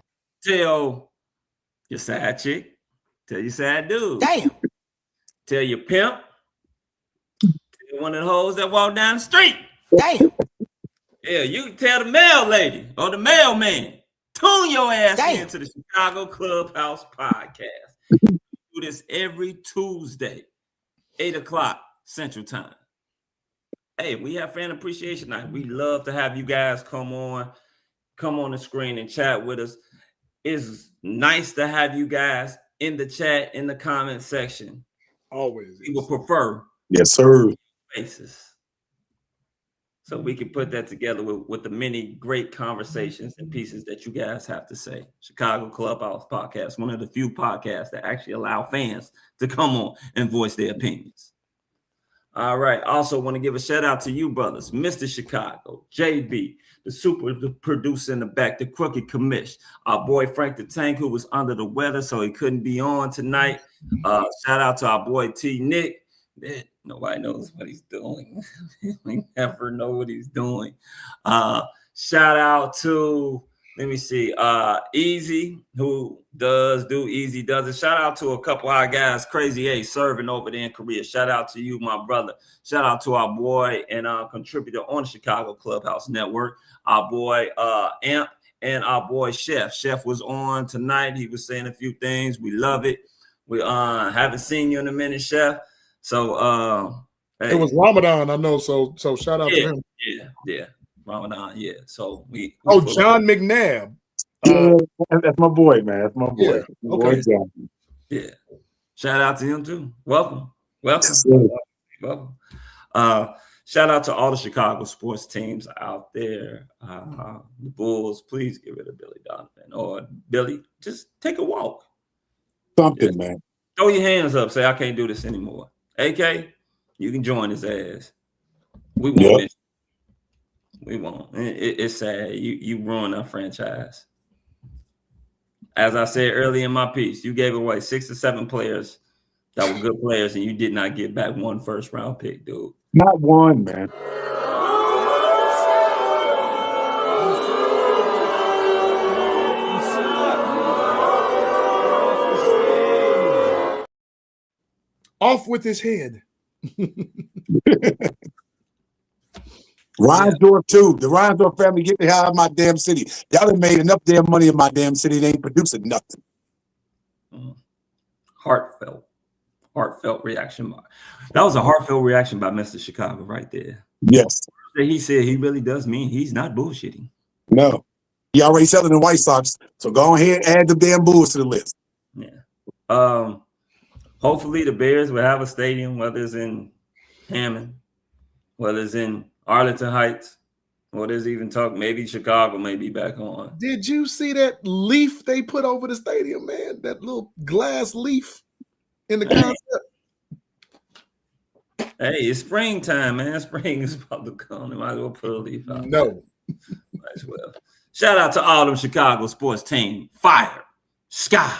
Tell your side chick. Tell your sad dude. Damn. Tell your pimp. Tell one of the hoes that walk down the street. Damn. Yeah, you can tell the mail lady or the mailman. Tune your ass into the Chicago Clubhouse Podcast. We do this every Tuesday, 8 o'clock Central Time. Hey, we have fan appreciation night. We love to have you guys come on the screen and chat with us. It's nice to have you guys in the chat, in the comment section. Always. We would prefer. Yes, sir. Faces. So we can put that together with the many great conversations and pieces that you guys have to say. Chicago Clubhouse Podcast, one of the few podcasts that actually allow fans to come on and voice their opinions. All right. Also want to give a shout out to you brothers, Mr. Chicago, JB, the super producer in the back, the crooked commish, our boy Frank the Tank, who was under the weather, so he couldn't be on tonight. Shout out to our boy T Nick. Nobody knows what he's doing. We never know what he's doing. Shout out to, let me see, Easy, who does Easy Does It. Shout out to a couple of our guys, Crazy A, serving over there in Korea. Shout out to you, my brother. Shout out to our boy and contributor on the Chicago Clubhouse Network, our boy Amp, and our boy Chef. Chef was on tonight. He was saying a few things. We love it. We haven't seen you in a minute, Chef. So hey. It was Ramadan, I know. So shout out to him. Yeah. Ramadan, yeah. So we John McNabb. That's my boy, man. That's my boy. Yeah. Okay. Yeah. Shout out to him too. Welcome. Yes, Welcome. Shout out to all the Chicago sports teams out there. The Bulls, please get rid of Billy Donovan. Or Billy, just take a walk. Something, man. Throw your hands up. Say, I can't do this anymore. AK, you can join his ass. We won't. Yep. We won't. It's sad. You ruined our franchise. As I said earlier in my piece, you gave away 6 or 7 players that were good players, and you did not get back 1 first-round pick, dude. Not one, man. Off with his head. Reinsdorf too. The Reinsdorf family, get the hell out of my damn city. Y'all have made enough damn money in my damn city. They ain't producing nothing. Heartfelt reaction. That was a heartfelt reaction by Mr. Chicago right there. Yes. He said he really does mean he's not bullshitting. No. He already selling the White Sox. So go ahead and add the damn Bulls to the list. Yeah. Hopefully the Bears will have a stadium, whether it's in Hammond, whether it's in Arlington Heights, or there's even talk maybe Chicago may be back on. Did you see that leaf they put over the stadium, man? That little glass leaf. in the concept. Hey, it's springtime, man. Spring is about to come. They might as well put a leaf out. No. Might as well. Shout out to all them Chicago sports teams. Fire, Sky,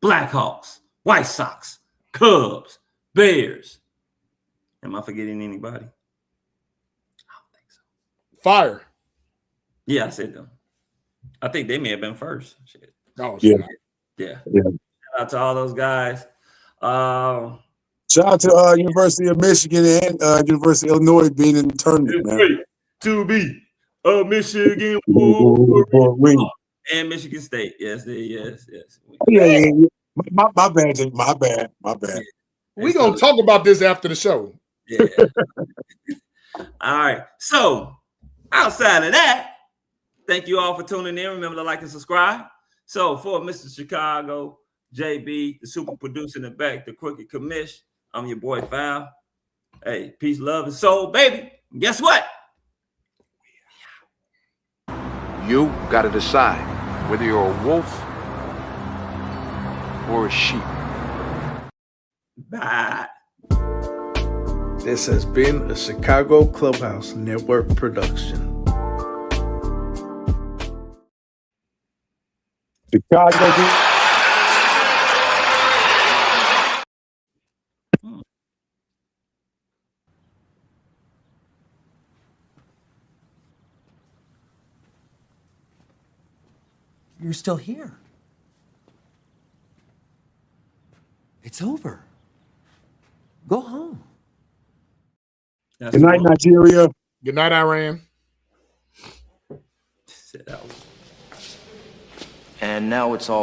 Blackhawks, White Sox, Cubs, Bears. Am I forgetting anybody? I don't think so. Fire. Yeah, I said them. I think they may have been first. Shit. Oh, Yeah. Yeah. Yeah. Shout out to all those guys. Shout out to University of Michigan and University of Illinois being in the tournament, man. To be a Michigan and Michigan State. Yes. Yeah. My bad. We're going to talk about this after the show. Yeah. All right. So, outside of that, thank you all for tuning in. Remember to like and subscribe. So, for Mr. Chicago, JB, the super producer in the back, the crooked commish, I'm your boy, Fal. Hey, peace, love, and soul, baby. And guess what? You got to decide whether you're a wolf or a sheep. Bye. This has been a Chicago Clubhouse Network production. Chicago. You're still here. It's over. Go home. Good night, Nigeria. Good night, Iran. And now it's all